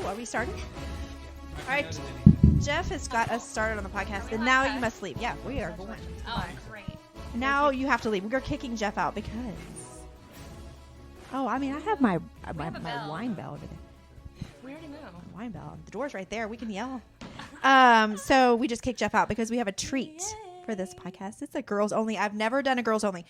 Are we starting? All right. Jeff has got us started on the podcast, and now you must leave. Yeah, we are going. Oh, great. Now you have to leave. We're kicking Jeff out because. Oh, I mean, I have my wine bell over there. We already know. My wine bell. The door's right there. We can yell. So we just kicked Jeff out because we have a treat for this podcast. It's a girls only. I've never done a girls only.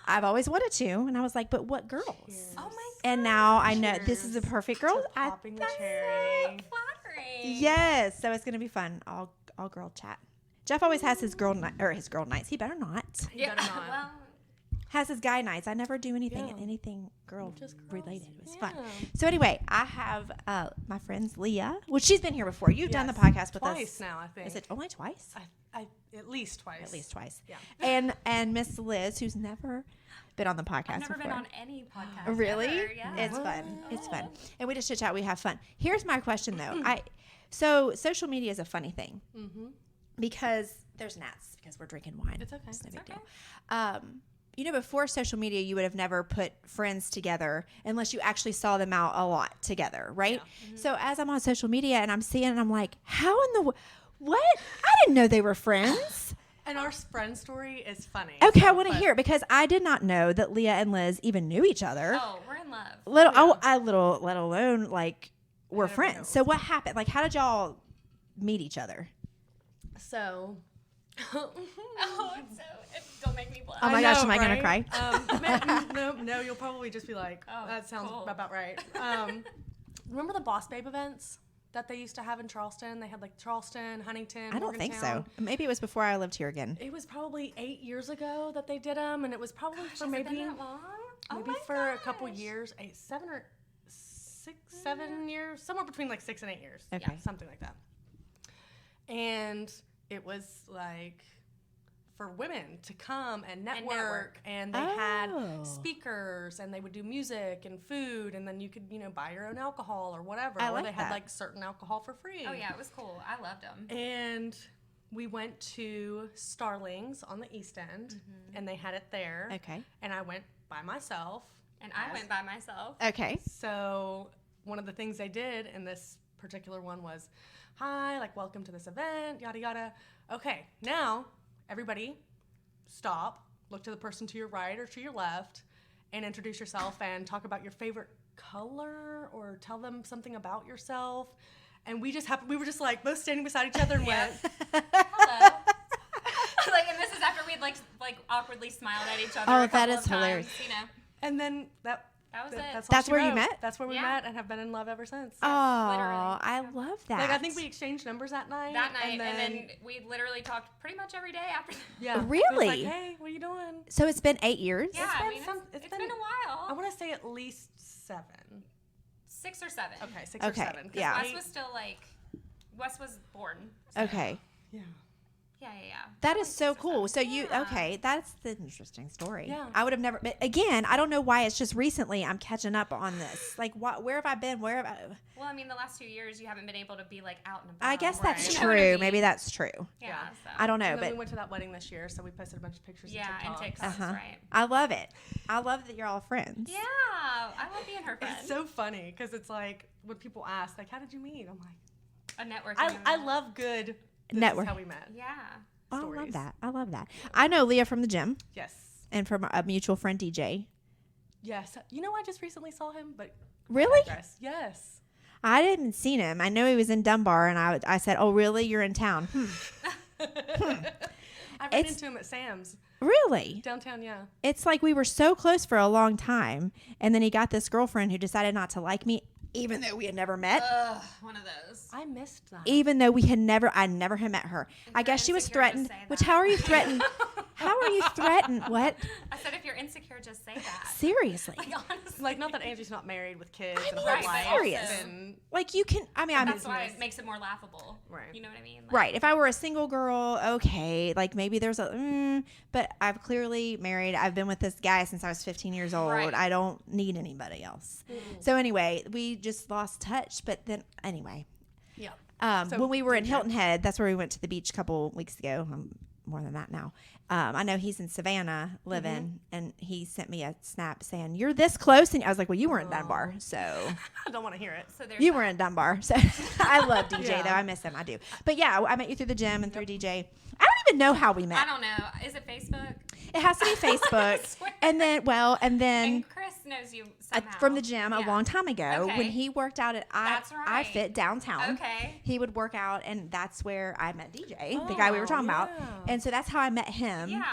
I've always wanted to, and I was like, but what girls? Cheers. Oh my god. And now I know this is a perfect girl. Popping the cherry. Flattering. Yes, so it's gonna be fun. All girl chat. Jeff always has his girl nights. He better not. Yeah. Better not. Well, Has his guy nights. I never do anything Yeah. girl Just girls. related. It was Yeah. fun. So anyway, I have my friends Leah. Well, she's been here before. You've done the Yes. podcast with us Twice now, I think. Is it only twice? I at least twice. At least twice. Yeah. And Miss Liz, who's never been on the podcast I've never before. been on any podcast. Really? Ever. Yeah. It's fun. It's fun. And we just chit chat. We have fun. Here's my question though. So social media is a funny thing because there's gnats because we're drinking wine. It's okay. It's no big okay. deal. Before social media, you would have never put friends together unless you actually saw them out a lot together, right? Yeah. So as I'm on social media and I'm seeing, and I'm like, how in the what? I didn't know they were friends. And our friend story is funny. Okay, I want to hear it because I did not know that Leah and Liz even knew each other. Oh, we're in love. Let alone like we're never friends. know. So what happened? Like, how did y'all meet each other? So. Oh, don't make me blush. Oh my gosh, am I gonna cry? No, you'll probably just be like, Oh, that sounds cool. about right. Remember the Boss Babe events that they used to have in Charleston? They had like Charleston, Huntington, I don't think so. Morgantown. Maybe it was before I lived here again. It was probably 8 years ago that they did them, and it was probably for Has it maybe been that long? maybe for a couple years, 7 years, somewhere between like 6 and 8 years. Okay. Yeah, something like that. And it was like for women to come and network, and they had Oh. speakers, and they would do music and food, and then you could, buy your own alcohol or whatever. I or like they had that. like certain alcohol for free. Oh yeah, it was cool. I loved them. And we went to Starlings on the East End, and they had it there. Okay. And I went by myself. And I went by myself. Okay. So one of the things they did in this particular one was, hi, like, welcome to this event, yada, yada. Okay, now everybody stop, look to the person to your right or to your left, and introduce yourself and talk about your favorite color or tell them something about yourself. And we were just like both standing beside each other and went, Hello. And this is after we'd like awkwardly smiled at each other. Oh, a that couple is of times, hilarious. and then That was it. all That's she where you wrote. met? That's where we Yeah. met and have been in love ever since. Oh, literally. I love that. Like, I think we exchanged numbers that night. that night, and then we literally talked pretty much every day after that. yeah, it was Really? like, hey, what are you doing? So it's been 8 years. Yeah, been I mean, it's been a while. I want to say at least 7. 6 or 7. Okay, 6 or Okay, 7. 'cause yeah. Wes was still Wes was born. So, Okay. Yeah. Yeah. That Probably is so 6 or cool. 7. So Yeah. that's the interesting story. Yeah. I would have never, but again, I don't know why it's just recently I'm catching up on this. Like, where have I been? Where have I? Well, I mean, the last 2 years you haven't been able to be out and about. I guess that's You know what I true. mean? Maybe that's true. Yeah. So. I don't know, And then but we went to that wedding this year, so we posted a bunch of pictures. Yeah, and and TikToks. TikToks, right? I love it. I love that you're all friends. Yeah, I love being her friend. It's so funny because it's like when people ask, like, how did you meet? I'm like, A networking I event. love good. This Network. is how we met. Yeah. Oh, I love Stories. that. I love that. I know Leah from the gym Yes. and from a mutual friend, DJ. Yes. I just recently saw him, but Really? digress. Yes. I didn't seen him. I know he was in Dunbar, and I said, "Oh, really? You're in town? I ran It's- into him at Sam's Really?" downtown. Yeah. It's like we were so close for a long time, and then he got this girlfriend who decided not to like me, even though we had never met. Ugh, one of those. I missed that. Even though I never had met her. I guess she was insecure, just threatened. say Which, that. how are you threatened? How are you threatened? What? I said if you're insecure, just say that. Seriously? Honestly. Like, not that Angie's not married with kids I and mean, a right, whole but life. serious. And Like you can. I mean, I'm That's why it makes it more laughable. Right. You know what I mean? right. If I were a single girl, okay, like maybe there's but I'm clearly married. I've been with this guy since I was 15 years old. Right. I don't need anybody else. So anyway, we just lost touch. But then anyway, yeah. when we were in DJ. Hilton Head, that's where we went to the beach a couple weeks ago. more than that now. I know he's in Savannah living, and he sent me a snap saying, "You're this close," and I was like, "Well, you were in Dunbar, so I don't want to hear it. So there's you were in Dunbar." So I love DJ Yeah. though. I miss him. I do. But yeah, I met you through the gym and through DJ. I don't even know how we met. I don't know. Is it Facebook? It has to be Facebook, swear. and then. And Chris knows you somehow. From the gym a Yeah. long time ago Okay. when he worked out at That's I right. Fit downtown. Okay. He would work out, and that's where I met DJ, the guy we were talking about. yeah. And so that's how I met him. Yeah.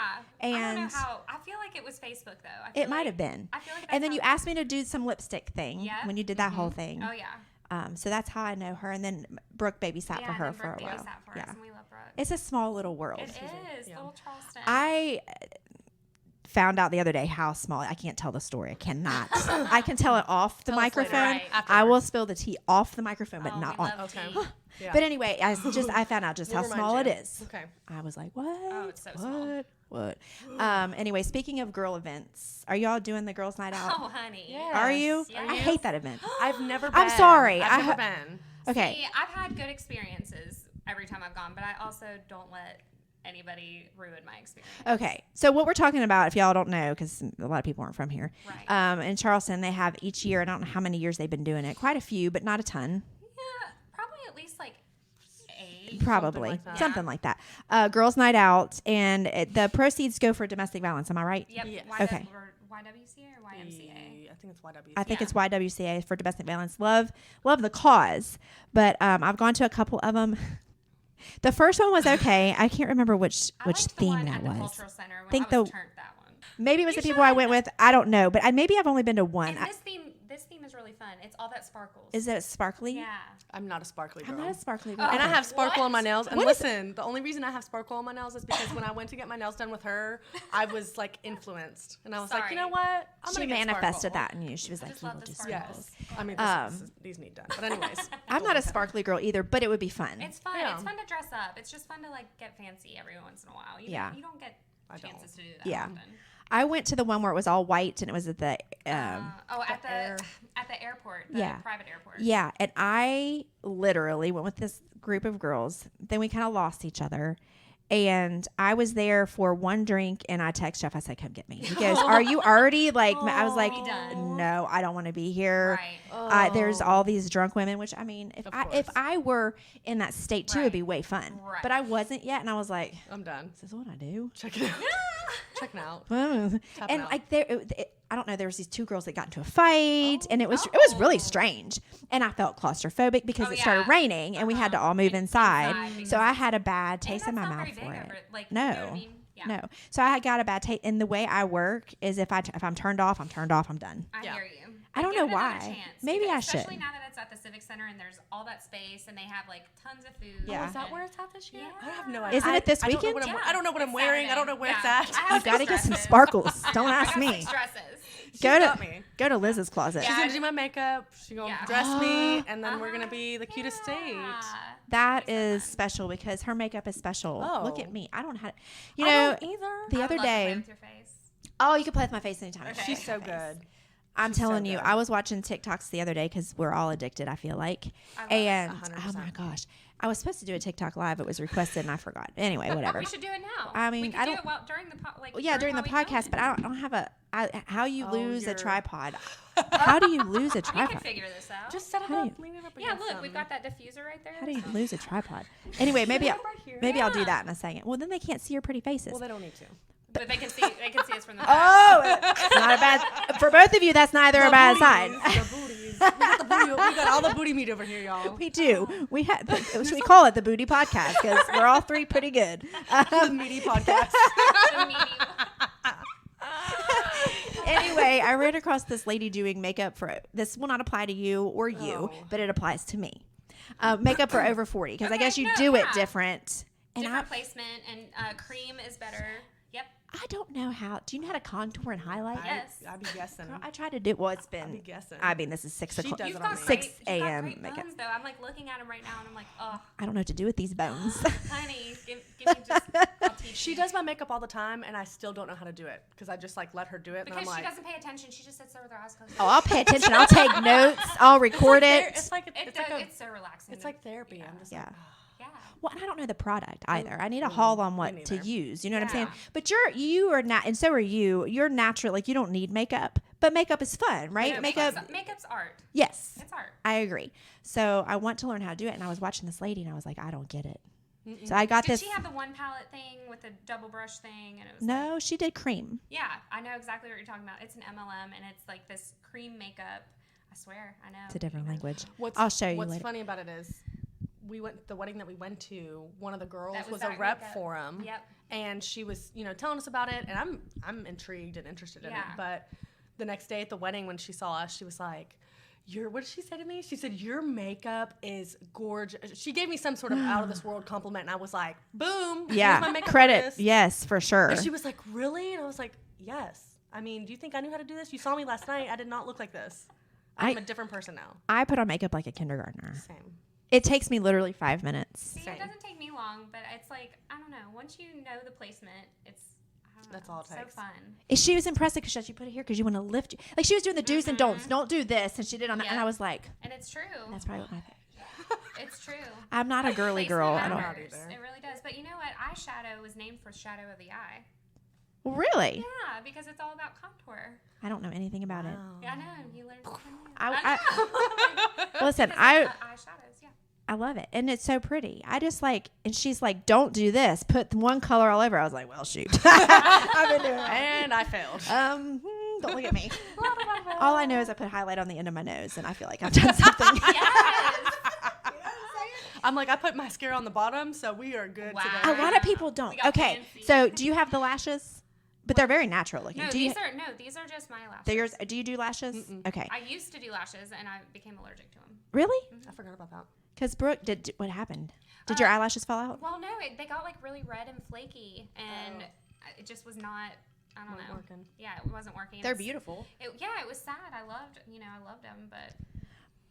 I don't know And how. I feel like it was Facebook though. I feel it might like- have been. I feel like. And then that's you how- asked me to do some lipstick thing Yeah. when you did that whole thing. Oh yeah. So that's how I know her. And then Brooke babysat for Yeah, her and then for a Brooke while. babysat for us, Yeah. and we love Brooke. It's a small little world. It is. Yeah. Little Charleston. I found out the other day how small. I can't tell the story. I cannot. I can tell it off the Tell us later. microphone. Right. I will spill the tea off the microphone, but Oh, not we on. love Okay. tea. Yeah. But anyway, I found out just We'll how remind small it you. is. Okay. I was like, what? Oh, it's so small. What? Anyway, speaking of girl events, are y'all doing the girls' night out? Oh, honey. Yeah. Are you? Yes. I hate that event. I've never been. I'm sorry. I've I never been. Okay. See, I've had good experiences every time I've gone, but I also don't let anybody ruin my experience. Okay. So what we're talking about, if y'all don't know, because a lot of people aren't from here, Right. in Charleston, they have each year, I don't know how many years they've been doing it, quite a few, but not a ton. Yeah, probably at least like 8. Probably. like Something that. like that. Girls' night out, and the proceeds go for domestic violence. Am I right? Yep. Yes. Okay. Or YWCA or YMCA? I think it's YW. I think Yeah. it's YWCA for domestic violence. Love the cause, but I've gone to a couple of them. The first one was okay. I can't remember which I liked the theme one that at the was. Cultural Center when Think I was the- turned that one. Maybe it was You the people I should. went with. I don't know, but maybe I've only been to one. And this theme is really fun. It's all that sparkles. Is it sparkly? Yeah. I'm not a sparkly girl. I'm not a sparkly. Oh. And I girl. have sparkle on my What? nails. And What is listen, the only reason I have sparkle on my nails is because when I went to get my nails done with her, I was like influenced, and I was like, you Sorry. know what? I'm She gonna get manifested sparkle. that in you. She was like, just "You love will the do sparkles. sparkles." Yes. I mean, these need done. But anyways, I'm not a sparkly girl either, but it would be fun. It's fun. Yeah. It's fun to dress up. It's just fun to like get fancy every once in a while. Yeah. You don't get I don't. chances to do that Yeah. often. I went to the one where it was all white and it was at the At air. the airport, the Yeah. private airport. yeah, and I literally went with this group of girls. Then we kind of lost each other. And I was there for one drink, and I text Jeff. I said, "Come get me." He goes, "Are you already like?" I was like, We done. "No, I don't want to be here." Right. There's all these drunk women, which I mean, Of if course. I were in that state too, it'd Right. be way fun. Right. But I wasn't yet, and I was like, I'm done. "Is this what I do?" Check it out. Checking out. and out. like I don't know, there was these two girls that got into a fight, and it was really strange, and I felt claustrophobic because Oh, it started yeah. raining, and we had to all move inside, because- so I had a bad And taste that's in my not mouth very big for over it. Like, No. You know what I mean? Yeah. No, so I got a bad taste, and the way I work is if I'm turned off, I'm turned off, I'm done. I Yeah. hear you. I don't Give know it another why. chance, Maybe because I should. Especially now that it's at the Civic Center and there's all that space and they have like tons of food. Yeah. Oh, is that and- where it's at this year? Yeah. I have no idea. Isn't it this I don't know weekend? what I'm- Yeah, I don't know what I'm it's wearing. I Saturday. don't know where it's Yeah. at. I have You got to six get some dresses. sparkles. Don't I ask got me. 6 dresses. Go got to me. go to Liz's closet. She's Yeah. gonna do my makeup. She's gonna Yeah. dress me, and then we're Uh-huh. gonna be the cutest date. Yeah. That That'd be so is fun. special because her makeup is special. Look Oh. at me. I don't have, you I know, don't either. the I other would love to play day. with your face. Oh, you can play with my face anytime. Okay. She's so good. I'm She's so telling you, good. I was watching TikToks the other day because we're all addicted, I feel like. I love it. And 100%. oh my gosh, I was supposed to do a TikTok live. It was requested and I forgot. Anyway, whatever. We should do it now. I mean, we could I do don't- it while, during the Well, yeah, during the while we podcast, film but I don't have how you Oh, lose a you're- tripod. How do you lose a it. We tripod? can figure this out. Just set it How do up, you- lean it up yeah, against look, something. we've got that diffuser right there. How do you lose a tripod? Anyway, maybe Right here. I'll do Yeah. that in a second. Well, then they can't see your pretty faces. Well, they don't need to. But they can see us from the back. Oh, it's not a bad. For both of you, that's neither a bad sign. The booties. We got the booty. We got all the booty meat over here, y'all. We do. We had. We call it the Booty Podcast because we're all three pretty good. The meaty podcast. The medium. Anyway, I ran across this lady doing makeup for. This will not apply to you or you, Oh. but it applies to me. Makeup for over 40 because I Okay, guess you no, do it yeah. different. And Different placement and cream is better. Yep. I don't know how. Do you know how to contour and highlight? Yes. I'd be guessing. Girl, I tried to do. Well, it's I'd been. be guessing. I mean, this is 6 She o'clock. does You've it on got me. great, 6 you've got a.m. great makeup. bones, though. I'm like looking at them right now and I'm like, oh, I don't know what to do with these bones. honey, give me just. I'll teach She you. does my makeup all the time, and I still don't know how to do it because I just like let her do it. Because and I'm she like, doesn't pay attention. She just sits there with her eyes closed. Oh, I'll pay attention. I'll take notes. I'll record it. It's like It's so relaxing. it's like therapy. I'm just Yeah. like, Yeah. Well, and I don't know the product either. I need a haul on what to neither. use. You know what I'm saying? Yeah. But you are not, and so are you. You're natural. Like you don't need makeup, but makeup is fun, right? No, makeup. Makeup's art. Yes, It's art. I agree. So I want to learn how to do it, and I was watching this lady, and I was like, I don't get it. So I got Did this. she have the one palette thing with the double brush thing? And it was No, she did cream. yeah, I know exactly what you're talking about. It's an MLM, and it's like this cream makeup. I swear, I know. It's a different language. What's, I'll show you What's later. funny about it is, the wedding that we went to, one of the girls That was was a that rep makeup. for him. Yep. And she was, telling us about it, and I'm intrigued and interested in it. Yeah. But the next day at the wedding, when she saw us, she was like, what did she say to me? She said, your makeup is gorgeous. She gave me some sort of out of this world compliment, and I was like, boom. Here's my Yeah, makeup credit. artist. Yes, for sure. And she was like, really? And I was like, yes. I mean, do you think I knew how to do this? You saw me last night. I did not look like this. I'm a different person now. I put on makeup like a kindergartner. Same. It takes me literally 5 minutes. See, Same. it doesn't take me long, but it's like, I don't know. Once you know the placement, it's I don't know, That's all it it's takes. so fun. She was impressive because you put it here because you want to lift you. Like she was doing the do's and don'ts. Don't do this, and she did on that, and Yeah. I was like, And it's true. that's probably what my thing. It's true. I'm not a girly Placement girl. I don't. matters. either. It really does. But you know what? Eyeshadow was named for shadow of the eye. Really? Yeah, because it's all about contour. I don't know anything about it. Yeah, I know. You learned something new. I- know. Listen, Because I eyeshadows, yeah. I love it, and it's so pretty. I just like, and she's like, "Don't do this. Put one color all over." I was like, "Well, shoot." I've been doing it. And I failed. Don't look at me. All I know is I put highlight on the end of my nose, and I feel like I've done something. Yes. I'm like, I put mascara on the bottom, so we are good Wow. A today. lot of people don't. We got Okay, fancy. so do you have the lashes? But they're very natural looking. No, do you? these are just my lashes. They're yours. Do you do lashes? Okay. I used to do lashes, and I became allergic to them. Really? I forgot about that. Because Brooke, what happened? Did your eyelashes fall out? Well, no, they got like really red and flaky, and it just was not. I don't know. Working. Yeah, it wasn't working. They're It's- beautiful. It was sad. I loved them, but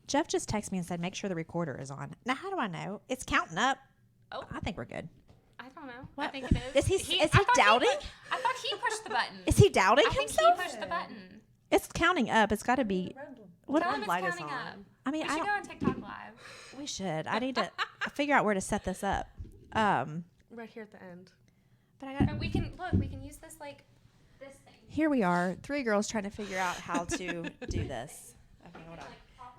Jeff just texted me and said, make sure the recorder is on. Now, how do I know? It's counting up. Oh. I think we're good. I don't know. What? I think it is. Is he I thought doubting? I thought he pushed the button. Is he doubting I think himself? he pushed the button. It's counting up. It's got to be. What? Tell him it's light is counting on. up. I mean, We I should don't. go on TikTok Live. We should. I need to figure out where to set this up. Right here at the end. But I got. But we can use this like this thing. Here we are, 3 girls trying to figure out how to do this. Okay, hold on.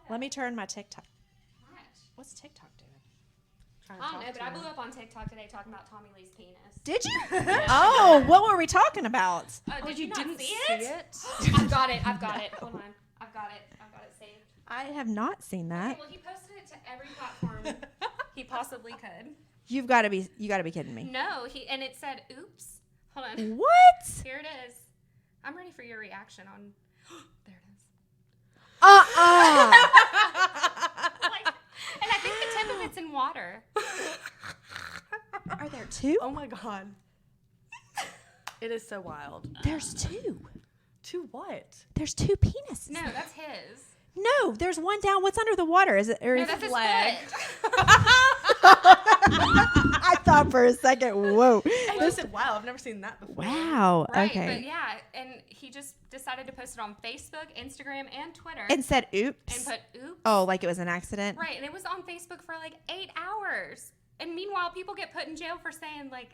Let me turn my TikTok. What's TikTok doing? Trying to I don't know, talk but to I you. blew up on TikTok today talking about Tommy Lee's penis. Did you? Oh, what were we talking about? Did you not didn't see see it? it? I've got it. Hold on. I've got it saved. I have not seen that. Okay, well, he posted it to every platform he possibly could. You got to be kidding me. No, and it said, "Oops." Hold on. What? Here it is. I'm ready for your reaction on. There it is. Like, and I think the tip of it's in water. Are there 2? Oh my god. It is so wild. There's 2. To what? There's 2 penises. No, that's his. No, there's one down. What's under the water? Is it? Or No, is that's it his leg. foot. I thought for a second. Whoa. I just said, wow, I've never seen that before. Wow. Right, Okay. but yeah, and he just decided to post it on Facebook, Instagram, and Twitter. And said, "Oops." and put oops. Oh, like it was an accident. Right, and it was on Facebook for like 8 hours. And meanwhile, people get put in jail for saying like,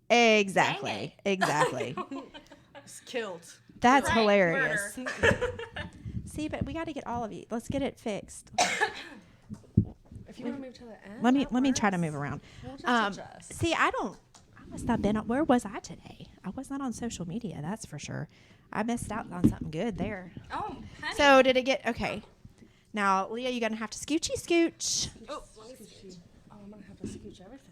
Exactly. Dang Exactly. It's killed. That's right, hilarious. murder. See, but we got to get all of you. Let's get it fixed. If you want to move to the end, Let me that try to works. move around. We'll just adjust. See, I must have been. Where was I today? I was not on social media. That's for sure. I missed out on something good there. Oh, honey. So did it get okay? Now, Leah, you're gonna have to scooch. Oh, I'm gonna have to scooch everything.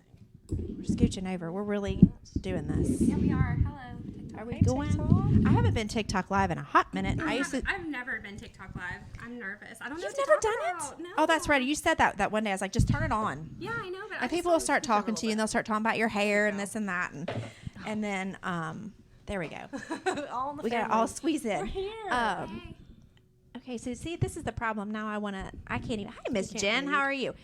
We're scooching over. We're really doing this. Here we are. Hello, TikTok. Are we Hey, going? TikTok. I haven't been TikTok live in a hot minute. I used to. I've never been TikTok live. I'm nervous. I don't know You've what to never talk done about. it? No. Oh, that's right. You said that one day. I was like, just turn it on. Yeah, I know, but I And just people will don't- start talking to you, and they'll start talking about your hair and go. this and that, and then there we go. All in the We got to family. all squeeze in. We're here. Hey. Okay, so see, this is the problem. Now I can't even. Hi, Miss can't Jen. read. How are you?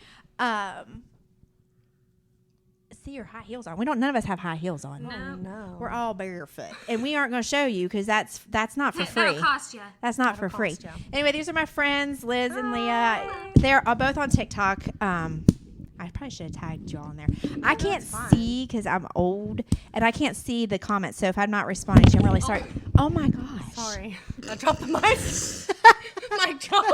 See your high heels on. None of us have high heels on. No. No. We're all barefoot, and we aren't going to show you because that's not for free. That'll cost you. That's not for That'll free. cost ya. Anyway, these are my friends, Liz and Leah. Hi. They're both on TikTok. I I probably should have tagged y'all in there. I can't fine. see because I'm old and I can't see the comments. So if I'm not responding to you, I'm really sorry. Oh my gosh. Sorry. I dropped the mic. Mic drop.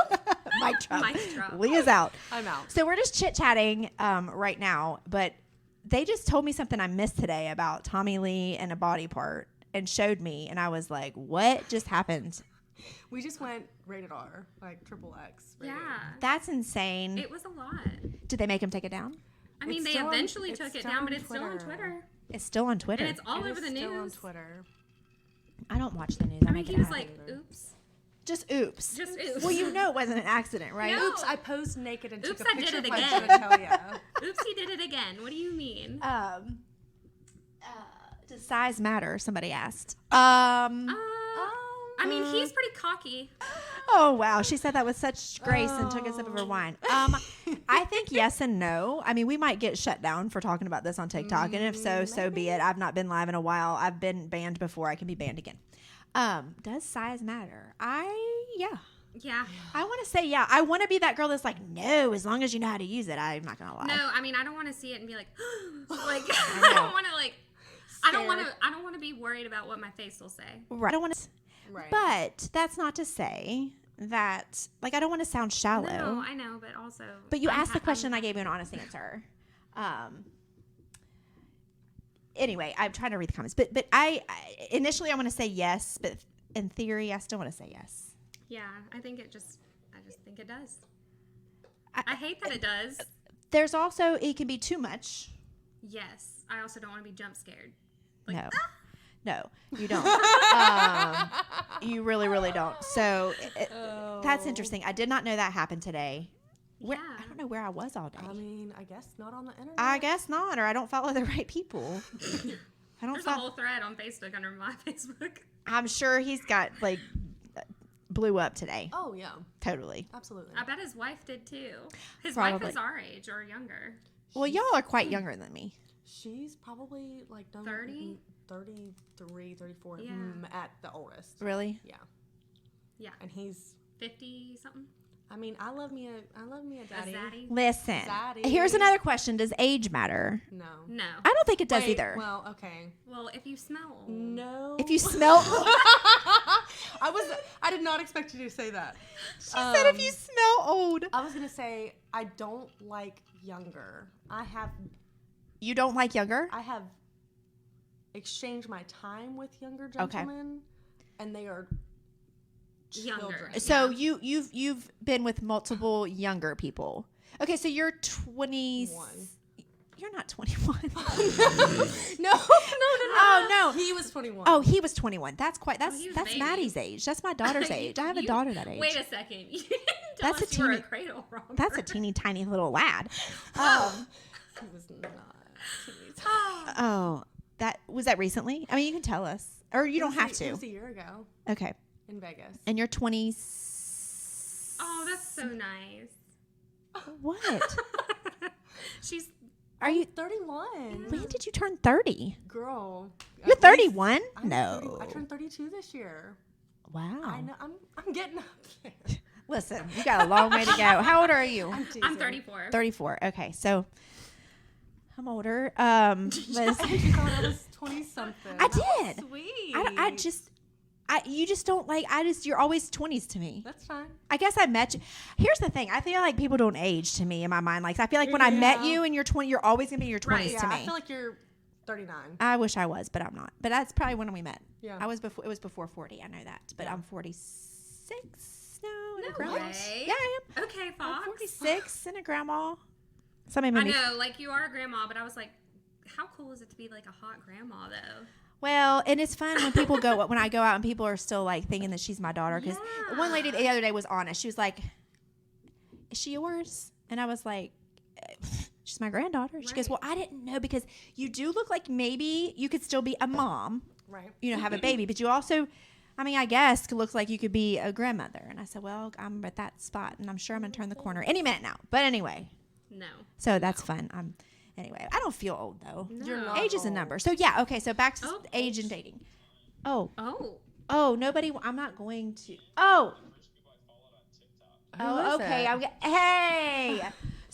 Mic drop. Mic drop. Leah's out. I'm out. So we're just chit-chatting right now, but they just told me something I missed today about Tommy Lee and a body part and showed me, and I was like, what just happened? We just went rated R, like triple X. Rated. Yeah. That's insane. It was a lot. Did they make him take it down? I mean, It's they still on- eventually it's took it still down, on but it's still on Twitter. Twitter. It's still on Twitter. And it's all It over is the still on news. Twitter. I don't watch the news. I mean, make he it was happen. like, oops. Just oops. Just oops. Well, you know it wasn't an accident, right? No. Oops, I posed naked and Oops, took a I did picture it of my again. genitalia. Oops, he did it again. What do you mean? Does size matter? Somebody asked. I mean, he's pretty cocky. Oh wow, she said that with such grace and took a sip of her wine. I think yes and no. I mean, we might get shut down for talking about this on TikTok, and if so, so be it. I've not been live in a while. I've been banned before. I can be banned again. Does size matter? Yeah. Yeah. I want to say yeah. I want to be that girl that's like, no, as long as you know how to use it. I'm not gonna lie. No, I mean, I don't want to see it and be like, like I I know. don't want to like. I don't want to be worried about what my face will say. Right. I don't want to. Right. But that's not to say that, like, I don't want to sound shallow. No, I know, but also. But you asked the question, I gave you an honest answer. Anyway, I'm trying to read the comments, but I initially I want to say yes, but in theory, I still want to say yes. Yeah, I just think it does. I hate that it does. There's also it can be too much. Yes, I also don't want to be jump scared. No, you don't. You really, really don't. So that's interesting. I did not know that happened today. I don't know where I was all day. I mean, I guess not on the internet. I guess not, or I don't follow the right people. I don't There's a whole thread on Facebook under my Facebook. I'm sure he's got like blew up today. Oh yeah, Totally. absolutely. I bet his wife did too. His Probably. wife is our age or younger. Well, y'all are quite younger than me. She's probably like 30? 33, 34 Yeah. At the oldest. Really? Yeah. Yeah. And he's 50 something. I mean, I love me a daddy. A zaddy? Listen. Zaddy. Here's another question. Does age matter? No. No. I don't think it does Wait, either. Well, okay. Well, if you smell old. No. If you smell I did not expect you to say that. She said if you smell old. I was gonna say I don't like younger. You don't like younger? I have exchanged my time with younger gentlemen, and they are Younger. children. So you've been with multiple younger people. Okay, so you're 20. You're not 21. No. Oh no. He was 21. Oh, he was 21. That's he was that's baby. Maddie's age. That's my daughter's age. I have a daughter that age. Wait a second. You didn't tell That's us a you were a teeny- cradle robber. That's a teeny tiny little lad. He was not. Oh, that was that recently? I mean, you can tell us, or you don't have It to. was a year ago Okay, in Vegas. and you're 20. Oh, that's so nice. What? She's Are you? 31. When did you turn 30? Girl. You're at least- 31? I'm No. 30 I turned 32 this year. Wow. I know. I'm getting up there. Listen, you got a long way to go. How old are you? I'm 34. 34. Okay, so I'm older. You thought I was 20 something. I did. Sweet. You just don't like. You're always 20s to me. That's fine. I guess I met you. Here's the thing. I feel like people don't age to me in my mind. Like I feel like when I met you and you're 20, you're always gonna be in your 20s Right. Yeah, to me. I feel like you're 39. I wish I was, but I'm not. But that's probably when we met. Yeah. I was before. It was before 40. I know that. But I'm 46 now. And No a grandma. way. Yeah, I am. Okay, Fox. I'm 46 and a grandma. Somebody I made me. know, like you are a grandma, but I was like, how cool is it to be like a hot grandma though? Well, and it's fun when people go when I go out and people are still like thinking that she's my daughter. Because one lady the other day was honest. She was like, "Is she yours?" And I was like, "She's my granddaughter." She goes, "Well, I didn't know because you do look like maybe you could still be a mom, Right. you know, have a baby, but you also, I mean, I guess could look like you could be a grandmother." And I said, "Well, I'm at that spot, and I'm sure I'm gonna turn the corner any minute now." But anyway, No. so that's fun. Anyway, I don't feel old though. You're not Age is a old. number. So yeah, okay. So back to Oh. age and dating. Oh, Oh. nobody. I'm not going to. Oh, Who is okay. it? Hey.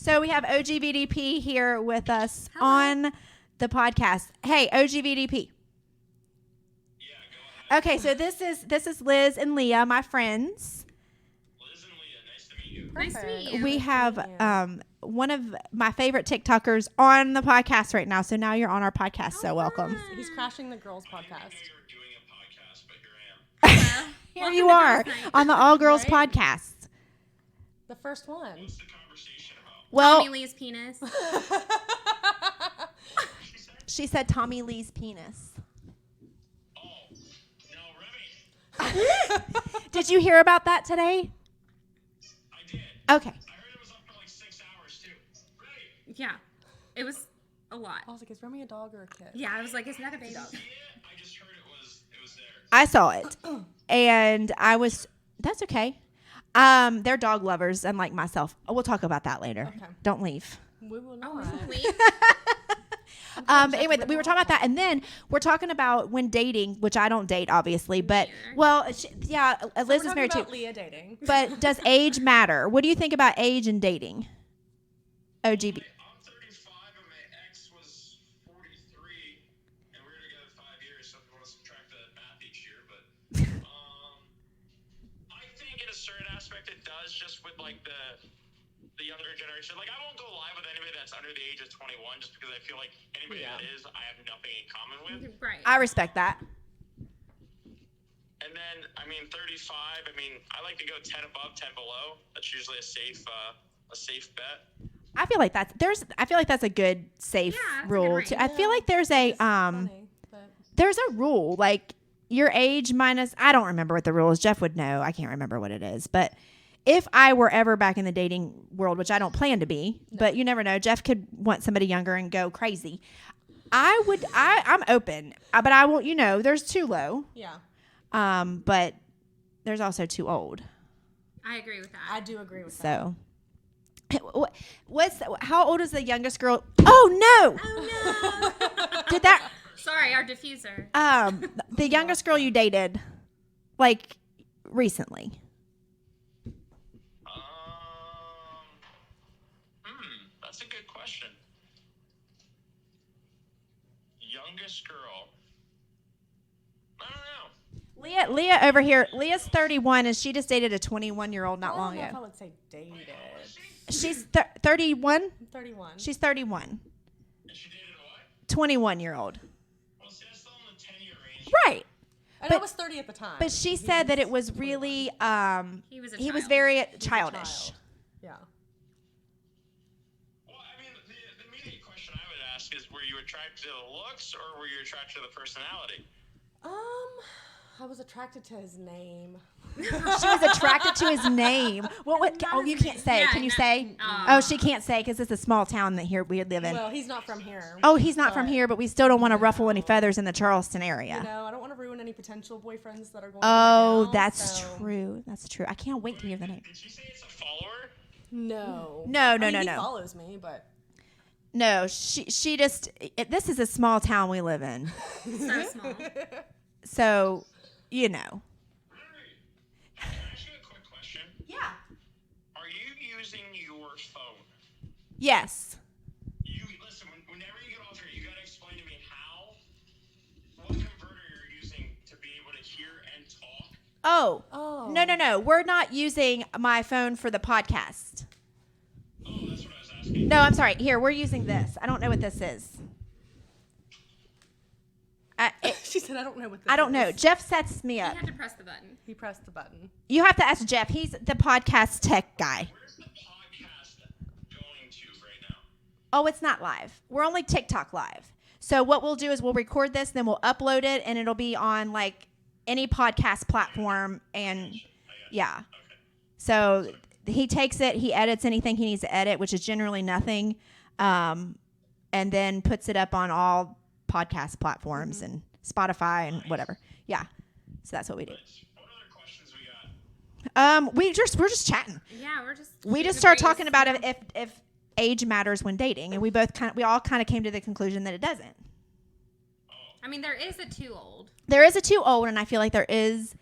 So we have OGVDP here with us on the podcast. Hey, OGVDP. Yeah, go ahead. Okay, so this is Liz and Leah, my friends. Liz and Leah, nice to meet you. Nice to meet you. We have one of my favorite TikTokers on the podcast right now. So now you're on our podcast. So welcome. He's crashing the girls I didn't know podcast. you were doing a podcast, but here I am. Here Welcome you to are Girls Night. on the All Girls Right? podcast. The first one. What's the conversation about? Well, Tommy Lee's penis. she said Tommy Lee's penis. Oh, no, Remy. Did you hear about that today? I did. Okay. I heard it was up for like 6 hours, too. Remy, Yeah. It was a lot. I was like, is Remy a dog or a kid? Yeah, I was like, isn't that a baby? see it? I just heard it was there. I saw it. And I was, that's okay. They're dog lovers, unlike myself. We'll talk about that later. Okay. Don't leave. We will Oh, not. wait. But anyway, we were talking about that, and then we're talking about when dating, which I don't date, obviously, but neither. well, Liz We're is talking married too. about Leah dating. But does age matter? What do you think about age and dating? OGB. I'm 35 and my ex was 43, and we were together 5 years, so if you want to subtract the math each year, but I think in a certain aspect it does, just with like the younger generation. Like I won't go live with anybody that's under the age of 21, just because I feel like anybody that is, I have nothing in common with. Right. I respect that. And then, I mean, 35. I mean, I like to go 10 above, 10 below. That's usually a safe bet. I feel like that's a good safe Yeah, that's a good rule. range. I feel like there's a Funny, but there's a rule like your age minus. I don't remember what the rule is. Jeff would know. I can't remember what it is, but. If I were ever back in the dating world, which I don't plan to be, but you never know, Jeff could want somebody younger and go crazy. I'm open, but I won't, there's too low. yeah, But there's also too old. I agree with that. I do agree with that. So how old is the youngest girl? Oh no. Oh, no. Did that, Sorry, our diffuser. the youngest girl you dated, like recently. That's a good question. Youngest girl. I don't know. Leah over here, Leah's 31 and she just dated a 21-year-old not I long don't know if I ago. would say dated. She's 31? I'm 31. She's 31. And she dated a what? 21-year-old. Well, see, that's still in the 10-year range. Right. And but- I was 30 at the time. But she said that it was really He was a he was child. very He was a childish. child. Yeah. Well, I mean, the immediate question I would ask is, were you attracted to the looks or were you attracted to the personality? I was attracted to his name. She was attracted to his name. Oh, you can't say. Yeah, Can you no. say? Oh. Oh, she can't say because it's a small town that here we live in. Well, he's not from here. Oh, he's not from but, here, but we still don't want to ruffle any feathers in the Charleston area. You know, I don't want to ruin any potential boyfriends that are going. Oh, right now, that's so- true. That's true. I can't wait to hear the name. Did she say it's a follower? No. No, no, I mean, no, he no. follows me, but No, she just. This is a small town we live in, So small. so you know. Really? Can I ask you a quick question? Yeah. Are you using your phone? Yes. You listen. Whenever you get off here, you gotta explain to me what converter you're using to be able to hear and talk. Oh. Oh. No. We're not using my phone for the podcast. Oh, that's what I was asking. No, I'm sorry. Here, we're using this. I don't know what this is. She said, "I don't know what this I don't know. is." Jeff sets me You up. had to press the button. He pressed the button. You have to ask Jeff. He's the podcast tech guy. Where's the podcast going to right now? Oh, it's not live. We're only TikTok live. So what we'll do is we'll record this, then we'll upload it, and it'll be on like any podcast platform. And yeah. So he takes it, he edits anything he needs to edit, which is generally nothing, and then puts it up on all podcast platforms and Spotify and whatever. Yeah. So that's what we do. What other questions we got? We're just chatting. Yeah, we're just. We just shooting started the talking breeze. about if age matters when dating, and we all kind of came to the conclusion that it doesn't. I mean, there is a too old, There is a too old, and I feel like there is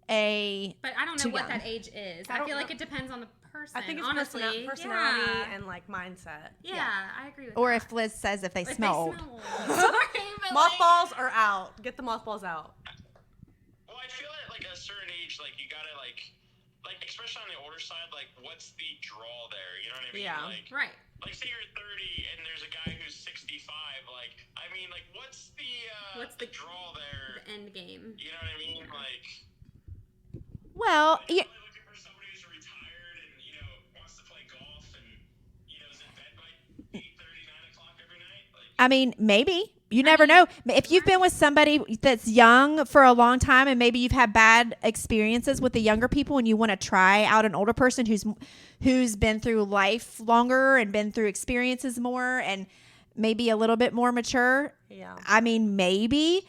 a but I don't know Too what young. that age is. I I don't feel like know. it depends on the person. I think it's honestly. personality Yeah. and like mindset. Yeah, I agree with Or that. if Liz says if they If smell old. Sorry, but Mothballs are out. Get the mothballs out. Well, I feel at like a certain age, like you gotta like especially on the older side, like what's the draw there? You know what I mean? Yeah. Right. Like say you're 30 and there's a guy who's 65. Like I mean, like what's the draw there? The end game. You know what I mean? Like. Well, You're yeah. really looking for somebody who's retired and wants to play golf and is in bed by 8:30, 9 o'clock every night. Like. I mean, maybe. You never know. If you've been with somebody that's young for a long time and maybe you've had bad experiences with the younger people and you want to try out an older person who's been through life longer and been through experiences more and maybe a little bit more mature. Yeah. I mean, maybe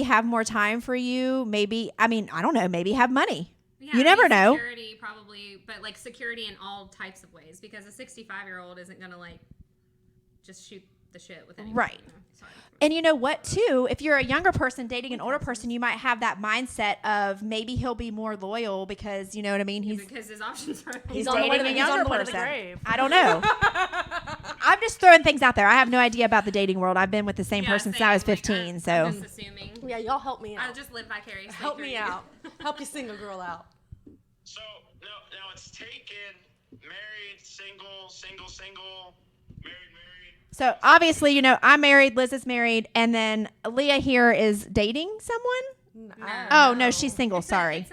have more time for you. Maybe, I mean, I don't know, maybe have money. Yeah, You never know. Security probably, but like security in all types of ways because a 65-year-old isn't going to like just shoot the shit with anyone. Right. Sorry. And you know what, too? If you're a younger person dating an older person, you might have that mindset of maybe he'll be more loyal because, you know what I mean? Because his options are He's on the way dating to a the- he's on younger the way to the person. grave. I don't know. I'm just throwing things out there. I have no idea about the dating world. I've been with the same person since I was 15. So I'm just assuming. Yeah, y'all help me out. I'll just live vicariously. Help through me you. out. Help you single girl out. So now it's taken, married, single, married. So obviously, you know, I'm married, Liz is married, and then Leah here is dating someone? No. Oh, no, she's single. It's Sorry.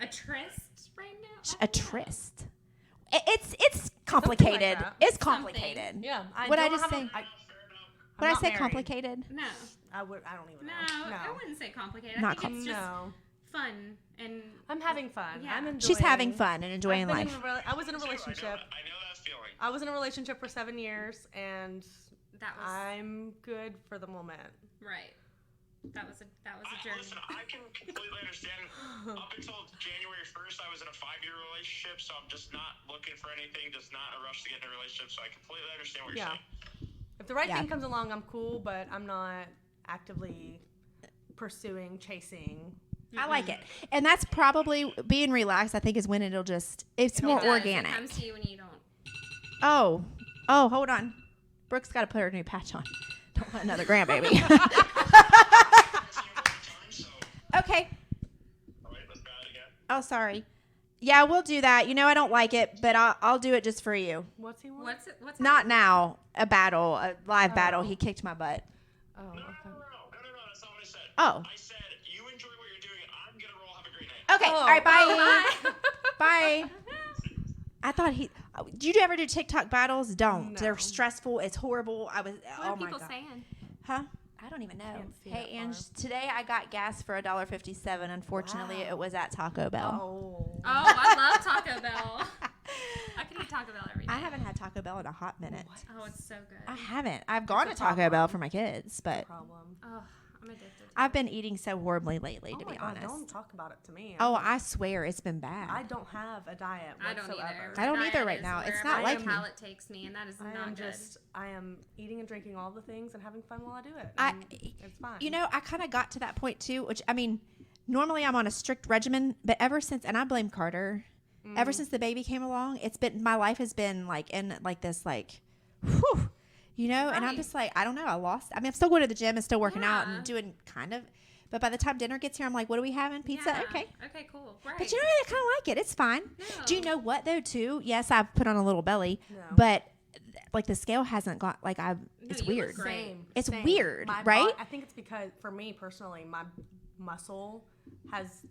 a tryst right now. A tryst. It's complicated. that. It's complicated. Yeah. What I don't just have a- say? I'm Would I not say married. complicated? No, I don't even no, know. I wouldn't say complicated. Not I think it's just No. fun and I'm having fun. Yeah. I'm enjoying. She's having fun and enjoying I've been life. I was in a relationship. I know that feeling. I was in a relationship for 7 years, and that was I'm good for the moment. right. That was a journey. Listen, I can completely understand. Up until January 1st, I was in a 5-year relationship, so I'm just not looking for anything. Just not in a rush to get in a relationship. So I completely understand what you're Yeah. saying. If the right Yeah. thing comes along, I'm cool, but I'm not actively pursuing, chasing. I like it. And that's probably being relaxed, I think, is when it's more It does. organic. It comes to you when you don't. Oh, hold on. Brooke's got to put her new patch on. Don't want another grandbaby. Okay. All right, let's try it again. Oh, sorry. Yeah, we'll do that. You know, I don't like it, but I'll do it just for you. What's he want? What's Not now. A live battle. He kicked my butt. Oh, okay. No, that's not what I said. Oh. I said, you enjoy what you're doing. I'm going to roll. Have a great night. Okay. Oh. All right. Bye. Bye. Bye. I thought do you ever do TikTok battles? Don't. No. They're stressful. It's horrible. What oh are my people God. saying? Huh? I don't even know. Can't see Hey, that Ange, far. today I got gas for $1.57. Unfortunately, Wow. it was at Taco Bell. Oh. Oh, I love Taco Bell. I could eat Taco Bell every day. I haven't had Taco Bell in a hot minute. Oh, it's so good. I haven't. I've gone to a Taco problem. Bell for my kids, but Problem. Oh, I'm addicted. I've been eating so horribly lately, Oh to my be God, honest. don't talk about it to me. Oh, I swear it's been bad. I don't have a diet I don't whatsoever. either. I don't My either diet right is now. It's wherever not my like me. palate takes me, and that is not good. I am eating and drinking all the things and having fun while I do it. I- and it's fine. You know, I kind of got to that point too, which I mean, normally I'm on a strict regimen, but ever since, and I blame Carter, ever since the baby came along, my life has been like in like this, like, whew, you know, and I'm Right. just like, I don't know. I'm still going to the gym and still working out Yeah. and doing kind of, but by the time dinner gets here, I'm like, what are we having? Pizza? Yeah. Okay. Okay, cool. Right. But you know what? I kind of like it. It's fine. Do you No. know what though? Too. Yes, I've put on a little belly, No. but like the scale hasn't got like It's you look weird. great. Same. It's same. weird, My right? I think it's because for me personally, my muscle has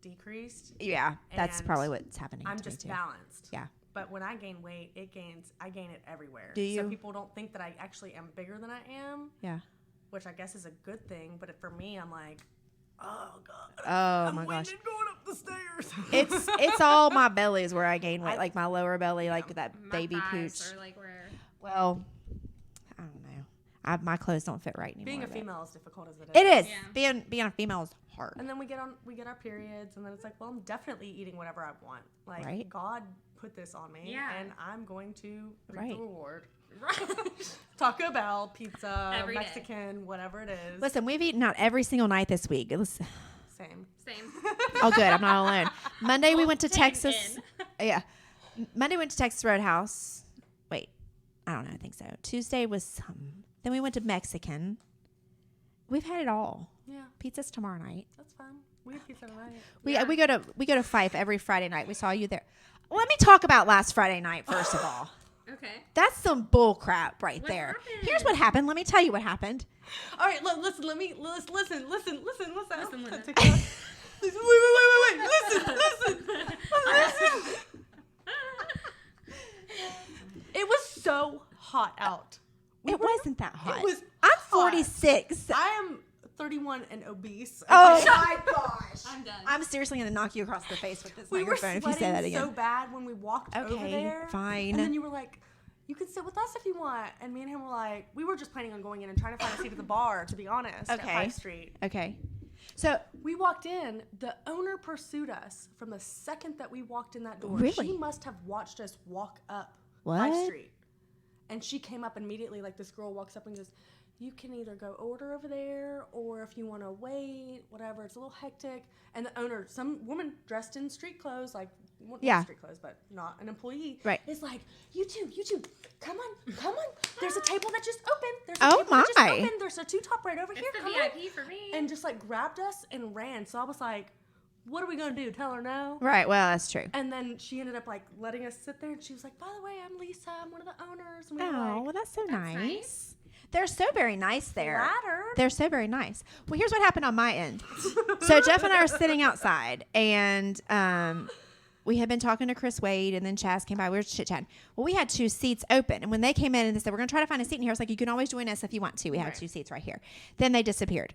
decreased. Yeah, that's And probably what's happening. I'm to me, just too. balanced. Yeah. But when I gain weight, I gain it everywhere. Do you? So people don't think that I actually am bigger than I am, Yeah. which I guess is a good thing. But for me, I'm like, oh God. Oh I'm my gosh. winded going up the stairs. It's all my belly is where I gain weight, like my lower belly, like that My baby thighs pooch. are like where. Well, I don't know. My clothes don't fit right anymore. Being a but- female is difficult as It is. Yeah. Being a female is hard. And then we get our periods, and then it's like, well, I'm definitely eating whatever I want. Like Right. God put this on me, Yeah. and I'm going to reap Right. the reward. Right. Taco Bell, pizza, Every day. Mexican, whatever it is. Listen, we've eaten out every single night this week. Same. Same. Oh, good. I'm not alone. Monday we went to Same Texas. in. Yeah. Monday went to Texas Roadhouse. Wait, I don't know. I think so. Tuesday was some. Then we went to Mexican. We've had it all. Yeah, Pizza's tomorrow night. that's fine. We had pizza tonight. We go to Fife every Friday night. We saw you there. Let me talk about last Friday night first of all. Okay. That's some bull crap right What there. happened? Here's what happened. Let me tell you what happened. All right, listen. Listen. Listen, Linda. Take it off. Wait. Listen. It was so hot out. It wasn't that hot. It was. I'm hot. 46. I am 31 and obese. Oh Okay. my gosh. I'm done. I'm seriously going to knock you across the face with this We were microphone if you say that sweating again. so bad when we walked over Okay, there. fine. And then you were like, "You can sit with us if you want." And me and him were like, we were just planning on going in and trying to find a seat at the bar, to be honest, at Okay. 5th Street. Okay. So, We walked in. The owner pursued us from the second that we walked in that door. Really? She must have watched us walk up What? 5th Street. And she came up immediately. Like, this girl walks up and goes, "You can either go order over there, or if you want to wait, whatever. It's a little hectic." And the owner, some woman dressed in street clothes, like, well, not Yeah. street clothes, but not an employee, Right. is like, you two, come on. There's a table that just opened. There's a Oh, table that just my. opened. There's a two-top right over It's here. the Come VIP on. for me. And just, like, grabbed us and ran. So I was like, what are we going to do? Tell her no? right. Well, that's true. And then she ended up, like, letting us sit there. And she was like, "By the way, I'm Lisa. I'm one of the owners." And we were Oh, like, well, that's so That's nice. nice. They're so very nice there. "Flattered." They're so very nice. Well, here's what happened on my end. So Jeff and I are sitting outside, and we had been talking to Chris Wade, and then Chaz came by. We were chit-chatting. Well, we had 2 seats open, and when they came in and they said, "We're going to try to find a seat in here," I was like, "You can always join us if you want to. We have Right. 2 seats right here." Then they disappeared.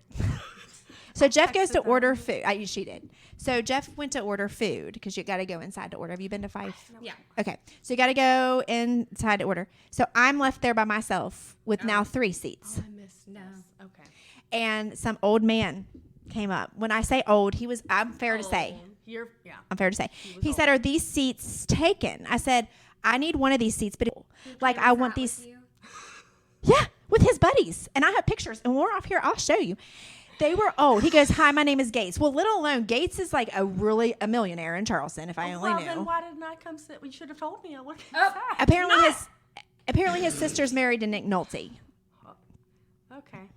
So Jeff goes to texted order them. food. She did. So Jeff went to order food because you got to go inside to order. Have you been to Fife? Yeah. Okay. So you got to go inside to order. So I'm left there by myself with now 3 seats. Oh, I missed No. this. Okay. And some old man came up. When I say old, I'm fair to say. Yeah. I'm fair to say. was He said, "Are these seats taken?" I said, "I need one of these seats, but like He I was want that with these." you? Yeah, with his buddies. And I have pictures. And when we're off here, I'll show you. They were old. He goes, "Hi, my name is Gates." Well, little alone, Gates is like a millionaire in Charleston, if I only Well, knew. then why didn't I come sit? You should have told me. I would have Oh, sat. Apparently his sister's married to Nick Nolte. Okay.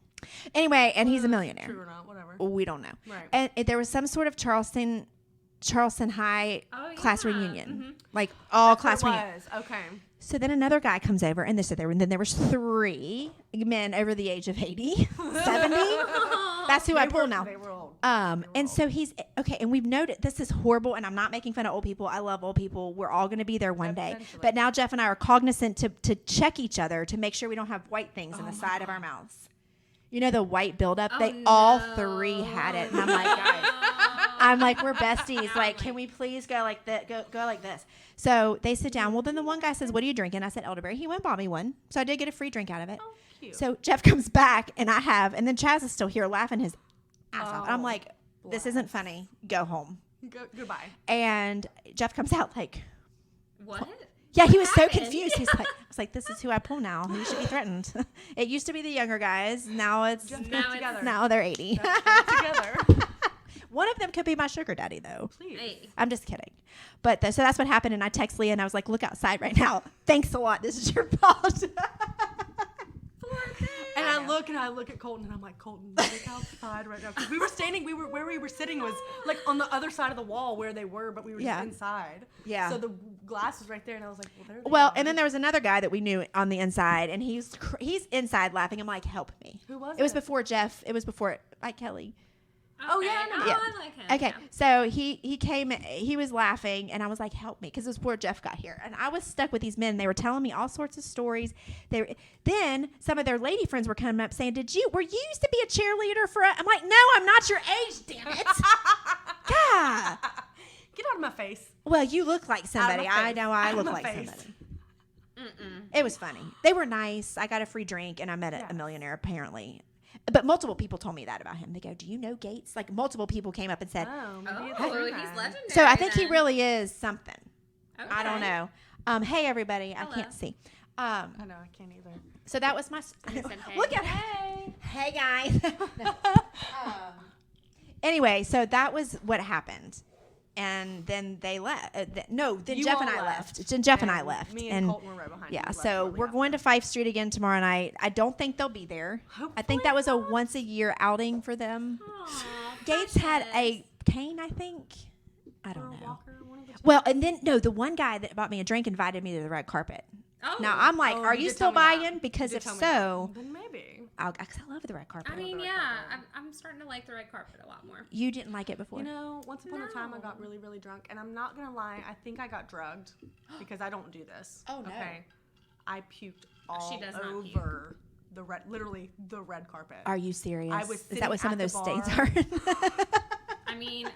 Anyway, and he's a True millionaire. or not, whatever. We don't know. Right. And there was some sort of Charleston High Oh, class yeah. reunion. Like all class It reunion. was. Okay. So then another guy comes over, and then there was 3 men over the age of 80, 70. That's who I pull now. They were old. And so he's okay, and we've noted this is horrible, and I'm not making fun of old people. I love old people. We're all going to be there one day. Eventually. But now Jeff and I are cognizant to check each other to make sure we don't have white things in the side of our mouths. You know the white buildup? Oh, They all no. 3 had it, and I'm like, guys, we're besties. Like, can we please go like that? Go like this. So they sit down. Well, then the one guy says, "What are you drinking?" I said, "Elderberry." He went and bought me one, so I did get a free drink out of it. Oh, cute. So Jeff comes back, and and then Chaz is still here laughing his ass off. And I'm Oh, like, "This isn't funny. Go home." Goodbye. And Jeff comes out like, What? yeah, he was so happened? confused. He's like, I was like, "This is who I pull now. You should be threatened." It used to be the younger guys. Now it's Just Now put it it's- together. now they're 80. Put it together. One of them could be my sugar daddy, though. Please. Hey. I'm just kidding. But so that's what happened. And I text Leah and I was like, "Look outside right now. Thanks a lot. This is your fault." And I look at Colton and I'm like, "Colton, look outside right now." Because we were standing, where we were sitting was like on the other side of the wall where they were, but we were Yeah. just inside. Yeah. So the glass was right there, and I was like, "Well, there." Well, and then there was another guy that we knew on the inside, and he's inside laughing. I'm like, "Help me." Who was It was it? before Jeff. It was before Mike Kelly. Oh, yeah, I know. Yeah. I like him. Okay, Yeah. so he came. He was laughing, and I was like, "Help me," because it was before Jeff got here, and I was stuck with these men. They were telling me all sorts of stories. Then some of their lady friends were coming up saying, were you used to be a cheerleader for?" I'm like, "No, I'm not your age, damn it." God. Get out of my face. Well, you look like somebody. my I face. know I Out of look my like face. somebody. Mm-mm. It was funny. They were nice. I got a free drink, and I met a Yes. millionaire apparently. But multiple people told me that about him. They go, "Do you know Gates?" Like multiple people came up and said. Oh, maybe it's Oh, true he's then. legendary. So I think he then. really is something. I don't Okay. know. Hey everybody, I Hello. can't see. I know, I can't either. So that was my. He said, hey. Look at hey guys. Anyway, so that was what happened. And then they left. Then You Jeff all and I left. left. Then Jeff and I left. Me and Colton were right behind. Yeah, you. We left so shortly we're after. going to Fife Street again tomorrow night. I don't think they'll be there. I think that was a once a year outing for them. Aw, Gates had precious. a cane, I think. I don't Or a know. walker, one of the two. Well, and then the one guy that bought me a drink invited me to the red carpet. Oh. Now I'm like, Oh, are you you did still tell me that. buying? Because You if did tell me so, that. Then maybe. because I love the red carpet. I mean, the red yeah, carpet. I'm starting to like the red carpet a lot more. You didn't like it before. You know, once upon a time I No. got really, really drunk, and I'm not gonna lie, I think I got drugged because I don't do this. Oh, no. Okay, I puked all She does not over the red, literally the red carpet. Are you serious? I was Is that what some sitting of at those the stains bar. are? I mean,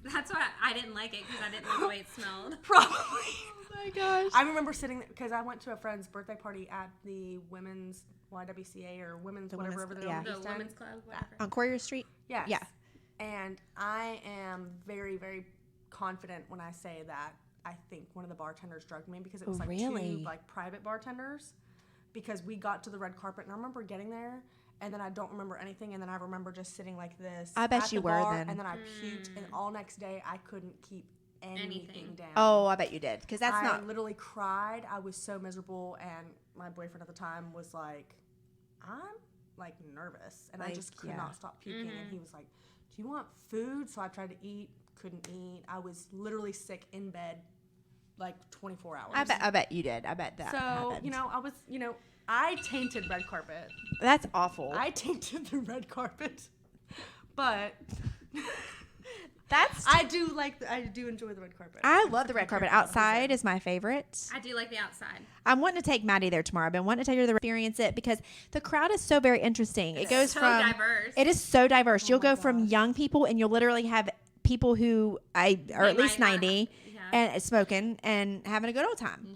that's why I didn't like it because I didn't like the way it smelled. Probably. Oh my gosh. I remember sitting because I went to a friend's birthday party at the women's YWCA or women's whatever women's- over there yeah. on the The East End. women's club, whatever. On Courier Street? Yes. Yeah. And I am very, very confident when I say that I think one of the bartenders drugged me because it was like Really? two like private bartenders. Because we got to the red carpet and I remember getting there and then I don't remember anything and then I remember just sitting like this. I bet at you the were bar, then. And then I puked and all next day I couldn't keep anything Anything. down. Oh, I bet you did. Because that's I not. literally cried. I was so miserable and my boyfriend at the time was like, I'm like nervous and I Like, just could yeah. not stop puking and he was like, do you want food? So I tried to eat, couldn't eat. I was literally sick in bed like 24 hours. I bet you did. I bet that. So, happened. I tainted red carpet. That's awful. I tainted the red carpet. But That's. I do enjoy the red carpet. I love the red Be carpet. careful what you say. Outside is my favorite. I do like the outside. I'm wanting to take Maddie there tomorrow. I've been wanting to take her to experience it because the crowd is so very interesting. It goes so from diverse. It is so diverse. You'll my go from gosh. young people and you'll literally have people who are They at least might not 90 have- and smoking and having a good old time.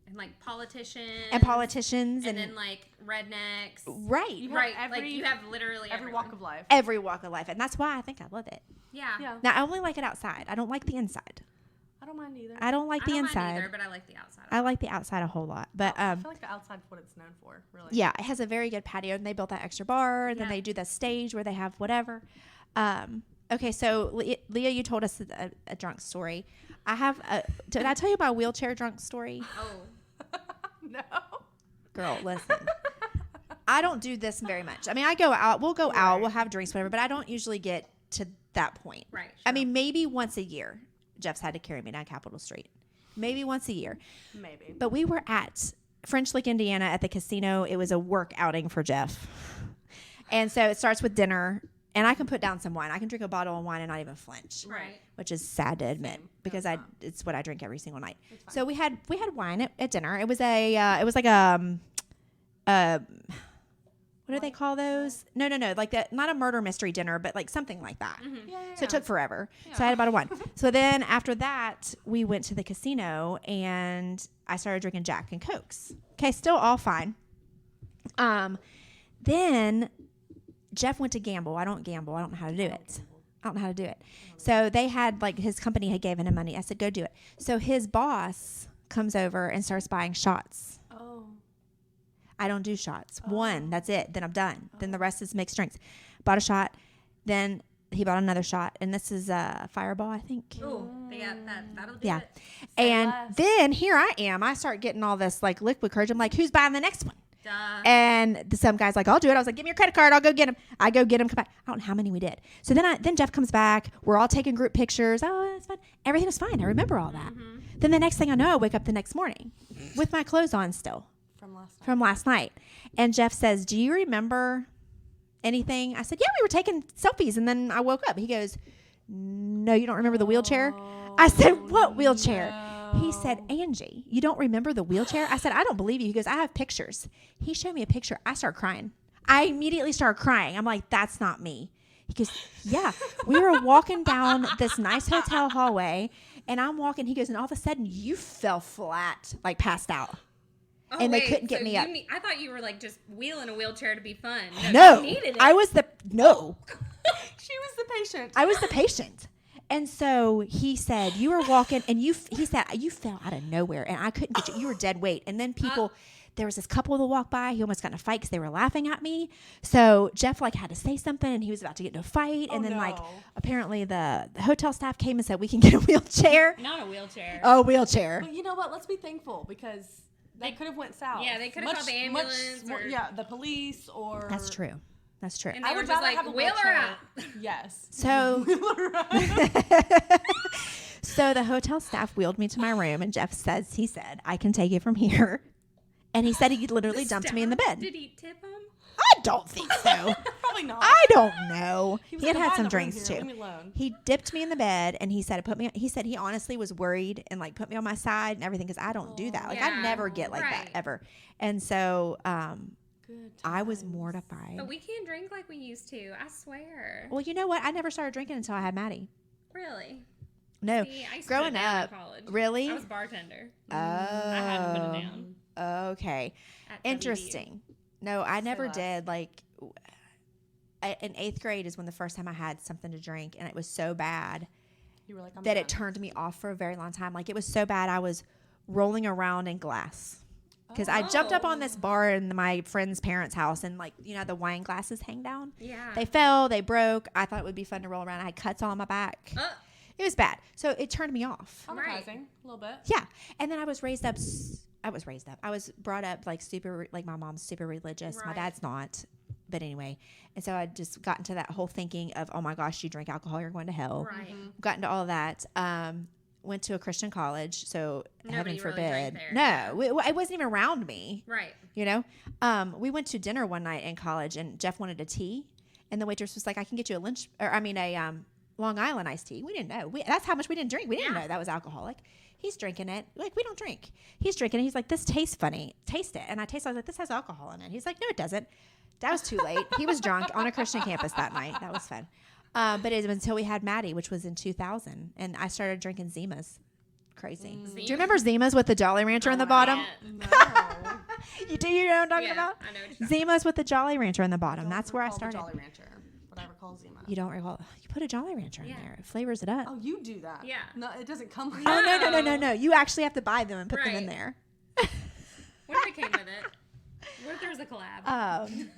and like politicians And politicians and and, then like rednecks. right. You have Right, every- like you have literally Every everyone. walk of life. Every walk of life. And that's why I think I love it. Yeah. Yeah. Now I only like it outside. I don't like the inside. I don't mind either. I don't like I the don't inside. mind either, but I like the outside. I like the outside a whole lot. But I feel like the outside's what it's known for, really. yeah, it has a very good patio, and they built that extra bar, and then Yeah. they do the stage where they have whatever. Okay, so Leah, you told us a drunk story. I have. Did I tell you my wheelchair drunk story? Oh. No. Girl, listen. I don't do this very much. I mean, I go out. We'll go out. We'll have drinks, whatever. But I don't usually get to that point. Right. I mean, maybe once a year. Jeff's had to carry me down Capitol Street. Maybe once a year. Maybe. But we were at French Lick, Indiana at the casino. It was a work outing for Jeff. And so it starts with dinner. And I can put down some wine. I can drink a bottle of wine and not even flinch. Right. Which is sad to admit Same. because That's it's what I drink every single night. fine. So we had wine at dinner. It was like what do they call those? No, like that, not a murder mystery dinner, but like something like that. Yeah. So it took forever. So I had about a wine. So then after that, we went to the casino and I started drinking Jack and Cokes. Okay, still all fine. Then Jeff went to gamble. I don't gamble. I don't know how to do it. So they had like his company had given him money. I said, go do it. So his boss comes over and starts buying shots. Oh. I don't do shots. One, that's it. Then I'm done. Then the rest is mixed drinks. Bought a shot. Then he bought another shot. And this is a Fireball, I think. Ooh, they got that. That'll do Yeah. it. And less. then here I am. I start getting all this like liquid courage. I'm like, who's buying the next one? Duh. And some guy's like, I'll do it. I was like, give me your credit card. I'll go get him. I go get him. Come back. I don't know how many we did. So then Jeff comes back. We're all taking group pictures. Oh, that's fun. Everything was fine. I remember all that. Then the next thing I know, I wake up the next morning with my clothes on still From last night. And Jeff says, do you remember anything? I said, yeah, we were taking selfies. And then I woke up. He goes, no, you don't remember the wheelchair? I said, what wheelchair? He said, Angie, you don't remember the wheelchair? I said, I don't believe you. He goes, I have pictures. He showed me a picture. I start crying. I immediately started crying. I'm like, that's not me. He goes, yeah. We were walking down this nice hotel hallway, and I'm walking. He goes, and all of a sudden, you fell flat, like passed out. Oh, and they wait, couldn't get so me you up. I thought you were like just wheeling a wheelchair to be fun. No, you needed it. I was the patient. I was the patient. And so he said, you were walking and he said, you fell out of nowhere and I couldn't get you. You were dead weight. And then people, there was this couple that walked by. He almost got in a fight because they were laughing at me. So Jeff like had to say something, and he was about to get into a fight. And then like apparently the hotel staff came and said we can get a wheelchair. Not a wheelchair. Oh, wheelchair. But you know what? Let's be thankful because they could have went south. Yeah, they could have called the ambulance. The police or. That's true. That's true. And they were just like, wheel her out. Yes. So, so the hotel staff wheeled me to my room, and Jeff he said, I can take it from here. And he said he literally dumped me in the bed. Did he tip him? I don't think so. Probably not. I don't know. He like, had "I'm some in the room drinks here. too. Leave me alone." He dipped me in the bed, and he said he said he honestly was worried and like put me on my side and everything because I don't do that. Like I Yeah, never get like that right. ever. And so Good I was times. mortified. But we can't drink like we used to. I swear. Well, you know what? I never started drinking until I had Maddie. Really? No, See, I used growing to put it down up, in college. really? I was a bartender. Oh, I had to put it down. Okay, At interesting. No, I never less. did. Like in 8th grade is when the first time I had something to drink, and it was so bad You were like, I'm that done. it turned me off for a very long time. Like it was so bad, I was rolling around in glass. Because I jumped up on this bar in my friend's parents' house, and like the wine glasses hang down. Yeah. They fell, they broke. I thought it would be fun to roll around. I had cuts all on my back. It was bad, so it turned me off. Traumatizing a little bit. Yeah, and then I was brought up like super, like my mom's super religious. My Right. dad's not, but anyway. And so I just got into that whole thinking of, oh my gosh, you drink alcohol, you're going to hell. Right. Got into all of that. Went to a Christian college, so Nobody heaven really drank forbid. there. No, it wasn't even around me. Right. We went to dinner one night in college, and Jeff wanted a tea, and the waitress was like, "I can get you a Long Island iced tea." We didn't know. That's how much we didn't drink. We didn't know that was alcoholic. He's drinking it. Like, we don't drink. He's drinking it. He's like, "This tastes funny. Taste it." And I tasted it. I was like, "This has alcohol in it." He's like, "No, it doesn't." That was too late. He was drunk on a Christian campus that night. That was fun. But it was until we had Maddie, which was in 2000, and I started drinking Zimas. Crazy. Do you remember Zimas with the Jolly Rancher in the bottom? No. You do? You know what I'm talking Yeah, about? I know what you're talking Zimas with the Jolly Rancher in the bottom. Don't That's where I recall the started. Jolly Rancher, but I recall Zima. You don't recall? You put a Jolly Rancher in Yeah. there. It flavors it up. Oh, you do that? Yeah. No, it doesn't come. Like Oh, no. You actually have to buy them and put them in Right. there. What if it came with it? What if there was a collab?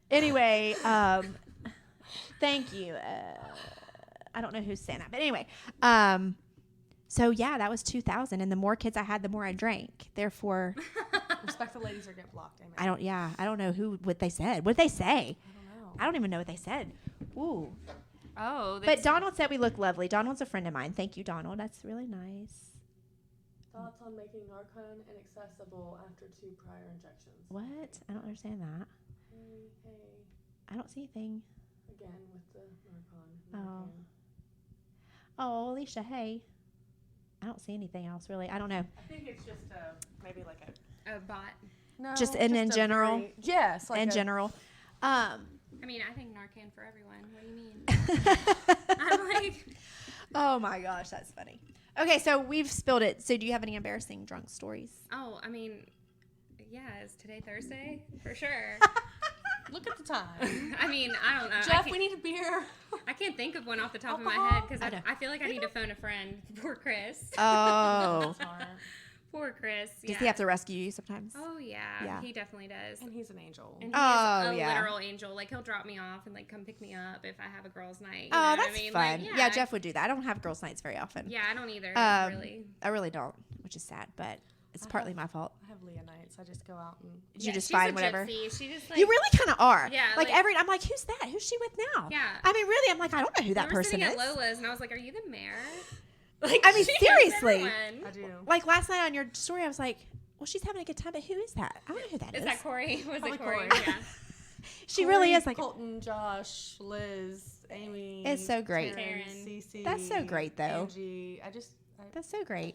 Anyway, thank you. I don't know who's saying that, but anyway. So yeah, that was 2000, and the more kids I had, the more I drank. Therefore, Respect the ladies or get blocked. Amen. I don't know what they said. What did they say? I don't know. I don't even know what they said. Ooh. Oh, But Donald said we look lovely. Donald's a friend of mine. Thank you, Donald. That's really nice. Thoughts on making Narcan inaccessible after 2 prior injections? What? I don't understand that. Hey, I don't see anything. again with the Narcan. Oh. Oh, Alicia, hey. I don't see anything else, really. I don't know. I think it's just maybe like a bot. no, Just in a general? very- yes, like In general. I mean, I think Narcan for everyone. What do you mean? I'm like, Oh my gosh, that's funny. Okay, so we've spilled it. So do you have any embarrassing drunk stories? oh, I mean, yeah, is today Thursday? For sure. Look at the time. I mean, I don't know. Jeff, we need a beer. I can't think of one off the top of my Alcohol? head because I feel like I need to phone a friend. Poor Chris. Oh. Poor Chris. Does he have to rescue you sometimes? Oh, yeah. Yeah. He definitely does. And he's an angel. And he Oh, is a yeah. literal angel. Like, he'll drop me off and, like, come pick me up if I have a girls' night. You Oh, know what that's I mean? fun. Like, yeah, Jeff would do that. I don't have girls' nights very often. Yeah, I don't either, really. I really don't, which is sad, but it's partly my fault. I have Leah nights. I just go out and. You just she's find a whatever. gypsy. She just, like, You really kind of are. Yeah, Like, like- I'm like, who's that? Who's she with now? Yeah. I mean, really, I'm like, I don't know who that we were person sitting is. at Lola's, and I was like, are you the mayor? Like, I mean, she knows seriously. everyone. I do. Like last night on your story, I was like, well, she's having a good time, but who is that? I don't know who that is. Is that Corey? Was Probably it Corey? Corey. Yeah. She really Corey, is like. Colton, Josh, Liz, Amy. It's so great. Taryn, Taryn. Cece. That's so great, though. Angie. I That's so great.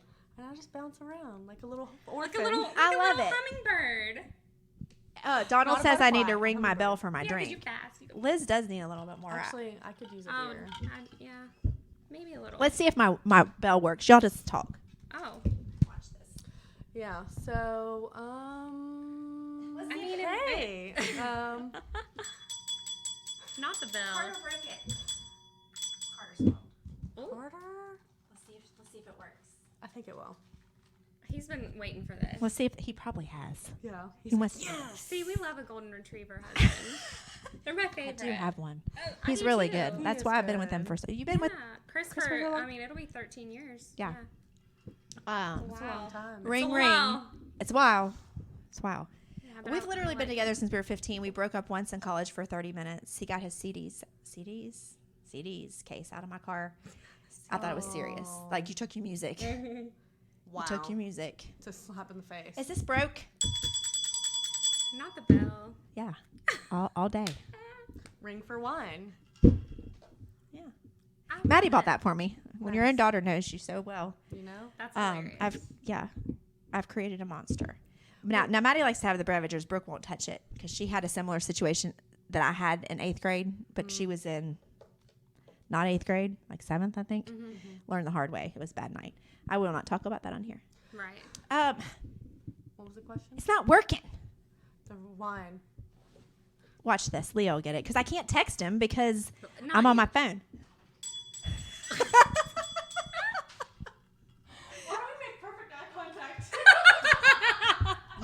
just bounce around like a little Like orphan. a little, I like a love little it. hummingbird. Donald Not a says I need to butterfly, ring a my bell hummingbird. for my Yeah, 'cause you drink. fast. You don't- Liz does need a little bit more. Actually, I could use a beer. yeah, maybe a little. Let's see if my bell works. Y'all just talk. Oh, Watch this. Yeah. So, I mean, hey, not the bell. broke it. Carter's fault. Ooh, Carter. Let's see if it works. I think it will. he's He's been waiting for this. Let's see if he probably has. Yeah. He must. See, we love a golden retriever husband. They're my I favorite. do have one. Oh, I He's do really too. good. That's why I've been with him for so. You've been with. Chris Chris for for, how long? I mean, it'll be 13 years. Yeah. Wow. It's a long time. Ring a ring. while. It's wow. It's wow. Yeah, but We've I'll- literally I'll been let- together since we were 15. We broke up once in college for 30 minutes. He got his CDs case out of my car. I thought it was serious. Like, you took your music. Wow. You took your music. It's a slap in the face. Is this broke? Not the bell. Yeah. All day. Ring for wine. Yeah. I Maddie love bought it. that for me. When your own daughter knows you so well. You know? That's hilarious. I've created a monster. Now Maddie likes to have the beverages. Brooke won't touch it because she had a similar situation that I had in 8th grade, but she was in not 8th grade, like 7th, I think. Learned the hard way. It was a bad night. I will not talk about that on here. Right. What was the question? It's not working. The wine. Watch this. Leo will get it because I can't text him because Not I'm on you. my phone. Why do we make perfect eye contact?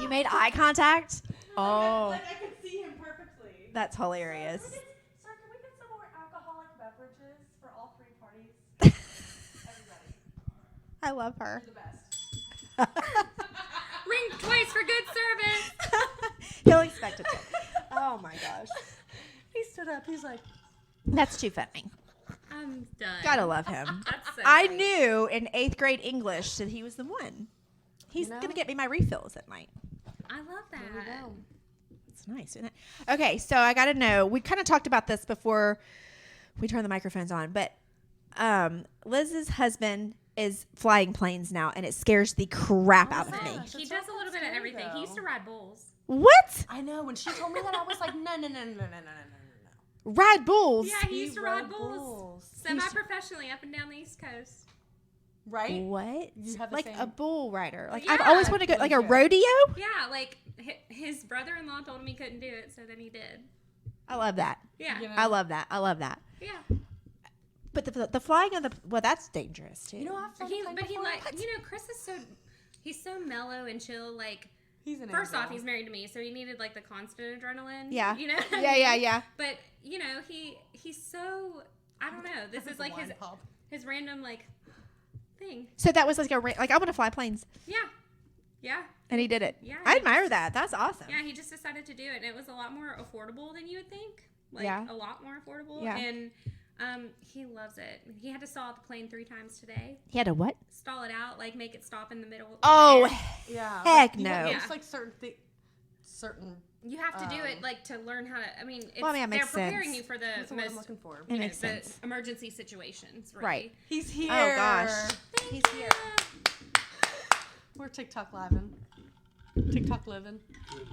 You made eye contact? Oh, Like I can see him perfectly. that's hilarious. Sir, can we get some more alcoholic beverages for all 3 parties? Everybody. I love her. You're the best. Ring twice for good service. He'll expect it to. Oh my gosh. He stood up. He's like, That's too funny. I'm done. Gotta love him. That's so I funny. knew in 8th grade English that he was the one. He's You know? gonna get me my refills at night. I love that. there we go. It's nice, isn't it? Okay, so I gotta know. We kind of talked about this before we turned the microphones on, but Liz's husband is flying planes now, and it scares the crap out of yeah. me. Gosh, He it's does not a little that bit of scary, everything. He used to though. ride bulls. What? I know. When she told me that, I was like, no. Ride bulls? Yeah, he used to ride bulls bulls. semi-professionally up and down the East Coast. Right? What? You have the Like same- a bull rider? Like Yeah. I've always wanted to go, like a Legit. rodeo. Yeah, like his brother-in-law told him he couldn't do it, so then he did. I love that. Yeah, You know? I love that. I love that. yeah. But the flying of the that's dangerous too. You know, I've But flown he, a plane but he before. like, Chris is he's so mellow and chill. Like, He's an first off, angel. he's married to me, so he needed like the constant adrenaline. Yeah. You know. Yeah. But he's so, I don't know. This is like Wine pop. his random like thing. So that was like I want to fly planes, Yeah. Yeah. and he did it. Yeah. I admire that. That's awesome. Yeah, he just decided to do it, and it was a lot more affordable than you would think. Like, Yeah. a lot more affordable. Yeah. And he loves it. He had to stall out the plane 3 times today. He had a what? Stall it out, like make it stop in the middle. of the Oh, air. Yeah. heck but you no. know, Yeah. It's like certain. You have to do it like to learn how to. I mean, it's, Well, I mean, that they're makes preparing sense. you for the That's what I'm most looking for. It makes the sense. emergency situations. Really. Right. He's here. Oh gosh. He's here. We're TikTok living. TikTok living.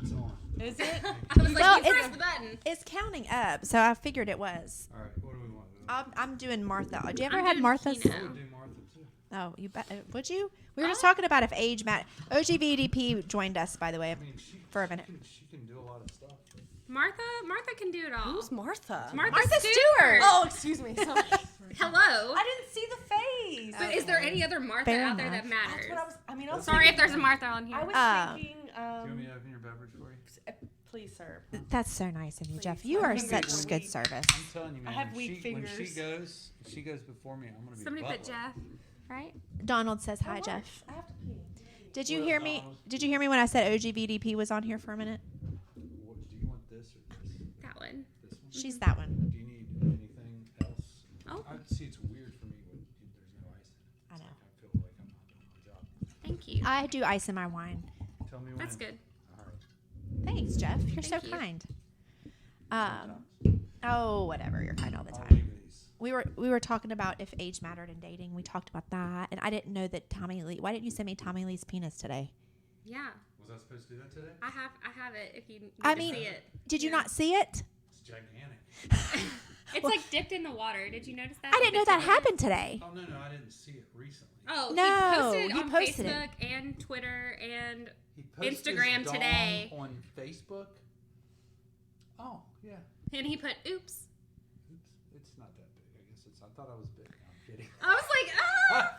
It's on. Is it? I was like, Well, you it's- press the button. It's counting up, so I figured it was. All right, what do we want? I'm doing Martha. Do you ever I'm had doing Martha's? Tina. I would do Martha too. Oh, you bet. Would you? We were just talking about if age matters. OGVDP joined us, by the way, I mean, for a minute. She can do a lot of stuff. Martha can do it all. Who's Martha? Martha Stewart. Oh, excuse me. Sorry. Hello. I didn't see the face. But is there any other Martha Fair out there that enough. matters? That's what I was. I mean, I was Sorry if thinking, there's a Martha on here. I was thinking. Do you want me to open your beverage for you? Please, sir. That's so nice of you, Jeff. Please. You My are fingers such are good weak. service. I'm telling you, man. have when weak When fingers. she goes before me, I'm gonna be. Somebody put butler. Jeff, right? Donald says hi, Jeff. I have to pee. Did you Well, hear me? Donald. Did you hear me when I said OGVDP was on here for a minute? What, do you want this or this? That one. This one? She's that one. Do you need anything else? Oh. I see. It's weird for me when there's no ice in it. I It's know. Like I feel like I'm not doing my job. Thank you. I do ice in my wine. Tell me when. That's good. All right. Thanks, Jeff. You're so Thank you. kind. Sometimes. Oh, whatever. You're kind all the I'll time. leave these. We were talking about if age mattered in dating. We talked about that, and I didn't know that Tommy Lee. Why didn't you send me Tommy Lee's penis today? Yeah. Was I supposed to do that today? I have it if you need I to mean, see it. Did you Yeah. not see it? It's gigantic. It's like dipped in the water. Did you notice that? I didn't know Dipped that in the water? happened today. Oh no, I didn't see it recently. Oh, No, he posted you on posted it. Facebook and Twitter and He posted Instagram his today. dong on Facebook. Oh yeah. he put oops. Oops, it's not that big. I guess it's. I thought I was big. No, I'm kidding. I was like, ah.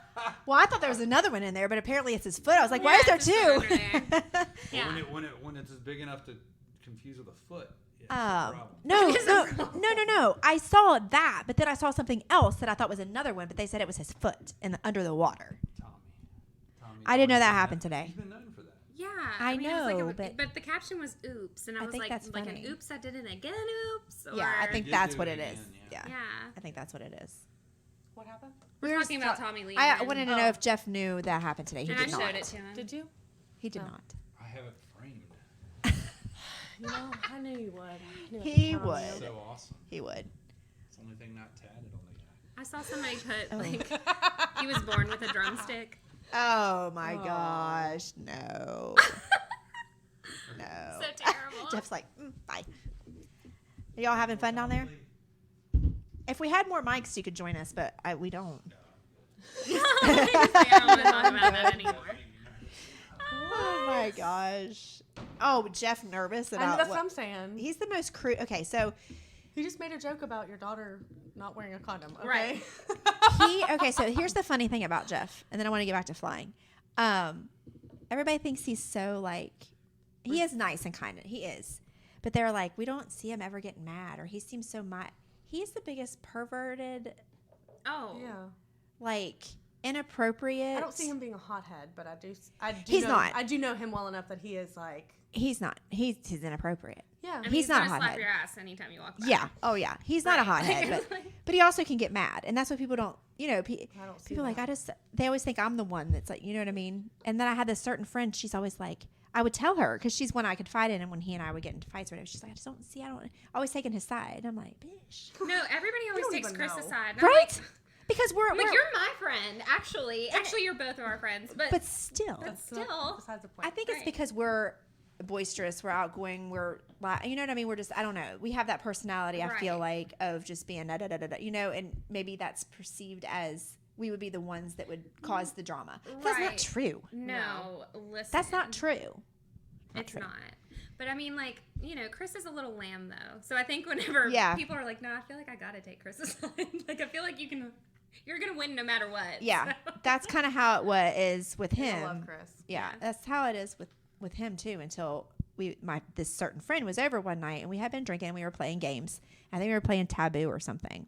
Well, I thought there was another one in there, but apparently it's his foot. I was like, why is there it's just under two? there. Yeah. When it's big enough to confuse with a foot. Yeah, it's a problem. No. I saw that, but then I saw something else that I thought was another one, but they said it was his foot under the water. Tommy. I didn't know that happened today. He's been known for that. Yeah, I mean, it was know, like but the caption was "oops," and I was think like, that's like funny. an "oops, I did it again." Oops. Or, Yeah, I think Did that's do what it it is. again, Yeah. Yeah, I think that's what it is. What happened? we're talking about Tommy Lee. I and- wanted to know if Jeff knew that happened today. He and I did showed not. it to him. Did you? He did Oh. not. I have it framed. You know, I knew you would. I knew I He could count on would. you. So awesome. He would. It's the only thing not tatted on the guy. I saw somebody put Oh. like he was born with a drumstick. Oh my gosh, no. No. So terrible. Jeff's like, bye. Are y'all having fun down there? If we had more mics, you could join us, but we don't. I don't want to talk about that anymore. Oh my gosh. Oh, Jeff nervous I know about that's what? what I'm saying. He's the most Okay, so He just made a joke about your daughter not wearing a condom. Okay? Right. okay, so here's the funny thing about Jeff, and then I want to get back to flying. Everybody thinks he's so like, he is nice and kind. He is, but they're like, we don't see him ever getting mad, or he seems so He's the biggest perverted, Oh. Yeah. like inappropriate. I don't see him being a hothead, but I do. He's know, not. I do know him well enough that he is like. He's not. He's inappropriate. Yeah. I mean, He's not a gonna slap hothead. your ass anytime you walk by. Yeah. Oh yeah. He's not a Right. hothead, but he also can get mad, and that's what people don't. I don't see People are like that. they always think I'm the one that's like, you know what I mean? And then I had this certain friend, she's always like, I would tell her, because she's one I could fight in, and when he and I would get into fights or whatever, she's like, I don't always taking his side. And I'm like, bitch. No, everybody always don't takes even Chris' know. side. And I'm Right? like, Because we're you're my friend, actually. Actually, you're both of our friends, but still. That's not still. besides the point. I think it's Right. because we're boisterous, we're outgoing, you know what I mean? We're just, I don't know. We have that personality, I feel Right. like, of just being da da da da da, you know, and maybe that's perceived as we would be the ones that would cause the drama. That's not Right. true. No, listen. That's not true. It's true. not. But I mean, like, you know, Chris is a little lamb, though. So I think whenever Yeah. people are like, no, I feel like I got to take Chris's side. Like, I feel like you're going to win no matter what. Yeah, So- that's kind of how it is with him. I love Chris. Yeah, Yeah. that's how it is with him too. Until this certain friend was over one night, and we had been drinking, and we were playing games. I think we were playing Taboo or something.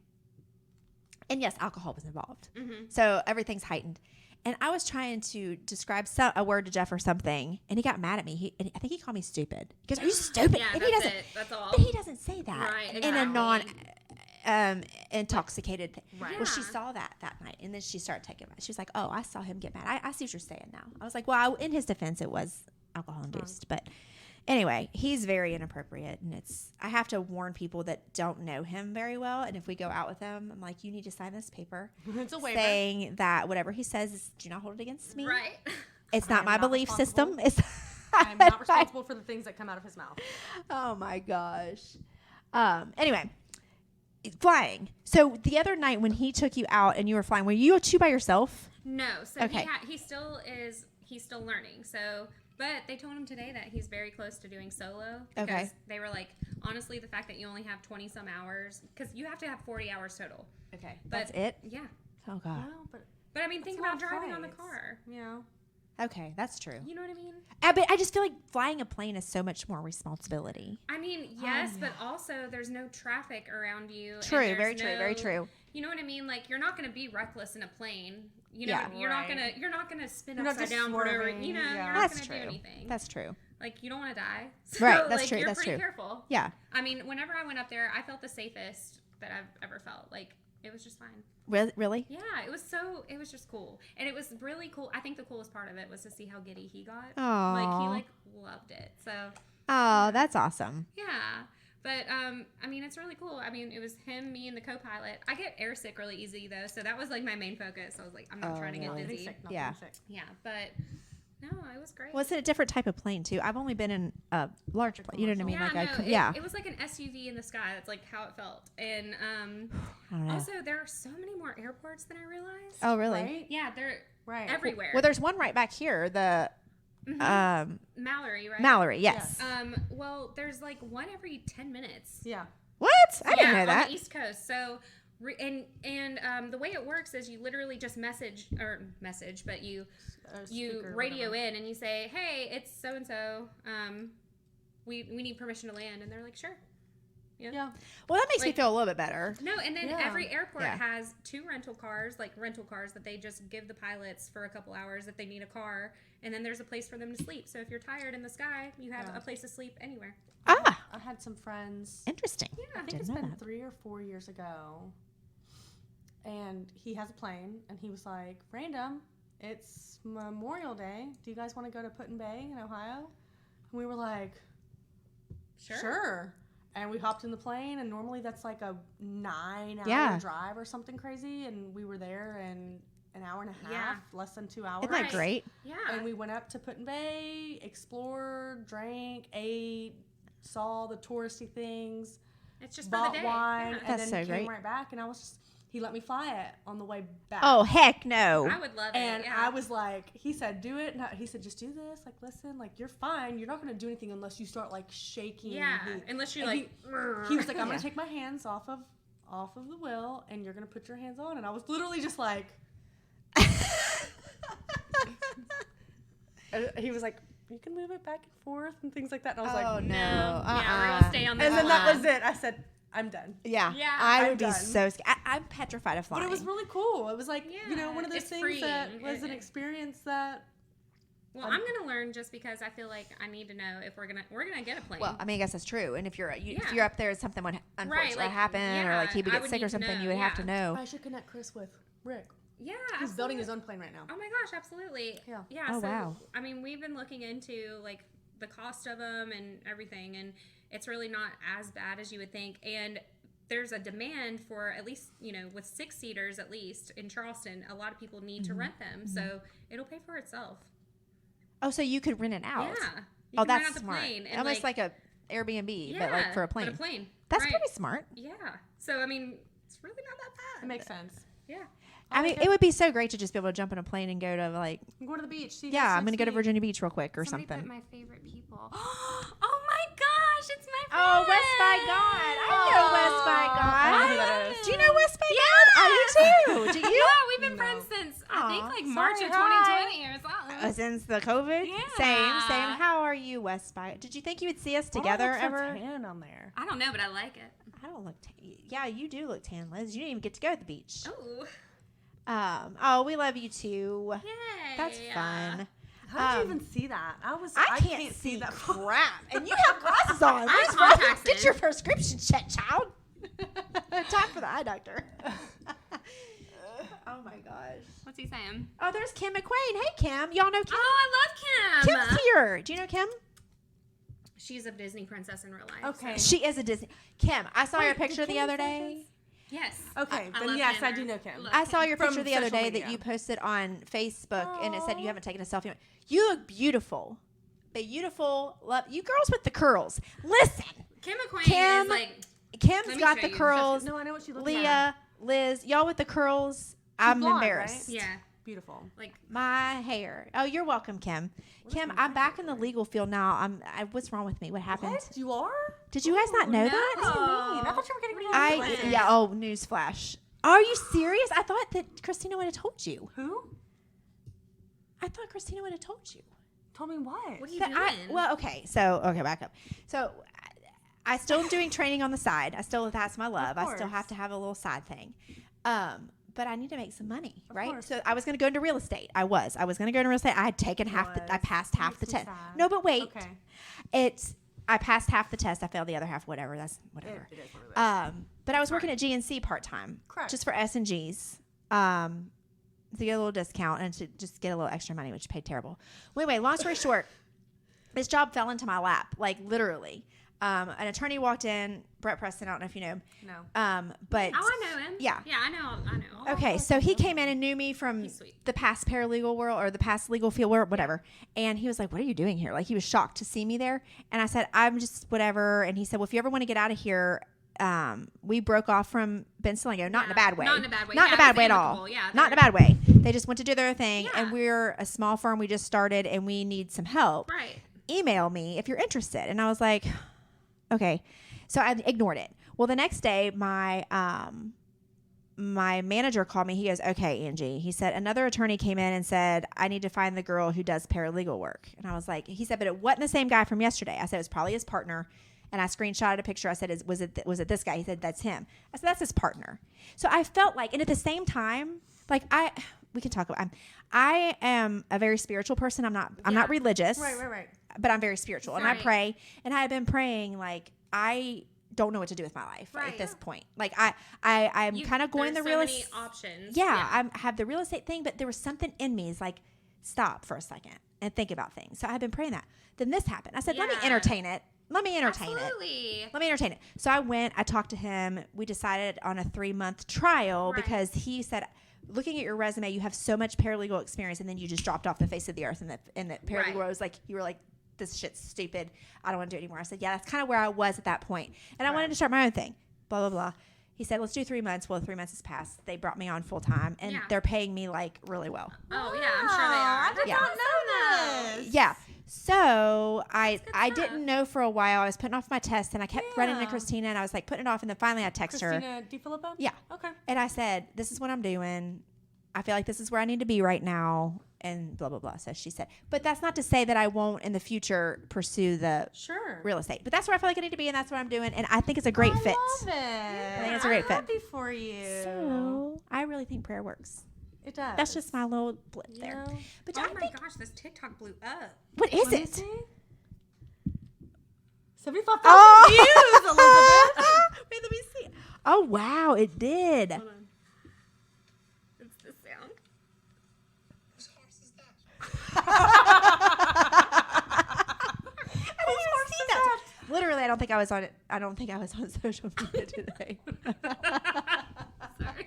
And yes, alcohol was involved, so everything's heightened. And I was trying to describe a word to Jeff or something, and he got mad at me. I think he called me stupid. He goes, "Are you stupid?" Yeah, and he that's doesn't. it. That's all. But he doesn't say that Right, in a non exactly. intoxicated thing. Right. Well, she Yeah. saw that night, and then she started taking it. She was like, "Oh, I saw him get mad. I see what you're saying now." I was like, "Well, in his defense, it was alcohol induced." But anyway, he's very inappropriate, and I have to warn people that don't know him very well. And if we go out with him, I'm like, "You need to sign this paper It's a waiver. saying that whatever he says is do not hold it against me. Right. It's I not am my not belief system. responsible. It's I'm not responsible for the things that come out of his mouth. Oh my gosh. Anyway, flying. So the other night when he took you out and you were flying, were you two by yourself? No. So Okay. he's still learning. So, but they told him today that he's very close to doing solo. Because Okay. they were like, honestly, the fact that you only have 20 some hours, because you have to have 40 hours total. Okay. But That's it? Yeah. Oh God. Well, but But I mean, think a lot about of driving on the flights. car. you know, Okay, that's true. You know what I mean? But I just feel like flying a plane is so much more responsibility. I mean, yes, but also there's no traffic around you. and True, there's very true, very no- true. You know what I mean? Like you're not going to be reckless in a plane. You know, Yeah. you're Right. not gonna spin You're not upside just down for whatever. swerving, You know, yeah. you're not That's going to true. do anything. That's true. Like you don't want to die. So, Right, that's like, true, You're that's pretty true. careful. Yeah. I mean, whenever I went up there, I felt the safest that I've ever felt. Like it was just fine. Really? Yeah, it was just cool. And it was really cool. I think the coolest part of it was to see how giddy he got. Aw. Like he loved it. So Oh, that's awesome. yeah. But I mean it's really cool. I mean it was him, me and the co-pilot. I get airsick really easy though, so that was like my main focus. I was like, I'm not trying to get really? not dizzy. getting sick, not Yeah. getting sick. Yeah, but no, it was great. Was it a different type of plane too? I've only been in a large plane. You know what I mean? yeah, it was like an SUV in the sky. That's like how it felt. And I don't know. also there are so many more airports than I realized. Oh, really? Right? Yeah, they're Right. everywhere. Well, there's one right back here. The Mallory, right? Mallory. Yes. Well, there's like one every 10 minutes. Yeah. What? I didn't know on that. the East Coast. So The way it works is you literally just but you Speaker or radio whatever. in and you say, hey, it's so and so. We need permission to land, and they're like, sure. Yeah. Well, that makes me Like- feel a little bit better. No, and then Yeah. every airport Yeah. has 2 rental cars that they just give the pilots for a couple hours if they need a car, and then there's a place for them to sleep. So if you're tired in the sky, you have Yeah. a place to sleep anywhere. Ah, I had some friends. interesting. Yeah, I think Didn't it's know been that. 3 or 4 years ago. And he has a plane, and he was like, random, it's Memorial Day. Do you guys want to go to Put-in-Bay in Ohio? And we were like, sure. And we hopped in the plane, and normally that's like a 9-hour Yeah. drive or something crazy. And we were there in an hour and a half, Yeah. less than 2 hours. Isn't that Right. great? Yeah. And we went up to Put-in-Bay, explored, drank, ate, saw the touristy things, It's just for the bought day. wine, Yeah. and That's then so came great. right back. And I was just, he let me fly it on the way back. Oh, heck no. I would love it. And yeah. I was like, he said, do it. And he said, just do this. Like, listen, like, you're fine. You're not going to do anything unless you start, like, shaking. Yeah, He- unless you're and like. he was like, I'm going Yeah. to take my hands off of the wheel, and you're going to put your hands on. And I was literally just like, he was like, you can move it back and forth and things like that. And I was Oh, like, no. Yeah, we're Uh-uh. gonna stay on this And then that line. was it. I said, I'm done. Yeah. Yeah. I I'm would be done. so scared. I'm petrified of flying. But it was really cool. It was like, Yeah, one of those it's things that freeing. was an experience that. Well, I'm gonna learn just because I feel like I need to know if we're gonna get a plane. Well, I mean, I guess that's true. And if you're if Yeah. you're up there, something would unfortunately like, happen, or yeah, like he would I get would sick or need to something, know, you would have to yeah. know. I should connect Chris with Rick. yeah, He's building his absolutely. own plane right now. Oh my gosh, absolutely. Yeah. Yeah. Oh, so, wow. I mean, we've been looking into like the cost of them and everything, and it's really not as bad as you would think. And there's a demand for at least, with 6-seaters at least in Charleston, a lot of people need to rent them, so it'll pay for itself. Oh, so you could rent it out. Yeah. You Oh, can rent that's out the smart. plane and, Almost like a Airbnb, yeah, but like for a plane. But a plane. That's right. pretty smart. Yeah. So I mean, it's really not that bad. It makes sense. Yeah. I mean, it would be so great to just be able to jump in a plane and go to like, I'm going to the beach. See, yeah, I'm going to go to Virginia. Virginia Beach real quick or Somebody something. put my favorite people. Oh my gosh, it's my friend. Oh, West by God. I know West by God. I know who that is. Do you know West by God? I do too. Do you? Yeah, we've been No. friends since I think Aw, like sorry, March of hi. 2020 or something. Since the COVID? Yeah. Same. How are you, West by? Did you think you would see us together Why do I look so ever? tan on there? I don't know, but I like it. I don't look tan. Yeah, you do look tan, Liz. You didn't even get to go to the beach. Oh, Oh, we love you too. yay! That's fun. How did you even see that? I can't see that. crap. And you have glasses on. I Where's have my- contacts Get in. your prescription checked, child. Time for the eye doctor. Oh my gosh. What's he saying? Oh, there's Kim McQuain. Hey, Kim. Y'all know Kim? Oh, I love Kim. Kim's here. Do you know Kim? She's a Disney princess in real life. Okay. so- She is a Disney. Kim, I saw your Wait, did picture the Kim other say day. Yes. Okay, I then love yes, Kim. I do know Kim. love I saw your From picture the other social day that media. you posted on Facebook, and it said you Aw. haven't taken a selfie. You look beautiful. Beautiful. Love you girls with the curls. Listen, Kim McQuain Kim, is like. Kim's Let me got show the you. curls. No, I know what she looks like. Leah, Liz, y'all with the curls. I'm blonde, embarrassed. right? Yeah. Beautiful. Like. My hair. Oh, you're welcome, Kim. Kim, I'm back in the legal field now. What's wrong with me? What happened? What? You are? Did you guys not know no. that? What do you mean? I thought you were getting What are you ready. doing? Yeah. Oh, newsflash. Are you serious? I thought that Christina would have told you. Who? I thought Christina would have told you. Told me what? What are you That doing? okay. Back up. So I still am doing training on the side. That's my love. I still course. have to have a little side thing. But I need to make some money, right? course. So I was going to go into real estate. I was going to go into real estate. I had taken I passed half the Makes me test. sad. No, but wait. Okay. I passed half the test. I failed the other half. Whatever. That's whatever. It is what it is. But I was working at GNC part time, Correct. just for S&Gs, to get a little discount and to just get a little extra money, which paid terrible. Well, anyway, long story short, this job fell into my lap, like literally. An attorney walked in, Brett Preston. I don't know if you know him. No. But Oh, I know him. Yeah. Yeah, I know. okay, so he came in and knew me from He's sweet. the past paralegal world or the past legal field world, whatever. And he was like, "What are you doing here?" Like he was shocked to see me there. And I said, "I'm just whatever." And he said, "Well, if you ever want to get out of here." We broke off from Ben Stillingo, not in a bad way. Not in a bad way. Not in Yeah, a bad it was way at all. amicable. Yeah, not in a they're- bad way. They just went to do their thing, Yeah. and we're a small firm. We just started, and we need some help. Right. Email me if you're interested. And I was like, okay. So I ignored it. Well, the next day, my my manager called me. He goes, okay, Angie. He said, another attorney came in and said, I need to find the girl who does paralegal work. And I was like, he said, but it wasn't the same guy from yesterday. I said, it was probably his partner. And I screenshotted a picture. I said, was it this guy? He said, that's him. I said, that's his partner. So I felt like, and at the same time, like we can talk about, I am a very spiritual person. I'm not religious. Right. But I'm very spiritual. And I pray. And I have been praying, like, I don't know what to do with my life at this point. Like I'm kind of going the real estate options. Yeah, I have the real estate thing, but there was something in me is like, stop for a second and think about things. So I've been praying that. Then this happened. I said, let me entertain it. Let me entertain it. So I went, I talked to him. We decided on a 3-month trial because he said, looking at your resume, you have so much paralegal experience, and then you just dropped off the face of the earth. And the paralegal was like, you were like, this shit's stupid. I don't want to do it anymore. I said, yeah, that's kind of where I was at that point. And I wanted to start my own thing. Blah, blah, blah. He said, let's do 3 months. Well, 3 months has passed. They brought me on full time, and they're paying me like really well. Oh, yeah, I'm sure they are. I did not know this. Yeah. So I didn't know for a while. I was putting off my test, and I kept running to Christina, and I was like putting it off, and then finally I texted her. Christina DiFilippo? Yeah. Okay. And I said, this is what I'm doing. I feel like this is where I need to be right now, and blah, blah, blah. So she said, but that's not to say that I won't in the future pursue the real estate. But that's where I feel like I need to be, and that's what I'm doing. And I think it's a great fit. I love it. I think it's a great fit. I'm happy for you. So I really think prayer works. It does. That's just my little blip there. know? But Oh I my think, gosh, this TikTok blew up. what is Let me it? see. 75,000 Oh. views, Elizabeth. Wait, let me see. Oh, wow, it did. Hold on. It's the sound. Whose horse is that? I didn't even see that. Literally, I don't think I was on it. I don't think I was on social media today. Sorry.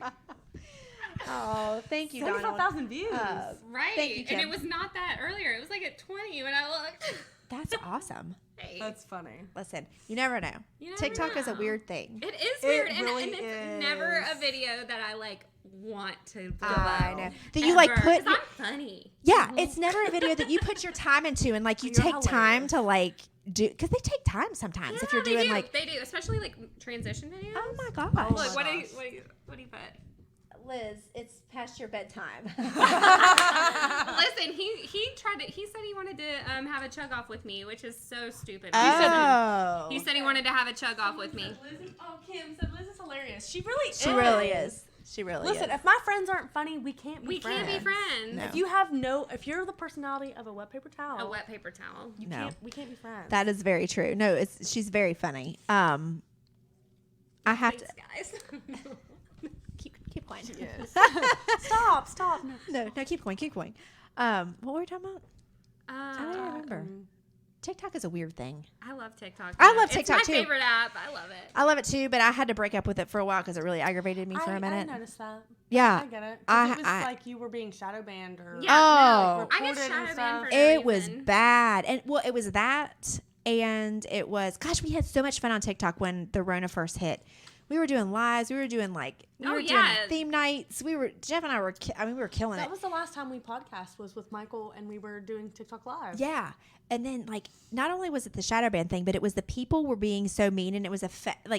Oh, thank you, Donald. 75,000 views. Right. Thank you, and Kim. it was not that earlier. It was like at 20 when I looked. That's awesome. Hey. That's funny. Listen, you never know. You never TikTok is a know. weird thing. It is weird. really and it's never a video that I like want to go I out know. That you like ever, put 'cause I'm funny. Yeah, it's never a video that you put your time into, and like you take time hilarious. to like do, because they take time sometimes if you're they doing do. like, They do, especially like transition videos. oh my gosh. Oh my Look, what do you gosh. put? Liz, it's past your bedtime. Listen, he tried to. He said he wanted to have a chug off with me, which is so stupid. Oh. He said he wanted to have a chug off with me. Kim said Liz is hilarious. She really is. She really is. She really Listen, is. if my friends aren't funny, we can't be We friends. can't be friends. No. If you're the personality of a wet paper towel, A wet paper towel. No. we can't be friends. That is very true. No, she's very funny. I have to Thanks, guys. keep going. Stop. No. No, keep going. What were we talking about? I don't Uh, remember. TikTok is a weird thing. I love TikTok. I love It's TikTok, my too. favorite app. I love it. I love it too, but I had to break up with it for a while because it really aggravated me for a minute. I noticed that. Yeah. I get it. 'Cause it was I- like you were being shadow banned or Yeah, Oh. no, I get recorded and shadow stuff. banned for no It was reason. bad. And well, it was that, and it was, gosh, we had so much fun on TikTok when the Rona first hit. We were doing lives. We were doing doing theme nights. Jeff and I were killing That it. was the last time we podcast was with Michael, and we were doing TikTok live. Yeah. And then not only was it the shadow ban thing, but it was the people were being so mean, and it was I am affects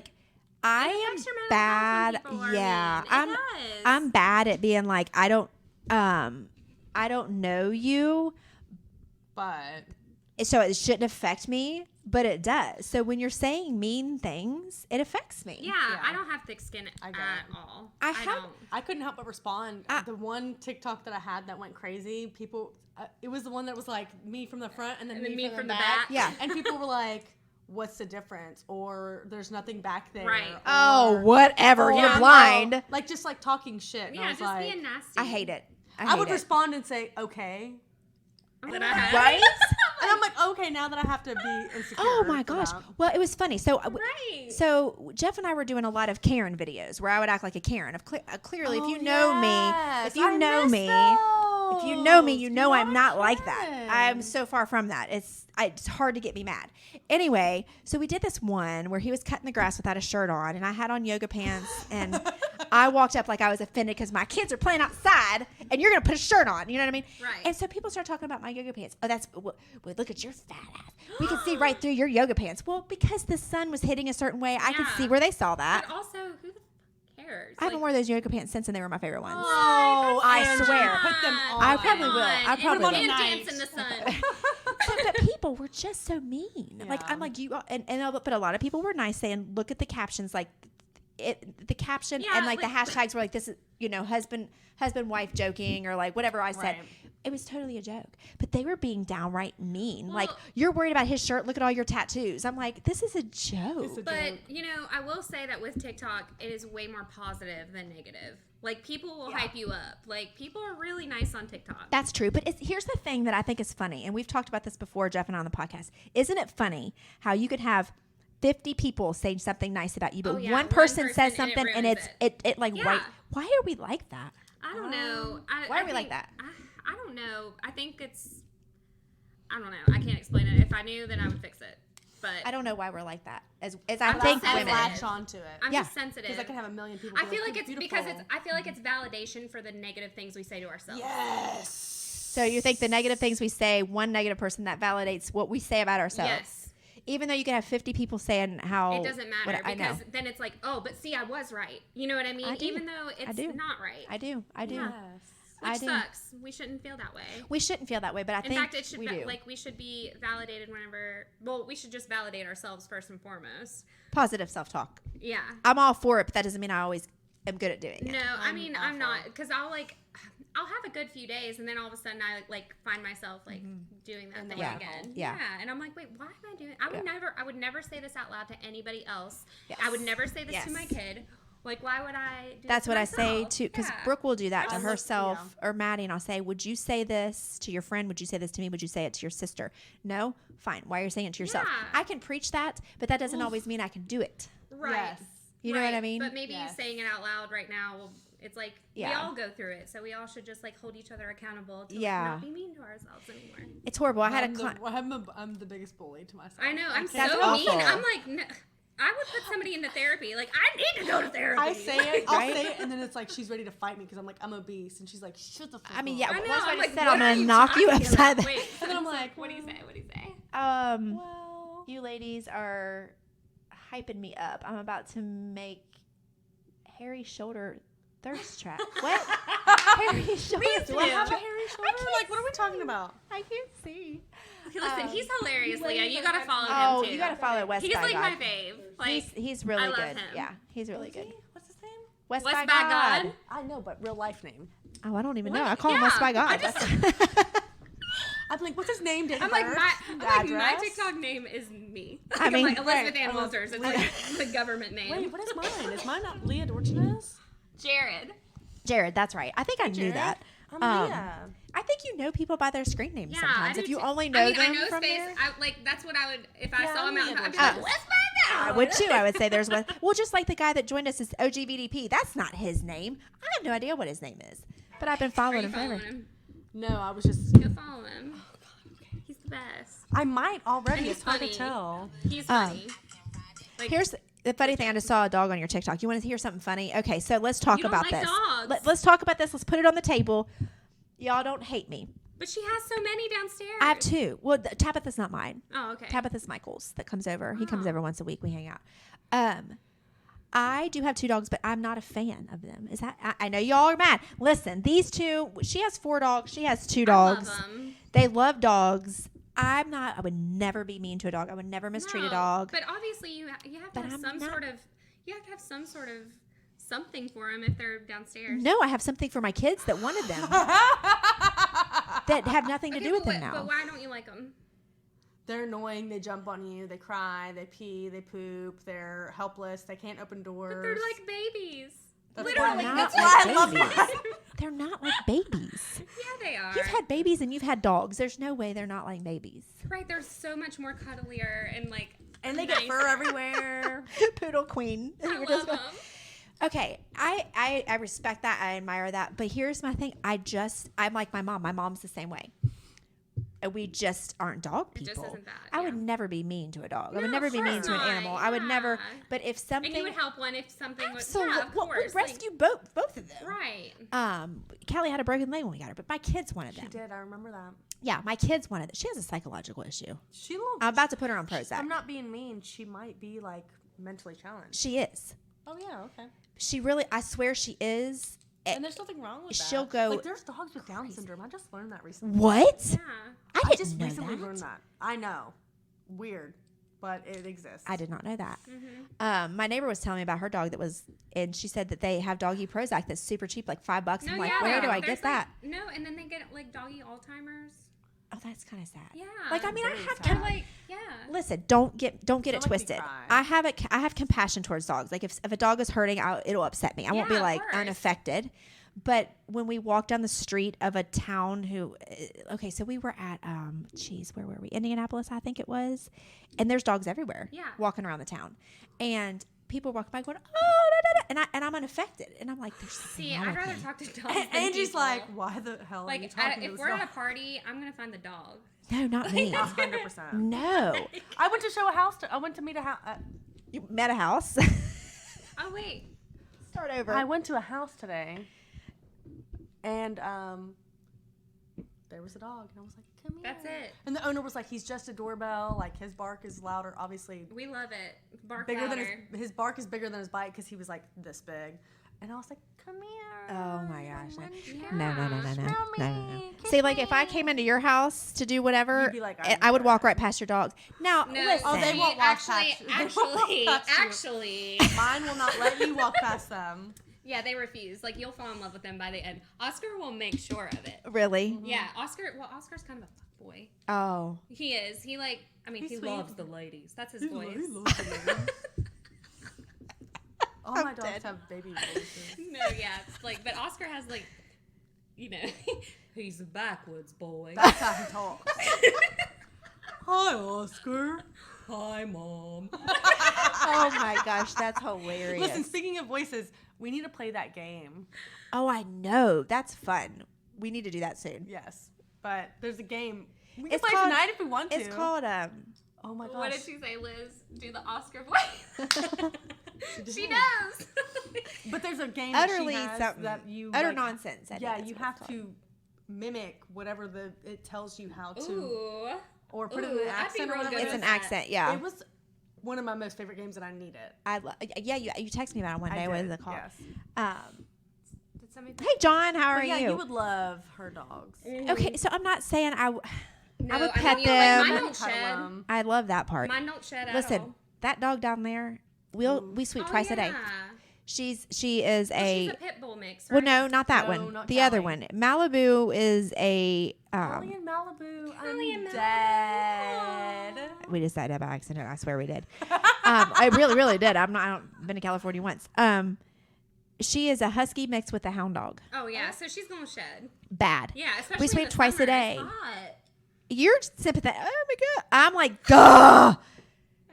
your mental bad. health when people are Yeah. mean. It does. I'm bad at being like, I don't know you, But so it shouldn't affect me, but it does. So when you're saying mean things, it affects me. Yeah, Yeah. I don't have thick skin I at get it. all. I I have- don't. I couldn't help but respond. The one TikTok that I had that went crazy, people, it was the one that was like me from the front and then me from the back. Yeah. And people were like, what's the difference? Or there's nothing back there. Right. Or, Oh, whatever. or, You're Yeah. blind. Like just like talking shit. And I Yeah, was just like, being nasty. I hate it. I would respond and say, okay. That I had. Right? And I'm like, okay, now that I have to be insecure. Oh my for gosh. that. Well, it was funny. So, Right. so Jeff and I were doing a lot of Karen videos where I would act like a Karen. Clearly, if Oh, you know me, yes. if you I know miss me, if you know me, those. you know I'm not like that. Karen. I'm so far from that. It's hard to get me mad. Anyway, so we did this one where he was cutting the grass without a shirt on, and I had on yoga pants, and I walked up like I was offended because my kids are playing outside, and you're gonna put a shirt on. You know what I mean? Right. And so people start talking about my yoga pants. Oh, well, look at your fat ass. We can see right through your yoga pants. Well, because the sun was hitting a certain way, I could Yeah. see where they saw that. But also, who the fuck cares? I haven't worn those yoga pants since, and they were my favorite ones. Oh, I swear. Put them on. I probably will. I probably will. And Night. dance in the sun. But people were just so mean. Like Yeah. I'm like you, but a lot of people were nice, saying, "Look at the captions." Like the caption Yeah, and like the like- hashtags were like, "This is husband wife joking," or like whatever I said. Right. It was totally a joke, but they were being downright mean. Like, Well- you're worried about his shirt. Look at all your tattoos. I'm like, this is a joke. It's a But joke. I will say that with TikTok, it is way more positive than negative. Like people will hype you up. Like people are really nice on TikTok. That's true. But here's the thing that I think is funny, and we've talked about this before, Jeff and I on the podcast. Isn't it funny how you could have 50 people saying something nice about you, but Oh, yeah, one person says and it something and ruins it like, Yeah. why are we like that? I don't know. Why are we like that? I don't know. I think it's. I don't know. I can't explain it. If I knew, then I would fix it. But I don't know why we're like that. As I I'm think just women. sensitive. latch onto it. I'm Yeah. just sensitive. Because I can have a million people. I be feel like it's beautiful. because I feel like it's validation for the negative things we say to ourselves. Yes. So you think the negative things we say, one negative person that validates what we say about ourselves. Yes. Even though you can have 50 people saying how It doesn't matter I know. because then it's like, oh, but see, I was right. You know what I mean? I do. Even though it's do. not right. I do. Yeah. I Which do. sucks. We shouldn't feel that way. We shouldn't feel that way, but I In think fact, it should we be, do. like we should be validated whenever. Well, we should just validate ourselves first and foremost. Positive self-talk. Yeah. I'm all for it, but that doesn't mean I always am good at doing it. No, I mean I'm awful. not because I'll have a good few days and then all of a sudden I like find myself like doing that thing Yeah. again. Yeah. And I'm like, wait, why am I doing? I would never say this out loud to anybody else. Yes. I would never say this Yes. to my kid. Like, why would I? Do That's it to what I say myself? too, because Yeah. Brooke will do that to I look- herself or Maddie, and I'll say, "Would you say this to your friend? Would you say this to me? Would you say it to your sister?" No, fine. Why are you saying it to yourself? Yeah. I can preach that, but that doesn't always mean I can do it. Right. Yes. You know what I mean? But maybe Yes. you saying it out loud right now, well, it's like we Yeah. all go through it, so we all should just like hold each other accountable to like, Yeah. not be mean to ourselves anymore. It's horrible. I had a client. I'm the biggest bully to myself. I know. I'm That's so awful. mean. I'm like, no, I would put somebody into therapy. Like, I need to go to therapy. I say it, I'll Right? say it, and then it's like she's ready to fight me because I'm like, I'm obese, and she's like, shut the fuck I mean, up. yeah. I know. Once I I'm like, said, what I'm are gonna you knock you talking upside about? the. Wait. And then I'm like, What do you say? What do you say? Well, You ladies are hyping me up. I'm about to make hairy shoulder thirst trap. What? Hairy shoulder. do I have a too. hairy shoulder? Like, what are we talking about? I can't see. Listen, he's hilarious, Leah. You ladies gotta are follow Oh, him too. you gotta follow West He's by like God. my fave. Like, He's really I love good. him. Yeah, he's really good. What's his name? West, West by by God. God. I know, but real life name. Oh, I don't even know. What? I call him West Yeah, by God. I just- I'm like, what's his name? Date I'm of like, birth? my Address? TikTok name is me. I mean, I'm like Elizabeth right. Ann Walters. It's like the government name. Wait, what is mine? Is mine not Lia Dorchinez? Jared. Jared, that's right. I think I knew Jared. that. I'm Leah. I think you know people by their screen names Yeah, sometimes. I If do you too. only know I mean, them I know from his face. there. Like that's what I would if I Yeah, saw him I'm out. Leah I'd be like, Dorchinez. West by God. I would too. I would say there's one. Well, just like the guy that joined us is OGVDP. That's not his name. I have no idea what his name is. But I've been Are following you him forever. following him? No, I was just. Go follow him. He's the best. I might already. And he's It's hard to funny. tell. He's funny. Like, Here's the funny thing. I just saw a dog on your TikTok. You want to hear something funny? Okay, so let's talk You don't about like this. dogs. Let's talk about this. Let's put it on the table. Y'all don't hate me. but she has so many downstairs. I have two. Well, Tabitha's not mine. Oh, okay. Tabitha's Michael's that comes over. He comes Oh. over once a week. We hang out. I do have two dogs, but I'm not a fan of them. Is that? I know y'all are mad. Listen, these two. She has 4 dogs. She has 2 dogs. I love 'em. They love dogs. I'm not. I would never be mean to a dog. I would never mistreat a No, dog. But obviously, you have to But have I'm some not- sort of. You have to have some sort of something for them if they're downstairs. No, I have something for my kids that wanted them that have nothing to Okay, do with but them why- now. But why don't you like them? They're annoying. They jump on you. They cry. They pee. They poop. They're helpless. They can't open doors. But they're like babies. That's Literally, why- that's Not why like I love babies. them. They're not like babies. Yeah, they are. You've had babies and you've had dogs. There's no way they're not like babies. Right, they're so much more cuddlier and like. and they get nice. fur everywhere. Poodle queen. I We're love just them. going- Okay, I respect that. I admire that. But here's my thing. I'm like my mom. My mom's the same way. And we just aren't dog It people. just isn't that, I would yeah. never be mean to a dog. I would No, never of be mean course to an not, animal. I would never. yeah. But if something, And you would help one if something was. absolutely, Yeah, of well, course. we'd rescue both of them. Right. Callie had a broken leg when we got her, but my kids wanted She them. did. I remember that. Yeah, my kids wanted it. She has a psychological issue. She loves. I'm about to put her on Prozac. I'm not being mean. She might be like mentally challenged. She is. Oh yeah, okay. She really, I swear she is. And there's nothing wrong with that. She'll go. Like there's dogs with Down syndrome. I just learned that recently. What? Yeah. I I didn't just know recently that. learned that. I know. Weird, but it exists. I did not know that. Mm-hmm. My neighbor was telling me about her dog that was, and she said that they have doggy Prozac that's super cheap, like $5. I'm like, where do I get that? No, and then they get like doggy Alzheimer's. Oh, that's kind of sad. Yeah. Like, I mean, I Very have. sad. Or like, yeah. Listen, don't get it Don't make me twisted. cry. I have compassion towards dogs. Like if a dog is hurting, it'll upset me. I won't be Yeah, of like course. unaffected. But when we walk down the street of a town okay, so we were at where were we? Indianapolis, I think it was. And there's dogs everywhere. Yeah. Walking around the town. And people walk by going, "Oh, da, da, da," and I'm unaffected. And I'm like, there's something See, wrong I'd with rather me. talk to dogs. And than Angie's people. like, why the hell are you Like, talking to if this we're dog? at a party, I'm gonna find the dog. No, not me. 100%. No. I went to show a house. I went to meet a house. You met a house. Oh wait. Start over. I went to a house today, and there was a dog, and I was like, "Come here." That's it. And the owner was like, "He's just a doorbell. Like his bark is louder, obviously We love it. Bark bigger louder. than his bark is bigger than his bite because he was like this big." And I was like, "Come here." Oh my gosh. Yeah. No. See, like if I came into your house to do whatever, You'd be like, I would walk right past your dogs. Now, No, listen. Oh, they see, won't walk actually, past you. They won't walk past you. actually, Mine will not let you walk past them. yeah, they refuse. Like you'll fall in love with them by the end. Oscar will make sure of it. Really? Yeah, Oscar's kind of a fuck boy. Oh. He is. He like, I mean, He's he sweet. loves the ladies. That's his He voice. loves the ladies. All I'm my dogs dead. have baby voices. No, yeah, it's like, but Oscar has like, you know, he's a backwoods boy. That's how he talks. Hi, Oscar. Hi, mom. Oh my gosh, that's hilarious. Listen, speaking of voices, we need to play that game. Oh, I know. That's fun. We need to do that soon. Yes, but there's a game. We can It's play called- tonight if we want to. It's called Oh my gosh. What did she say, Liz? Do the Oscar voice. She knows. But there's a game utterly that she has something. that you Utter like, nonsense. I think Yeah, that's you what have it's to mimic whatever it tells you how to, Ooh. or put it in Ooh, an I'd be accent or real whatever. good It's with an accent, yeah. It was one of my most favorite games, and I need it. Yeah, you texted me about it one day. I What did, is it called? Yes. Did somebody? Hey, John, how are But yeah, you? you would love her dogs. Okay, so I'm not saying I would No, pet mean, them. Like, mine don't Cuddle shed. 'em. I love that part. Mine don't shed at Listen, all. that dog down there, we sweep twice a day. She is She's a a pit bull mix, well, right? no, not that No, one. not The other Callie. one, Malibu, is a. Holly in Malibu, Holly in I'm Malibu. dead. We decided to by accident. I swear we did. I really did. I haven't been to California once. She is a husky mixed with a hound dog. Oh yeah, so she's gonna shed. Bad. Yeah, especially in sweep the twice a summer. day. It's hot. You're sympathetic. Oh my god. I'm like, duh.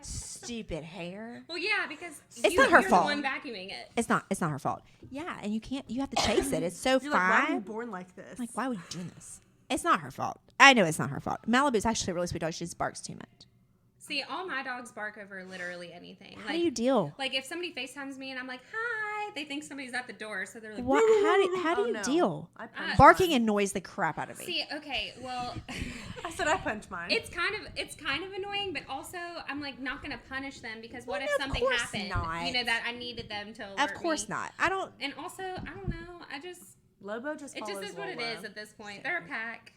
Stupid hair. Well, yeah, because It's not her you're fault. the one vacuuming it. It's not her fault. Yeah, and you have to chase it. It's so You're like, why were you fine. born like this? Like, why would you do this? It's not her fault. I know it's not her fault. Malibu's actually a really sweet dog. She just barks too much. See, all my dogs bark over literally anything. How do you deal? Like if somebody FaceTimes me and I'm like, "Hi," they think somebody's at the door, so they're like, What? How do Oh, you no. deal? I punched Barking mine. annoys the crap out of me. "See, okay, well." I said I punched mine. It's kind of annoying, but also I'm like not gonna punish them because what Well, if of something course happened? not. You know that I needed them to alert Of course me. not. I don't. And also, I don't know. I just Lobo just it just follows is what it Lola. is at this point. They're a pack.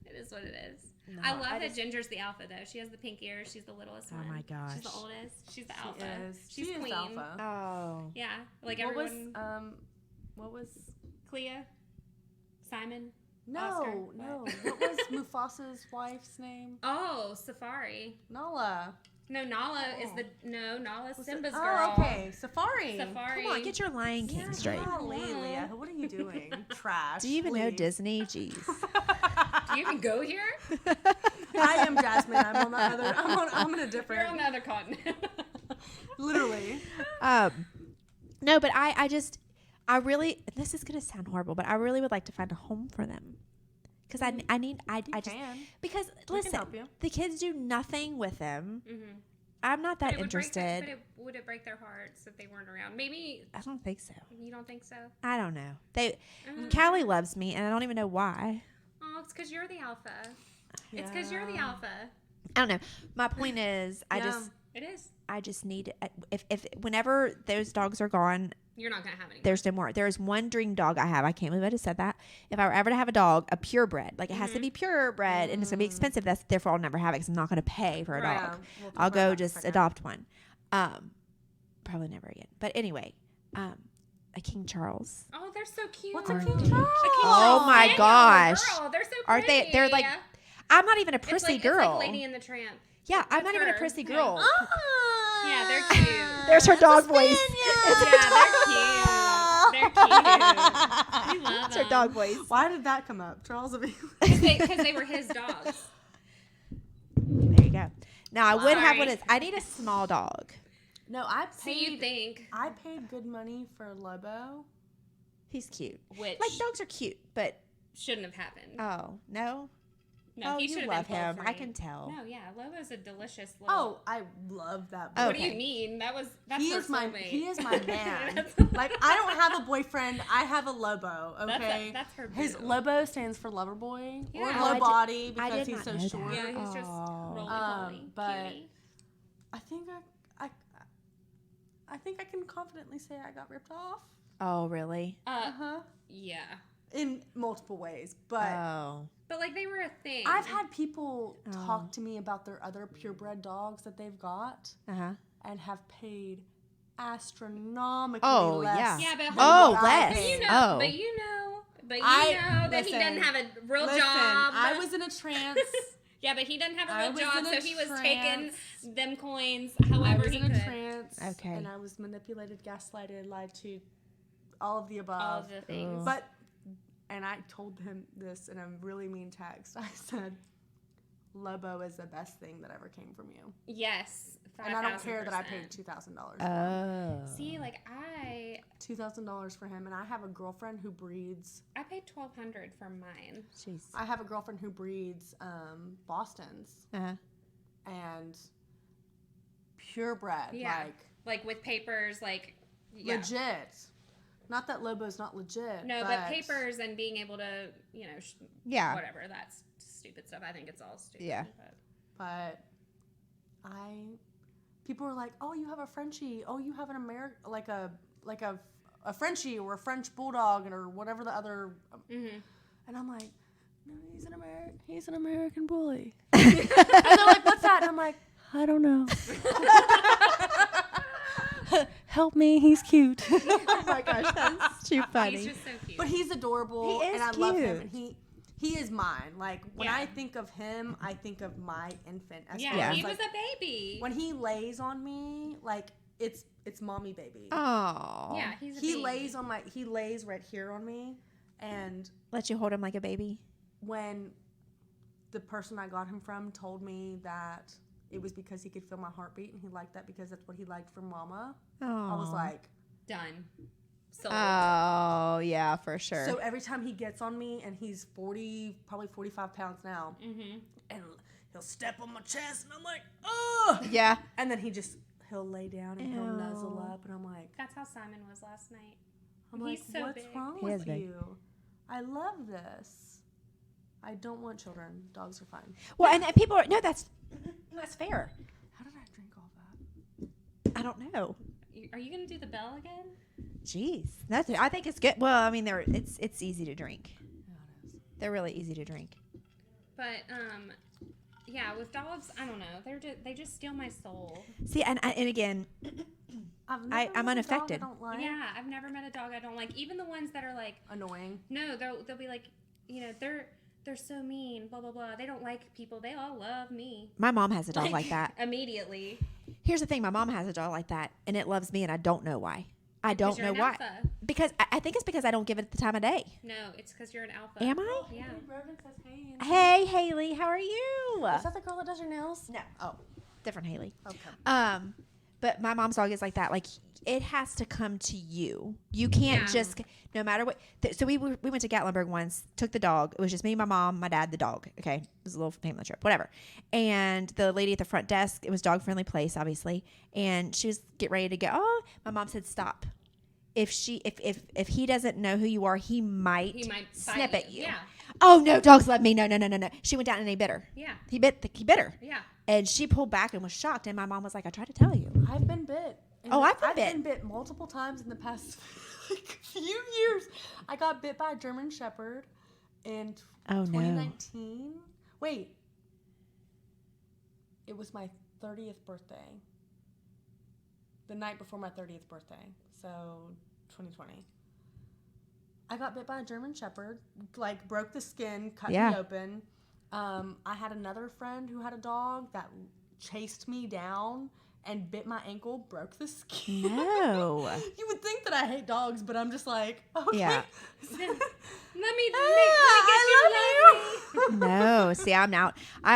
It is what it is. No, I love I that just- Ginger's the alpha though. She has the pink ears. She's the littlest Oh one. my gosh. She's the oldest. She's the She alpha. is. She's She is queen. alpha. Oh. Yeah, like What was everyone. what was Clea, Simon. no Oscar, no what? what was Mufasa's wife's name? Oh, Safari. Nala. No, Nala is Oh. Nala's Was it- Simba's oh, girl. okay, Safari. Safari. Come on, get your Lion King Yeah, straight. Golly, Leah, what are you doing? Trash. Do you even know please. Disney? Jeez. Do you even go here? I am Jasmine. I'm on the other. I'm in a different. You're on the other continent. Literally. No, but I really, this is gonna sound horrible, but I really would like to find a home for them. Because I just can. because can listen, help you. the kids do nothing with them. Mm-hmm. I'm not that But interested. would it break their hearts if they weren't around? Maybe I don't think so. you don't think so. I don't know. They Uh, Callie loves me, and I don't even know why. Oh, it's because you're the alpha. It's because you're the Yeah. alpha. I don't know. My point is, I Yeah. just It is. I just need if whenever those dogs are gone, You're not gonna have any. there's no more. There is one dream dog I have. I can't believe I just said that. If I were ever to have a dog, a purebred, like it has to be purebred, and it's gonna be expensive. That's therefore I'll never have it because I'm not gonna pay for a Right. dog. We'll talk I'll about go that just in a second. adopt one. Probably never again. But anyway, a King Charles. Oh, they're so cute. What's a Aren't King they? Charles? Oh my Daniel, gosh. Girl, they're so Aren't they? pretty. They're like. I'm not even a It's prissy like, girl. It's like Lady and the Tramp. Yeah, I'm That's not even a her. prissy Yeah. girl. Yeah, they're cute. There's her dog voice. Yeah, they're cute. They're cute. We love It's her them. dog voice. Why did that come up? Charles of England. Because they were his dogs. There you go. Now I would have Sorry. what is. I need a small dog. No, I So you paid. think I paid good money for Lobo. He's cute. which Like dogs are cute, but shouldn't have happened. oh no, No, oh he you should love have been him. I full-free. can tell. No, yeah, Lobo's a delicious little. Oh, I love that. Oh, What do okay. you mean? That's He her is my soulmate. he is my man. That's- Like I don't have a boyfriend. I have a Lobo. That's Okay. that's her. His boo. Lobo stands for lover boy or Yeah. Oh, I low did- body I because did he's not so know short. that. Yeah, he's just Oh. roly-poly. But- cutie. I think I can confidently say I got ripped off. Oh really? Yeah. In multiple ways, but Oh. But like they were a thing. I've had people Oh. talk to me about their other purebred dogs that they've got Uh huh. and have paid astronomically Oh, less. yeah. Yeah, but Oh, what I less. But paid. you know, Oh. but you know I- that he doesn't listen, have a real Listen, job. I was in a trance. Yeah, but he doesn't have a I real was job, in a so he was taking trance. them coins I however was he in a could. trance. Okay. And I was manipulated, gaslighted, lied to, all of the above. All of the things. But, and I told him this in a really mean text. I said, Lobo is the best thing that ever came from you. Yes. And I don't care that I 5,000%. paid $2,000. Oh. See, like I $2,000 for him. And I have a girlfriend who breeds, paid $1,200 for mine. Jeez. I have a girlfriend who breeds Bostons Uh-huh. and purebred. Yeah. Like with papers, like yeah. Legit. Not that Lobo's not legit. No, but papers and being able to, Yeah. whatever. That's stupid stuff. I think it's all stupid. Yeah. But people are like, oh, you have a Frenchie. Oh, you have an a Frenchie or a French bulldog or whatever the other. And I'm like, no, he's an American bully. And they're like, what's that? And I'm like, I don't know. Help me, he's cute. Oh my gosh, that's too funny. he's just so cute. But he's adorable, He is and I love him, cute. and he is mine. Like when Yeah. I think of him, I think of my infant. As yeah, far as, he like, was a baby. when he lays on me, like it's mommy baby. Oh. Yeah, he's a He baby. lays right here on me, and Let you hold him like a baby. when the person I got him from told me that it was because he could feel my heartbeat and he liked that because that's what he liked from mama, Oh. I was like, Done. Sold. Oh, yeah, for sure. so every time he gets on me, and he's 40, probably 45 pounds now, and he'll step on my chest, and I'm like, oh, yeah. and then he'll lay down and he'll nuzzle Ew. up, and I'm like, That's how Simon was last night. I'm like, He's so what's big. wrong He is with big. you? I love this. I don't want children. Dogs are fine. Well, and people are, no, that's fair. How did I drink all that? I don't know. Are you going to do the bell again? Jeez. I think it's good. Well, I mean, it's easy to drink. Yeah, it is. They're really easy to drink. But, yeah, with dogs, I don't know. They just steal my soul. See, and again, I've I'm met a dog unaffected. I don't like. Yeah, I've never met a dog I don't like. Even the ones that are like, Annoying. no, they'll be like, they're so mean, blah, blah, blah. They don't like people. They all love me. my mom has a dog like that. Immediately. Here's the thing. My mom has a dog like that, and it loves me, and I don't know why. I don't you're know an why. alpha. Because I think it's because I don't give it the time of day. No, it's because you're an alpha. Am I? Yeah. Rogan says hey. Hey, Haley, how are you? Is that the girl that does your nails? No. Oh, different Haley. Okay. But my mom's dog is like that. Like, it has to come to you. You can't Yeah. just, no matter what. So we went to Gatlinburg once, took the dog. It was just me, my mom, my dad, the dog. Okay. It was a little family trip, whatever. And the lady at the front desk, it was dog friendly place, obviously. And she was get ready to go. Oh, my mom said, stop. If he doesn't know who you are, he might snip bite at you. Yeah. Oh no, dogs love me. No. She went down and he bit her. Yeah. He bit her. Yeah. And she pulled back and was shocked. And my mom was like, I tried to tell you. I've been bit. And Oh, I've been I've bit. been bit multiple times in the past few years. I got bit by a German Shepherd in Oh, no. 2019. Wait. It was my 30th birthday. The night before my 30th birthday. So, 2020. I got bit by a German Shepherd. Like, broke the skin, cut me open. I had another friend who had a dog that chased me down and bit my ankle, broke the skin. No. You would think that I hate dogs, but I'm just like, okay. Yeah. Let me I love you. No. See, I'm out.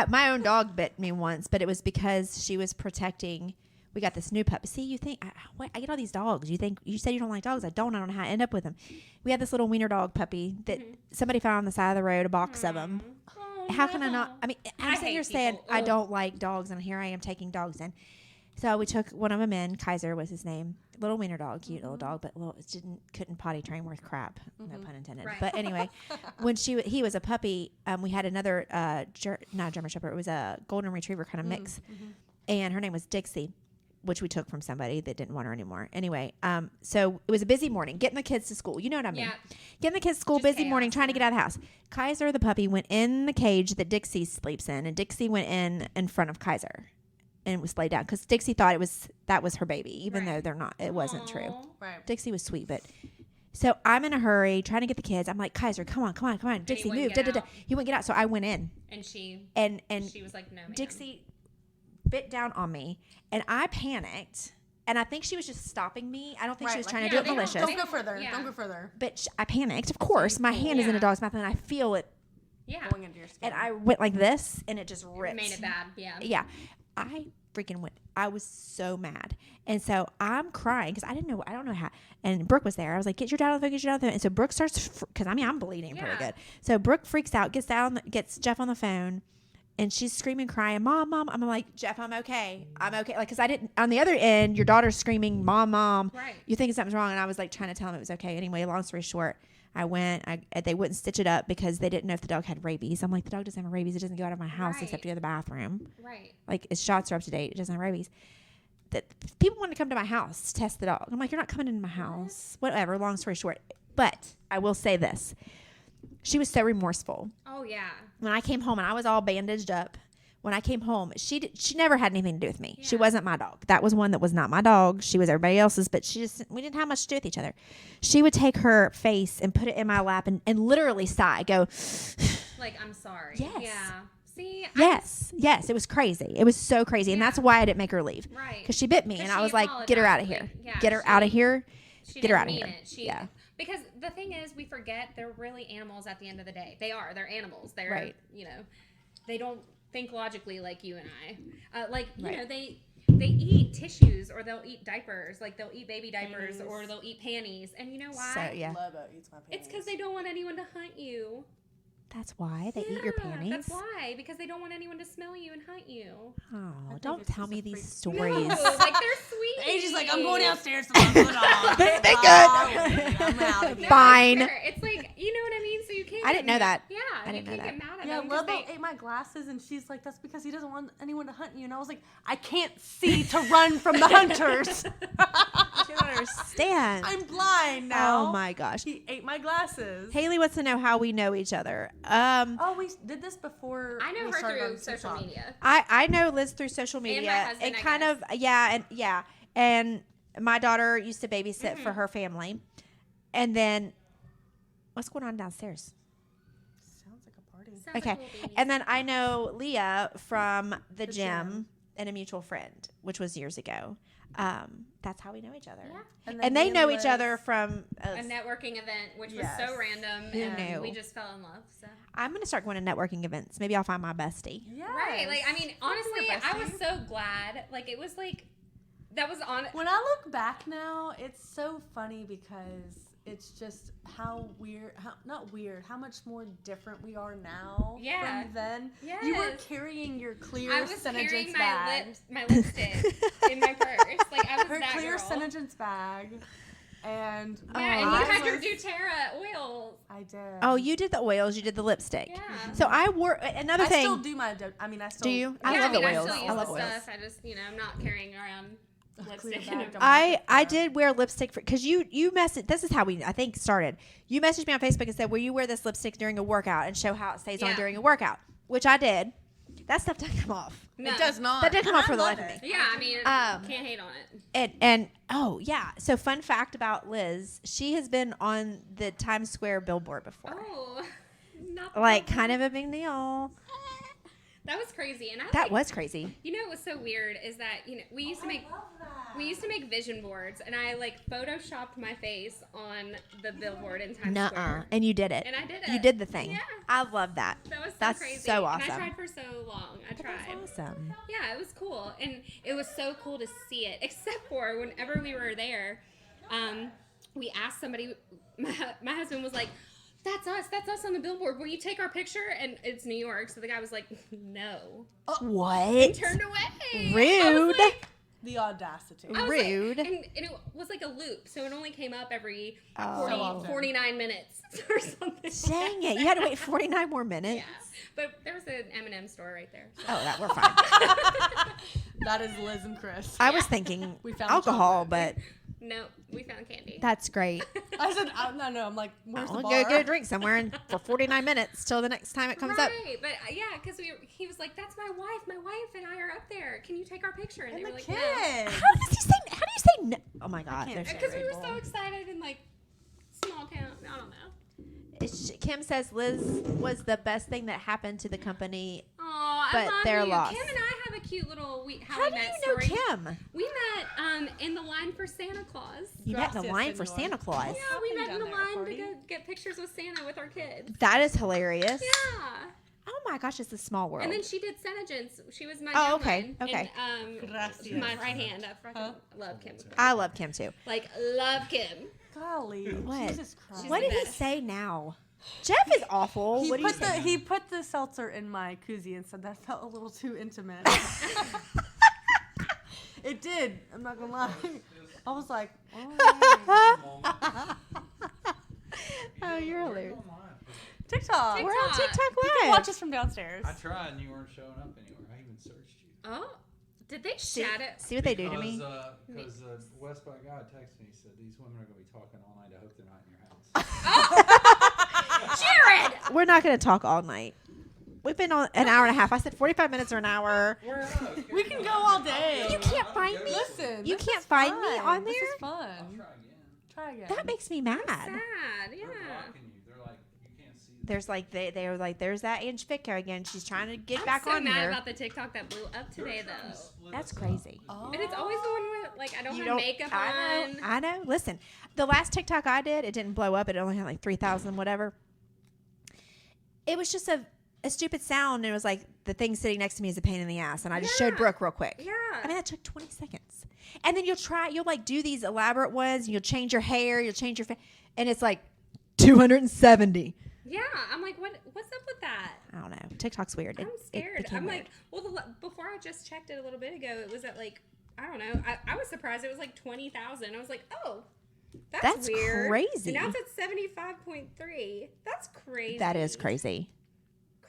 My own dog bit me once, but it was because she was protecting. We got this new puppy. See, you think I get all these dogs. You said you don't like dogs. I don't know how I end up with them. We had this little wiener dog puppy that somebody found on the side of the road, a box of them. Oh, How can I not? I mean, I'm I sitting hate here saying people. I Ugh. don't like dogs, and here I am taking dogs in. So we took one of them in. Kaiser was his name. Little wiener dog, cute little dog, but couldn't potty train worth crap. No pun intended. Right. But anyway, when he was a puppy, we had another not a German Shepherd. It was a golden retriever kind of mix, and her name was Dixie, which we took from somebody that didn't want her anymore. Anyway, so it was a busy morning, getting the kids to school. You know what I mean? Yeah. Getting the kids to school, Just busy morning, chaos, trying to get out of the house. Kaiser, the puppy, went in the cage that Dixie sleeps in, and Dixie went in front of Kaiser and was laid down because Dixie thought that was her baby, even though they're not. It wasn't true. Aw. Right. Dixie was sweet, but so I'm in a hurry trying to get the kids. I'm like, Kaiser, come on, Dixie, move. wouldn't get out. He wouldn't get out, so I went in, And she and was like, no, ma'am. Dixie bit down on me, and I panicked. And I think she was just stopping me. I don't think she was trying to do it malicious. Don't go further. Yeah. Don't go further. But I panicked. Of course, my hand is in a Yeah. dog's mouth, and I feel it. Yeah. Going into your skin. And I went like this, and it just ripped. Made it bad. Yeah. Yeah. I freaking went. I was so mad. And so I'm crying because I don't know how. And Brooke was there. I was like, get your dad on the phone. And so Brooke starts, because I'm bleeding pretty Yeah. good. So Brooke freaks out, gets Jeff on the phone. And she's screaming, crying, Mom. I'm like, Jeff, I'm okay. Like, because I didn't, on the other end, your daughter's screaming, Mom. Right. You think something's wrong. And I was like trying to tell him it was okay. Anyway, long story short, I went, they wouldn't stitch it up because they didn't know if the dog had rabies. I'm like, the dog doesn't have rabies. It doesn't go out of my house Right. except to go to the bathroom. Right. Like, its shots are up to date. It doesn't have rabies. That people want to come to my house to test the dog. I'm like, you're not coming into my house. Whatever. Long story short. But I will say this. She was so remorseful. Oh, yeah. When I came home and I was all bandaged up, when I came home, she never had anything to do with me. She Yeah. wasn't my dog. That was one that was not my dog. She was everybody else's, but we didn't have much to do with each other. She would take her face and put it in my lap and literally sigh, go, Like, I'm sorry. Yes. Yeah. See? yes. It was crazy. It was so crazy. And that's why I didn't make her leave. Right. Because she bit me. 'Cause And I she was like, get her out of apologized. here. Like, yeah, Get her out of here. She Get her didn't out of mean here. it. Yeah. Because the thing is, we forget they're really animals at the end of the day. They are. They're animals. They're, Right. They don't think logically like you and I. You Right. know, they eat tissues or they'll eat diapers. Like, they'll eat baby diapers or they'll eat panties. And you know why? So, yeah. Lobo eats my panties. It's because they don't want anyone to hunt you. That's why they eat your Yeah, panties. That's why. Because they don't want anyone to smell you and hunt you. Oh, think don't it's tell just me a these freak. stories. No, like, they're sweet. Angie's like, I'm going downstairs to my dog. This has been good. I'm out of here. Fine. It's like, you know what I mean? So you can't. I didn't know that. Yeah, I didn't you know can't that. get mad at Yeah, them 'cause Lobo they- ate my glasses, and she's like, that's because he doesn't want anyone to hunt you. And I was like, I can't see to run from the hunters. I don't understand. I'm blind now. Oh my gosh. He ate my glasses. Haley wants to know how we know each other. Oh, we did this before. I know we her started through on social TikTok. media. I know Liz through social media husband, I kind guess. of and my daughter used to babysit for her family, and then what's going on downstairs? Sounds like a party. Sounds Okay, like little babies. and then I know Leah from the gym gym. and a mutual friend, which was years ago. That's how we know each other, Yeah. and they know each other from. A networking event, which Yes. was so random, Who and knew? we just fell in love. So. I'm gonna start going to networking events. Maybe I'll find my bestie. Yes. Right, like I mean, honestly, your I was bestie. so glad. Like it was like that was on. When I look back now, it's so funny because it's just how how much more different we are now Yeah. from then. You were Yes. carrying your clear I was Senegence carrying bag. my lipstick in my purse. Like I was Her that clear girl. Senegence bag. And Yeah, and you I had your was- doTERRA oils. I did. Oh, you did the oils. You did the lipstick. Yeah. So I wore another I thing. still do my. I mean, I still. Do you? I Yeah, love the I oils. still use I love the oils. stuff. I just, I'm not carrying around lipstick. bag, don't I did wear lipstick because you messaged. This is how we I think started. You messaged me on Facebook and said, "Will you wear this lipstick during a workout and show how it stays on Yeah. during a workout?" Which I did. That stuff doesn't come off. No. It does not. That didn't come off I for the love life of it. me. Yeah, I mean, can't hate on it. And oh yeah. So fun fact about Liz, she has been on the Times Square billboard before. Oh, not Like kind of a big deal. That was crazy, and That was crazy. You know what was so weird is that we used to make vision boards, and I like photoshopped my face on the billboard in Times Nuh-uh. Square. And you did it. And I did You it. did the thing. Yeah. I love that. That was so That's crazy. so awesome. And I tried for so long. I tried. That's awesome. Yeah, it was cool, and it was so cool to see it. Except for whenever we were there, we asked somebody. My husband was like, "That's us. That's us on the billboard. Will you take our picture?" And it's New York, so the guy was like, "No." What? Turned away. Rude. I was like, The audacity. I was Rude. Like, and it was like a loop, so it only came up every Oh. 40, So often. 49 minutes or something. Dang it. You had to wait 49 more minutes. Yeah, but there was an M&M store right there. So. Oh, that we're fine. That is Liz and Chris. I was thinking We found alcohol, chocolate. but No, we found candy. that's great. I said, no. I'm like, where's I'll the go bar? get a drink somewhere and for 49 minutes till the next time it comes up. Right, but yeah, because he was like, "That's my wife. My wife and I are up there. Can you take our picture?" And, And they the were like, kids. How do you say no? Oh my God. can't there's- say Because we were People. so excited and like small town. I don't know. Kim says Liz was the best thing that happened to the company. Oh, But I love they're you. lost. Kim and I have a cute little how How we do met you know story. Kim? We met in the line for Santa Claus. You met in the Gracias, line for senor. Santa Claus. Yeah, we Shopping met in down the there, line to party. go get pictures with Santa with our kids. That is hilarious. Yeah. Oh my gosh, it's a small world. And then she did Senegence. She was my Oh, downline. okay, okay. And, Gracias. my right hand. I fucking love Kim. I love Kim too. Like, love Kim. Golly. What? Jesus Christ. She's What the did he best. say now? Jeff is awful. He What do you put say? he put the seltzer in my koozie and said that felt a little too intimate. It did. I'm not gonna lie. I was like, oh. Oh, you're hilarious. TikTok. We're on TikTok You can Live. watch us from downstairs. I tried and you weren't showing up anywhere. I even searched you. Oh, did they chat it? See what they do to me? Because West by God texted me and said, these women are going to be talking all night. I hope they're not in your house. Jared! We're not going to talk all night. We've been on an hour and a half. I said 45 minutes or an hour. We can go all day. You can't find me. Listen. You this can't is find me fun. on This there? is fun. Try again. Try again. That makes me mad. Sad, They're yeah. blocking you. They're like, you can't see them. There's like they were like, there's that Angie Ficker again. She's trying to get I'm back so on mad here. about the TikTok that blew up today, though. That's crazy. Oh. And it's always the one where, like, I don't You have makeup I on. know. I know. Listen, the last TikTok I did, it didn't blow up. It only had like 3,000 whatever. It was just a stupid sound, and it was like the thing sitting next to me is a pain in the ass, and I just showed Yeah. Brooke real quick. Yeah. I mean, that took 20 seconds. And then you'll like do these elaborate ones, and you'll change your hair, you'll change your face, and it's like 270. Yeah, I'm like, what's up with that? I don't know. TikTok's weird. I'm scared. became I'm weird. like, well, before I just checked it a little bit ago, it was at like, I don't know. I was surprised it was like 20,000. I was like, oh, that's weird. crazy. And now it's at 75.3. That's crazy. That is crazy.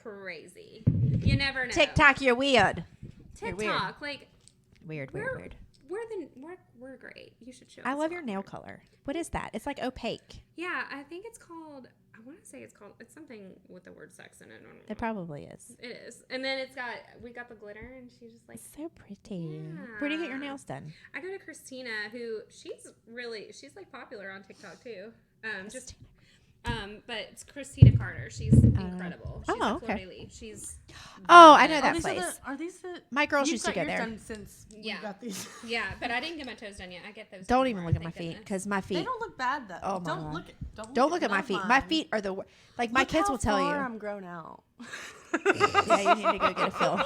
Crazy. You never know. TikTok, you're weird. You're weird. TikTok, like, Weird. we're great. You should show I us love your more. nail color. What is that? It's like opaque. Yeah, I think it's called, I want to say it's something with the word sex in it. I don't know. It probably is. It is. And then we got the glitter, and she's just like, So pretty. Where do you get your Yeah. nails done? I go to Christina, who she's like popular on TikTok too. But it's Christina Carter. She's incredible. She's oh, a okay. fleur-de-lis. She's Oh, I know Are that these place. Are these the? My girls You've used to got go yours there. done since Yeah. we got these. yeah, but I didn't get my toes done yet. I get those. Don't done even tomorrow, look at my thank feet goodness. because my They feet. don't look bad though. Oh my don't God. look. Don't look at my none of feet. My mine. feet are the like my Look kids how will tell you. far I'm grown out. Yeah, you need to go get a fill.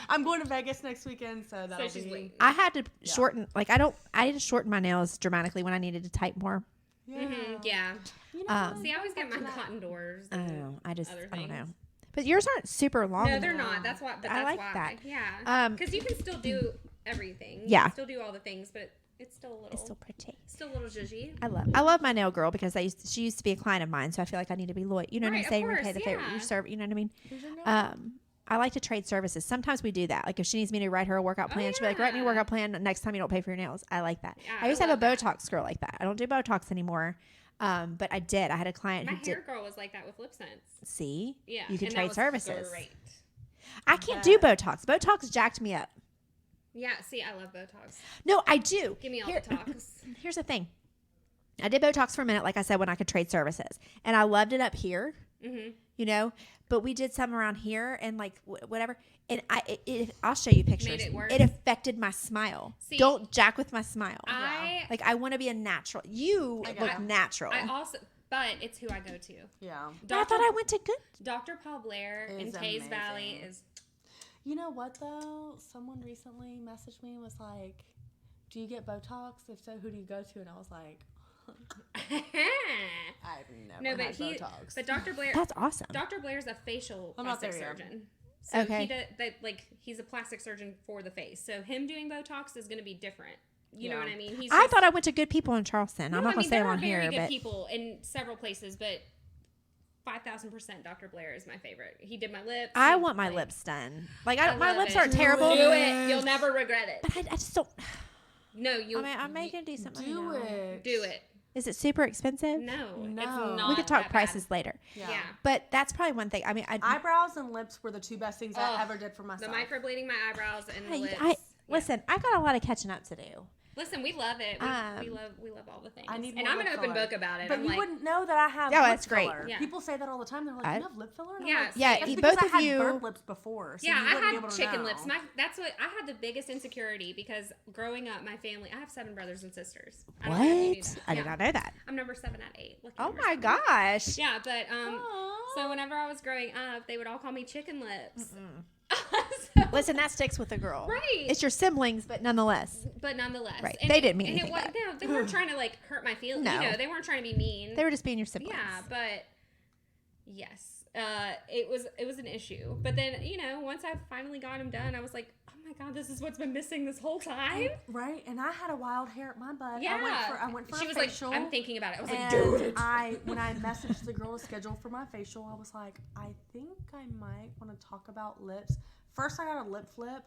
I'm going to Vegas next weekend, so that'll she's be. waiting. I had to shorten. Like I had to shorten my nails dramatically when I needed to tighten more. Yeah. Yeah. You know, See, I always get mine cotton doors. I and don't know. I other don't know. things. But yours aren't super long. No, they're not. That's why. But I that's like why. that. Yeah. Um, Because you can still do everything. You Yeah. can still do all the things, but It's still a little. It's still pretty. Still a little zhuzhy. I love my nail girl because she used to be a client of mine, so I feel like I need to be loyal. You know what I'm Right, saying? of Repay course, the favor yeah. you serve. You know what I mean? Who's your name? I like to trade services. Sometimes we do that. Like if she needs me to write her a workout plan, she'll be like, write me a yeah. workout plan. Next time you don't pay for your nails. I like that. Yeah, I used to have a love that. Botox girl like that. I don't do Botox anymore. But I did. I had a client My who did. hair girl was like that with lip sense. See? Yeah. You can and that trade was services. Great. I can't do Botox. Botox jacked me up. Yeah, see, I love Botox. No, I do. Give me all the talks. Here's the thing. I did Botox for a minute, like I said, when I could trade services. And I loved it up here, you know, but we did some around here and like whatever. And I'll show you pictures. it worse. It affected my smile. See, Don't jack with my smile. I want to be a natural. You look natural. but it's who I go to. Yeah. But I thought I went to good. Dr. Paul Blair in Is Tays amazing. Valley is. You know what though? Someone recently messaged me and was like, "Do you get Botox? If so, who do you go to?" And I was like, "I've never No, but had Botox." but Dr. Blair. That's awesome. Dr. Blair's a facial I'm not plastic there yet. surgeon. So Okay. he's a plastic surgeon for the face. So him doing Botox is going to be different. You know Yeah. what I mean? I thought I went to good people in Charleston. I'm No, not going to say there them are on very here, good but people in several places, but 5,000% Dr. Blair is my favorite. He did my lips. I He, want my like, lips done. Like I my love lips it. aren't terrible. Do it. You'll never regret it. But I just don't. No, you. I mean, I'm making decent money. Do now. it. Do it. Is it super expensive? No, No. it's not. We could talk that prices bad. later. Yeah. But that's probably one thing. I mean, Eyebrows and lips were the two best things I Ugh. ever did for The myself. microblading my eyebrows and the lips. Listen, I got a lot of catching up to do. Listen, we love it. We love all the things. I need and more I'm an lip open filler. book about it. But I'm you like, wouldn't know that I have Yeah, lip that's great. filler. Yeah. People say that all the time. They're like, "You have lip filler?" And I'm Yeah, like, Yeah, that's you- because both I of had you- burnt lips before. So yeah, you I wouldn't be had able to chicken know. lips. That's what I had the biggest insecurity because growing up, my family. I have 7 brothers and sisters. I don't know if you knew What? that. I did Yeah. not know that. I'm number 7 out of 8. Lucky Oh number my 7. gosh. Yeah, but Aw. so whenever I was growing up, they would all call me chicken lips. So- Listen, that sticks with a girl. Right. It's your siblings, but nonetheless. but nonetheless, Right. And They didn't mean and anything bad. No, they weren't trying to like hurt my feelings. No. You know, they weren't trying to be mean. They were just being your siblings. Yeah, but yes, it was an issue. But then once I finally got them done, I was like, oh my god, this is what's been missing this whole time. Right, and I had a wild hair at my butt. Yeah, I went for she a was facial. like, I'm thinking about it. I was like, And do it. when I messaged the girl to schedule for my facial, I was like, I think I might want to talk about lips. First, I got a lip flip,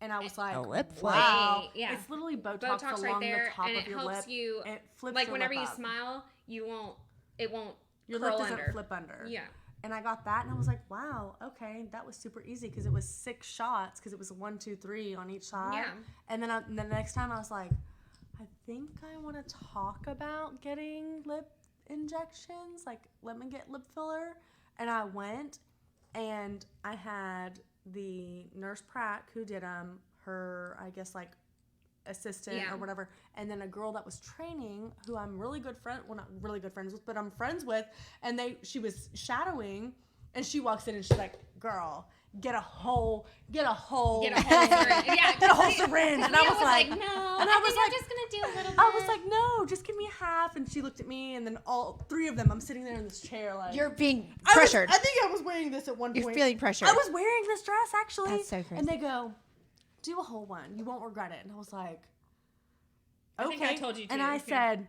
and I was like, A lip flip? wow. Yeah. It's literally Botox Botox along right there, the top and of it your helps lip. you. It flips Like your whenever lip you up. smile, it won't Your curl lip doesn't under. flip under. Yeah. And I got that, and I was like, wow, okay, that was super easy because it was 6 shots because it was 1, 2, 3 on each side. Yeah. And then the next time I was like, I think I want to talk about getting lip injections. Like, let me get lip filler. And I went, and I had the nurse Pratt who did her, I guess, like, assistant Yeah. or whatever, and then a girl that was training who I'm really good friend, well, not really good friends with, but I'm friends with, and she was shadowing, and she walks in and she's like, girl, get a whole Get a whole syringe. Yeah, get a whole syringe. And I was like, no. and I was think like, I'm just gonna do a little bit. I was like, no, just give me half. And she looked at me, and then all 3 of them, I'm sitting there in this chair like, You're being I pressured. think I was wearing this at one You're point. feeling pressured. I was wearing this dress actually. That's so crazy. And they go, do a whole one. You won't regret it. And I was like, I okay. think I told you And to. I Yeah. said,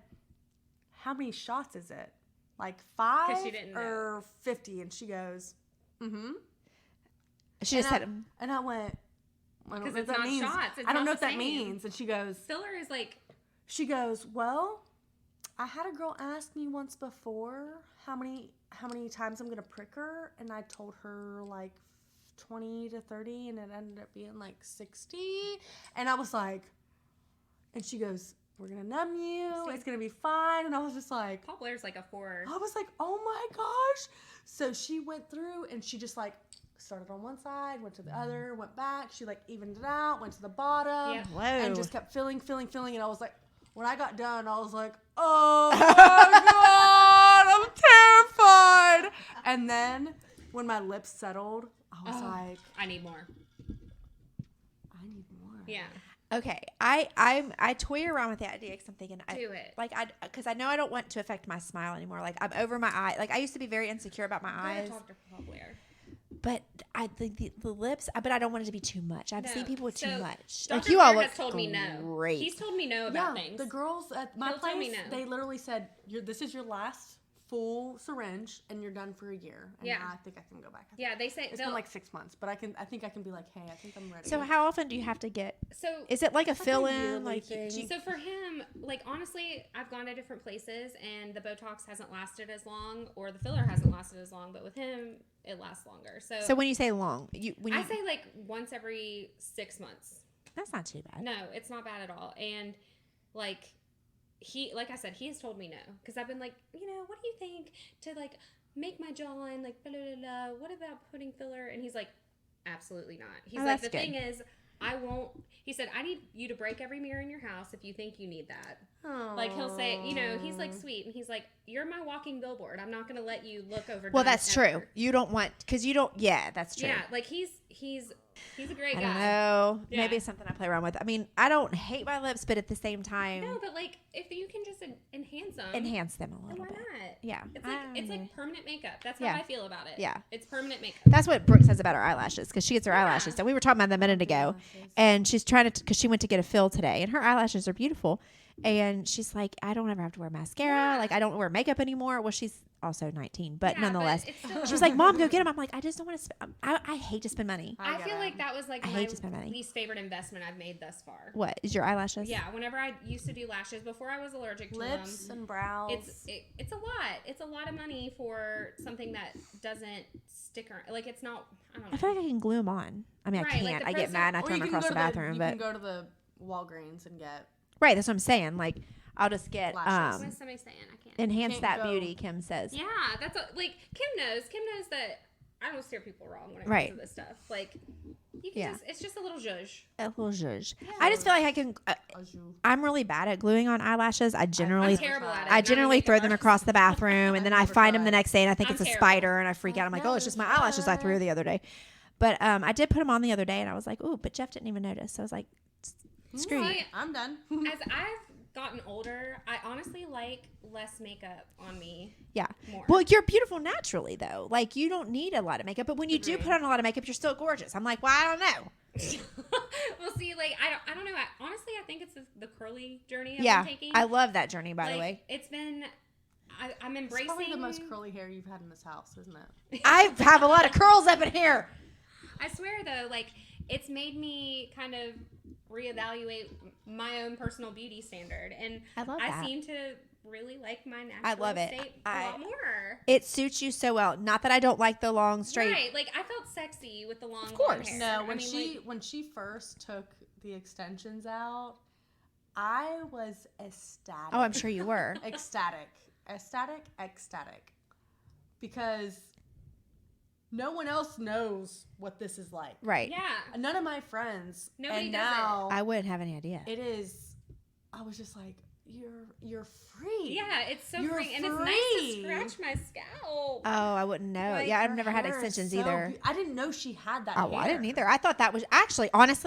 how many shots is it? Like 5 she didn't know. or 50? And she goes, mm-hmm. She just and said, I went, I don't 'Cause know it's what that not means. shots. It's I don't not know what the that same. means. And she goes, filler is like she goes, well, I had a girl ask me once before how many times I'm gonna prick her, and I told her like 20 to 30, and it ended up being like 60. And I was like, and she goes, we're gonna numb you. It's gonna be fine. And I was just like, Paul Blair's like a 4. I was like, oh my gosh. So she went through, and she just like started on one side, went to the other, went back. She like evened it out, went to the bottom, Yep. whoa. and just kept filling. And I was like, when I got done, I was like, oh my God, I'm terrified. And then when my lips settled, I was like, I need more. I need more. Yeah. okay, I toy around with the idea because I'm thinking, Do it. because I know I don't want to affect my smile anymore. Like I'm over my eye. Like I used to be very insecure about my I eyes. talk to Paul Blair. but I think the lips. But I don't want it to be too much. I've seen people with too So, much. Dr. Like you all Blair look has told me no. great. He's told me no about things. The girls at my He'll tell me place, no. they literally said, "This is your last full syringe, and you're done for a year." And Yeah. I think I can go back. Yeah, they say It's been like 6 months, but I think I can be like, "Hey, I think I'm ready." So how often do you have to get? so. Is it like a like a fill in? yearly Like thing. do you- So for him, like honestly, I've gone to different places and the Botox hasn't lasted as long, or the filler hasn't lasted as long. But with him, it lasts longer. So when you say long, when you I say like once every 6 months. that's not too bad. No, it's not bad at all. And like like I said, he has told me no because I've been like, what do you think to like make my jawline like blah, blah, blah, blah. What about putting filler? And he's like, absolutely not. He's Oh, like, that's the good. thing is, I won't. He said, I need you to break every mirror in your house if you think you need that. Like he'll say, he's like sweet, and he's like, you're my walking billboard. I'm not gonna let you look over. Well, that's true. You don't want because you don't. Yeah, that's true. Yeah, like he's a great I guy. don't know. Yeah. Maybe it's something I play around with. I mean, I don't hate my lips, but at the same time, No, but like if you can just enhance them, enhance them a then little why bit. not? Yeah, It's I like don't it's know. like permanent makeup. That's how Yeah. I feel about it. Yeah. It's permanent makeup. That's what Brooke says about her eyelashes because she gets her eyelashes. So we were talking about that a minute ago, and she's trying to because she went to get a fill today, and her eyelashes are beautiful, and she's like, I don't ever have to wear mascara. Yeah. Like I don't wear makeup anymore. Well, she's also 19, but Yeah, nonetheless, it's still- she's like, Mom, go get them. I'm like, I just don't want to. I hate to spend money. I feel like that was like I my hate to spend money. least favorite investment I've made thus far. What is your eyelashes? Yeah, whenever I used to do lashes before I was allergic to lips them, and brows. it's a lot. It's a lot of money for something that doesn't stick around. Like it's not. I don't know. I feel like I can glue them on. I mean, Right, I like can't. the I get person- mad and I Or throw you them can across go the to bathroom. You But can go to the Walgreens and get. right, that's what I'm saying. Like, I'll just get Lashes. What is somebody saying? I can't. enhance Can't that go- beauty. Kim says. Yeah, that's like Kim knows. Kim knows that I don't steer people wrong when it Right. comes to this stuff. Like you can Yeah. it's just a little zhuzh. A little zhuzh. I just feel like I can. I'm really bad at gluing on eyelashes. I generally I'm terrible at it. I Not a generally makeup throw them artist. across the bathroom, and then I find them the next day, and I think I'm it's a terrible. spider, and I freak out. I'm like, oh, it's just my eyelashes I threw the other day. But I did put them on the other day, and I was like, oh, but Jeff didn't even notice. So I was like, screw you. See, I'm done. as I've gotten older, I honestly like less makeup on me. Yeah. More. Well, you're beautiful naturally, though. Like, you don't need a lot of makeup, but when you do put on a lot of makeup, you're still gorgeous. I'm like, well, I don't know. Well, see, like I don't know. Honestly, I think it's the curly journey I've Yeah, been taking. I love that journey. By the Like, way, it's been. I'm It's embracing. probably the most curly hair you've had in this house, isn't it? I have a lot of curls up in here. I swear though, like it's made me kind of reevaluate my own personal beauty standard, and I love that. seem to really like my natural I love it. state a lot more. It suits you so well. Not that I don't like the long straight. Right, like I felt sexy with the long Of course. blonde hair. No, I when mean, when she first took the extensions out, I was ecstatic. Oh, I'm sure you were. ecstatic, because no one else knows what this is like. Right. yeah, None of my friends. Nobody and does it. now I wouldn't have any idea. it is. I was just like, you're free. yeah, it's so You're free, and it's nice free. to scratch my scalp. Oh, I wouldn't know. Like, Yeah, I've her never had hair is extensions so either. I didn't know she had that. Oh, well, I hair. didn't either. I thought that was actually, honest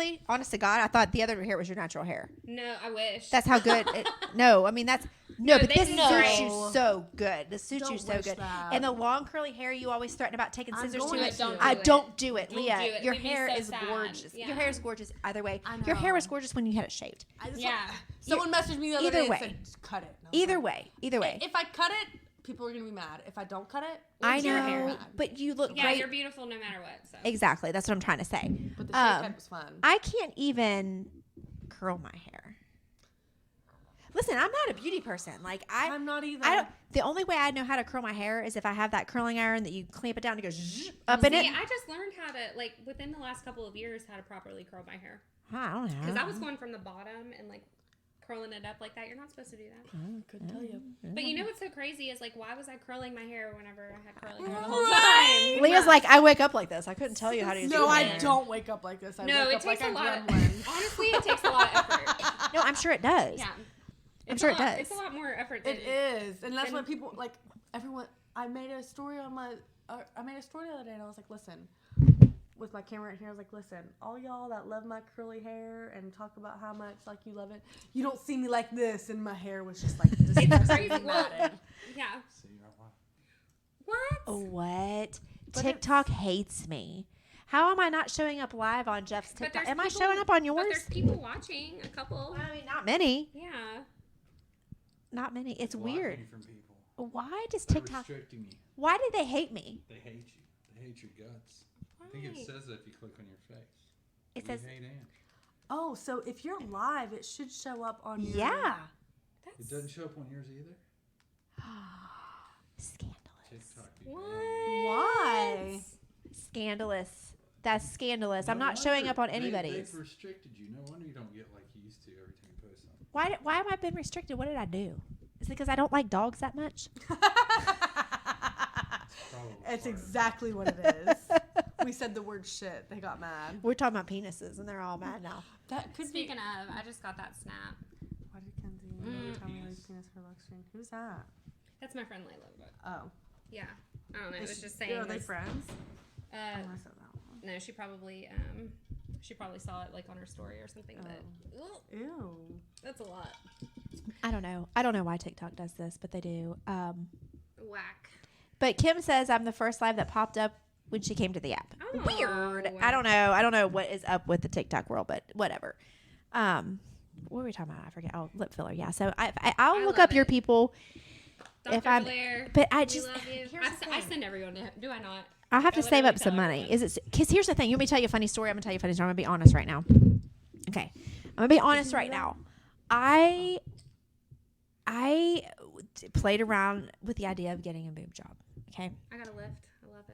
to God, I thought the other hair was your natural hair. No, I wish. That's how good. No, I mean but they this do suits great. you so good. This suits Don't you so wish good. that. And the long curly hair, you always threaten about taking I'm scissors to going it. to. Don't I do it. don't do it, Don't Leah. do it. Your We'd be hair so is sad. gorgeous. Yeah. Your hair is gorgeous either way. I Your hair know. was gorgeous when you had it shaved. I just Yeah. Someone messaged me the other Either day way. and said, cut it. And I was Either like, way. If I cut it, people are gonna be mad. If I don't cut it, I it's your know, hair. but you look yeah, great. you're beautiful no matter what. So. Exactly. That's what I'm trying to say. But the shave cut was fun. I can't even curl my hair. Listen, I'm not a beauty person. Like I'm not either. I don't. The only way I know how to curl my hair is if I have that curling iron that you clamp it down and it goes zzz up in See, it. I just learned how to within the last couple of years how to properly curl my hair I don't know. because I was going from the bottom and curling it up like that. You're not supposed to do that. couldn't tell you. But you know what's so crazy is why was I curling my hair whenever I had curly hair the whole time? Leah's like, I wake up like this. I couldn't tell you how to do No, my I hair. don't wake up like this. I No, wake it up like takes a I'm lot. gremlin. Honestly, it takes a lot of effort. No, I'm sure it does. Yeah, I'm sure it does. It's a lot more effort. Than, It is, and that's then- what people like. Everyone, I made a story on my. I made a story the other day, and I was like, listen, with my camera right here, I was like, listen, all y'all that love my curly hair and talk about how much you love it, you don't see me like this, and my hair was just like It's disgusting crazy. and Well, matted. yeah. See, you're not lying. What? Oh, what? TikTok hates me. How am I not showing up live on Jeff's But TikTok? there's Am I people- showing up on But yours? there's people watching. A couple. I mean, not many. Yeah. Not many. It's Blocking weird. you from people. Why does They're TikTok? restricting you. Why do they hate me? They hate you. They hate your guts. I think it Why? says that if you click on your face. It You says, hate Angie. Oh, so if you're live, it should show up on your... yeah. It doesn't show up on yours either. Scandalous. TikTok. What? Why? Scandalous. That's scandalous. I'm No not showing wonder. up on They've anybody's. restricted you. No wonder you don't get like you used to every time you post something. Why have I been restricted? What did I do? Is it because I don't like dogs that much? Probably It's part of it. exactly what it is. We said the word shit. They got mad. We're talking about penises, and they're all mad now. That could be... Speaking of, I just got that snap. Why did Kenzie tell me like penis for luck stream? Who's that? That's my friend Layla. But Oh. yeah. I don't know. It was just saying. Are they this- friends? Uh, I said that one. no, she probably saw it like on her story or something. But ugh, Ew. that's a lot. I don't know. I don't know why TikTok does this, but they do. Whack. But Kim says I'm the first live that popped up when she came to the app. Oh. Weird. I don't know. I don't know what is up with the TikTok world, but whatever. What were we talking about? I forget. Oh, lip filler. Yeah. So I'll look love up your it. people. Dr. If I'm- Blair, but I we just- love you. here's the I thing. send everyone to him. Do I not? I'll have to I save literally up some tell money. everyone. Is it? Because here's the thing. You want me to tell you a funny story? I'm gonna tell you a funny story. I'm gonna be honest right now. Okay. I'm gonna be honest right now. I played around with the idea of getting a boob job. Okay. I got a lift. I love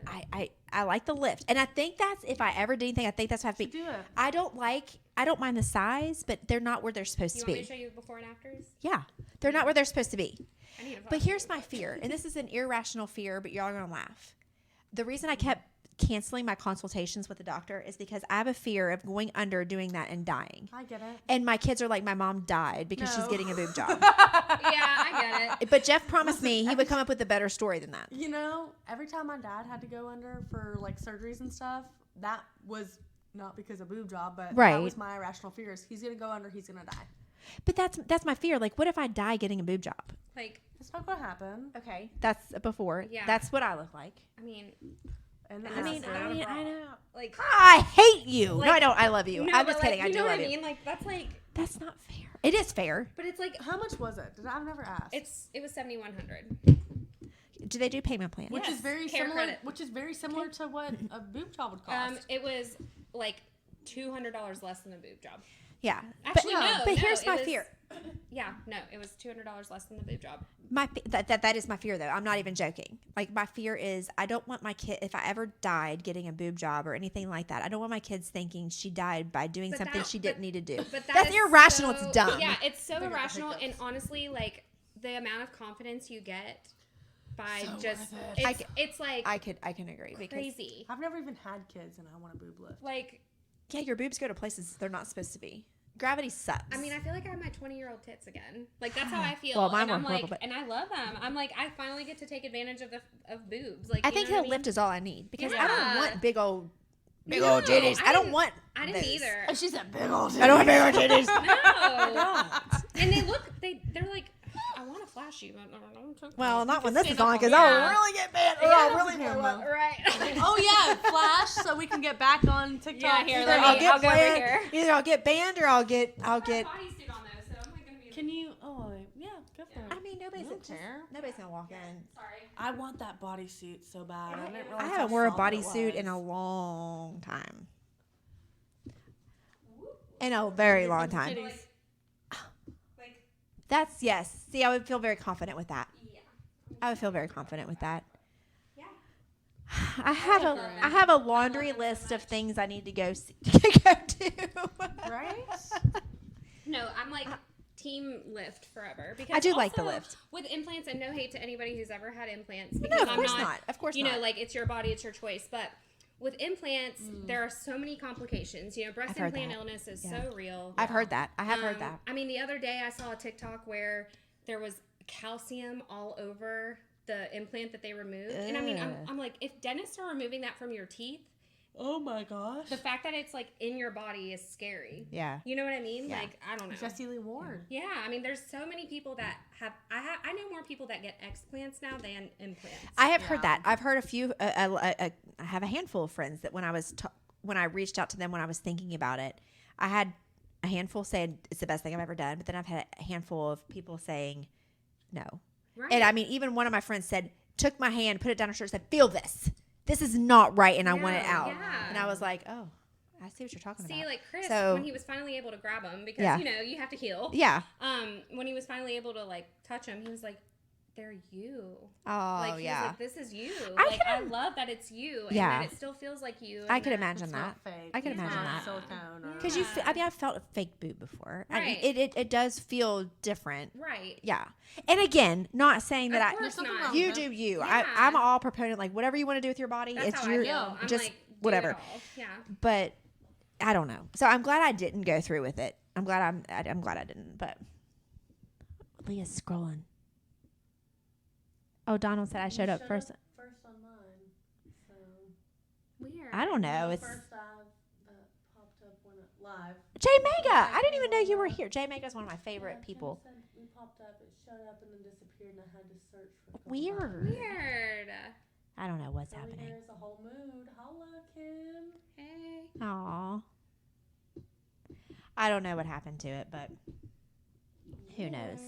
it. I like the lift, and I think that's if I ever did anything, I think that's what I have to be. Do it. I don't mind the size, but they're not where they're supposed You to want me be. to show you before and afters? Yeah, they're not where they're supposed to be. I need a But here's my fear, and this is an irrational fear, but y'all are gonna laugh. The reason I kept canceling my consultations with the doctor is because I have a fear of going under, doing that, and dying. I get it. And my kids are like, my mom died because she's No. getting a boob job. Yeah, I get it. But Jeff promised me he would come up with a better story than that. You know, every time my dad had to go under for like surgeries and stuff, that was not because of boob job, but Right. that was my irrational fears. He's gonna go under. He's gonna die. But that's my fear. Like, what if I die getting a boob job? Like, That's not gonna happen. Okay, that's before. Yeah. That's what I look like. I mean, And I mean, I know. like, I hate you. no, Like- I don't. I love you. no, I'm but, just like, kidding. I you do know love what I you. mean? Like, that's like, That's not fair. It is fair. but it's like, how much was it? I've never asked. it was $7,100. Do they do payment plans? which Yes, is very hair similar. credit. Which is very similar to what a boob job would cost. It was like $200 less than the boob job. Yeah. Actually, but, no. But no, here's it my was- fear. Yeah, no, it was $200 less than the boob job. That is my fear, though. I'm not even joking. Like, my fear is I don't want my kid, if I ever died getting a boob job or anything like that, I don't want my kids thinking she died by doing But something that- she but- didn't need to do. But That's is irrational. so- It's dumb. Yeah, it's so Look at the irrational, and hiccups. honestly, like the amount of confidence you get by So just worth it. it's like I can agree because crazy. I've never even had kids, and I want a boob lift. Like, yeah, your boobs go to places they're not supposed to be. Gravity sucks. I mean, I feel like I have my 20-year-old tits again. Like, that's how I feel. Well, mine and were I'm horrible, like, but- and I love them. I'm like, I finally get to take advantage of boobs. Like, I you think know what he'll lift is all I need because I don't Yeah. want big old No, titties. I don't didn't- want. I didn't those. either. And she's a big old. I don't want big old titties. No. And they're like, I want to flash you, but don't Well, not when this is stand on up because on- I'll yeah. really get bad or Yeah, I'll that's really a blow camera. up. Right. Oh yeah, flash, so we can get back on TikTok. Yeah, here, Either let me- I'll get I'll go over banned. here. Either I'll get banned or I'll get. I have a bodysuit on though, so I'm like gonna be. Can you? Oh yeah, go for it. I mean, nobody's I don't care. nobody's gonna walk in. Sorry. I want that bodysuit so bad. I didn't realize I how haven't worn a soft it bodysuit in a was. long time. In a very long time. Titties. Like, That's yes. See, I would feel very confident with that. yeah. I would feel very confident with that. Yeah. I have love a them. I have a I laundry love them so list of much. things I need to go see, to go to. Right? No, I'm like team lift forever because I do like the also, lift. with implants. And no hate to anybody who's ever had implants. No, Because of I'm course not. Of course you not. know, like it's your body, it's your choice. But with implants, there are so many complications. You know, breast I've heard implant that. illness is Yeah. so real. I've heard that. I have heard that. I mean, the other day I saw a TikTok where there was calcium all over the implant that they removed, and I mean, Ugh. I'm like, if dentists are removing that from your teeth, Oh my gosh. The fact that it's like in your body is scary. Yeah. You know what I mean? Yeah. Like, I don't know. Jesse Lee Ward. Yeah, I mean, there's so many people that I know more people that get explants now than implants. I have heard that. I've heard a few. I have a handful of friends that when I reached out to them when I was thinking about it, I had a handful saying it's the best thing I've ever done, but then I've had a handful of people saying no. Right. And I mean, even one of my friends took my hand, put it down her shirt, said, "Feel this. This is not right, and I want it out." Yeah. And I was like, "Oh, I see what you're talking about." See, like Chris, So- when he was finally able to grab him, because Yeah. you know you have to heal. Yeah. When he was finally able to like touch him, he was like, "They're you." Oh, Like he yeah. was like, "This is you." I Like I can- love that it's you, and Yeah. that it still feels like you. I and could that- imagine It's that. not fake. I could It's imagine not that. silicone or Because Yeah. I mean, I've felt a fake boob before. I mean, Right. it does feel different. Right. Yeah. And again, not saying that Of course something not. wrong you with do it. you. Yeah. I'm all proponent, like whatever you want to do with your body, That's it's how your I feel. I'm just like, do whatever. it all. Yeah. But I don't know. So I'm glad I didn't go through with it. I'm glad I didn't. But Leah's scrolling. Oh, Donald said I showed up first. First on mine, so Weird. I don't know. It's first I popped up when it live. Jay Mega. I didn't even know you were here. Jay Mega's one of my favorite Yeah, people. Kim said we popped up, it showed up and then disappeared, and I had to search for. a couple Weird. times. Weird. I don't know what's So happening. there's a whole mood. Holla, Kim. Hey. Aw. I don't know what happened to it, but who knows?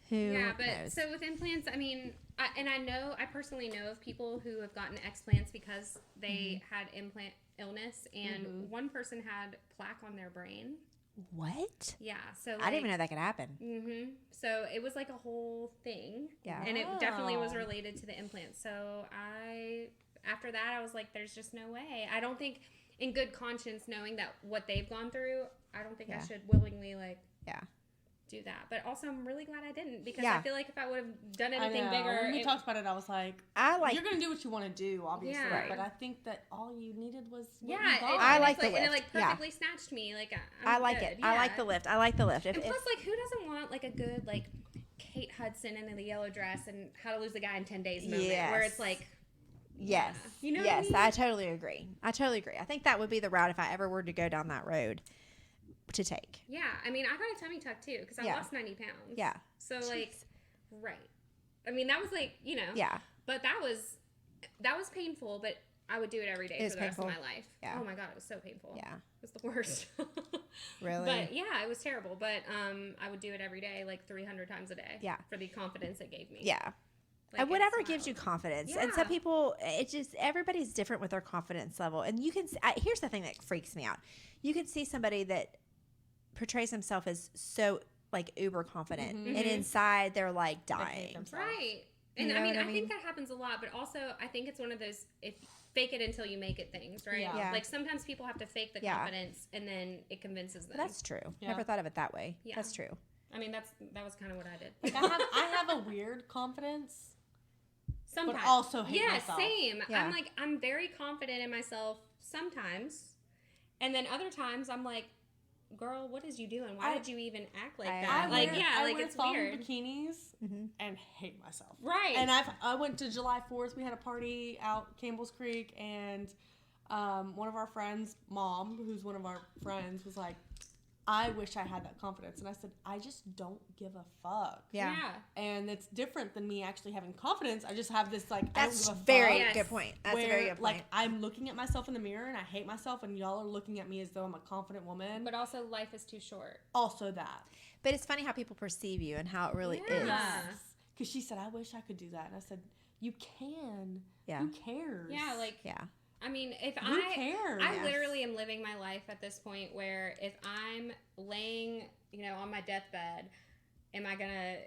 Who Yeah, but knows? so with implants, I mean, I personally know of people who have gotten explants because they had implant illness, and one person had plaque on their brain. What? Yeah, so I didn't even know that could happen. So it was like a whole thing. Yeah. And it definitely was Wow. related to the implant. So after that, I was like, there's just no way. I don't think, in good conscience, knowing that what they've gone through, I don't think I Yeah. should willingly Yeah. do that. But also, I'm really glad I didn't, because Yeah. I feel like if I would have done I anything know. bigger, When we it- talked about it, I was like, I like. you're gonna do what you want to do, obviously. Yeah. Right. But I think that all you needed was what yeah, you got. I and like it's the and it lift. like Yeah. perfectly snatched me. Like I I'm like good. it. I like Yeah. the lift. I like the lift. And plus, like, who doesn't want like a good like Kate Hudson in the yellow dress and How to Lose a Guy in 10 Days moment, where Yes. it's like, yes, You know what I yes, mean? I totally agree. I think that would be the route if I ever were to go down that road to take. yeah. I mean, I got a tummy tuck too because I Yeah. lost 90 pounds. Yeah. So like, right. I mean, that was like, you know. Yeah. But that was painful, but I would do it every day It was for the rest of painful. my life. Yeah. Oh my god, it was so painful. Yeah. It was the worst. Really? But yeah, it was terrible. But I would do it every day, like 300 times a day. Yeah. For the confidence it gave me. Yeah. Like, And whatever it's gives you wild. confidence. And some Yeah. people, everybody's different with their confidence level. And you can, here's the thing that freaks me out. You can see somebody that portrays himself as so like uber confident, and inside they're like dying. Right. You And know I mean, what I I mean? think that happens a lot, but also I think it's one of those fake it until you make it things, right? Yeah. Yeah. Like sometimes people have to fake the Yeah. confidence and then it convinces them. That's true. Yeah. Never thought of it that way. Yeah. That's true. I mean, that was kind of what I did. Like, I have a weird confidence, Sometimes. but also hate yeah, myself. same. Yeah. I'm very confident in myself sometimes. And then other times I'm like, girl, what is you doing? Why did you even act like I- that? I Like, wear, yeah, I like wear it's thong weird. bikinis Mhm. and hate myself. Right. And I went to July 4th. We had a party out Campbell's Creek, and one of our friends' mom, who's one of our friends, was like, I wish I had that confidence. And I said, I just don't give a fuck. Yeah. And it's different than me actually having confidence. I just have this, like, That's I don't give a very fuck. Yes. good point. That's where, a very good point. like, I'm looking at myself in the mirror and I hate myself, and y'all are looking at me as though I'm a confident woman. But also, life is too short. Also that. But it's funny how people perceive you and how it really Yeah. is. Because she said, I wish I could do that. And I said, you can. Yeah. Who cares? Yeah, like, Yeah. I mean, if Who cares? I Yeah. literally am living my life at this point where if I'm laying, on my deathbed, am I gonna,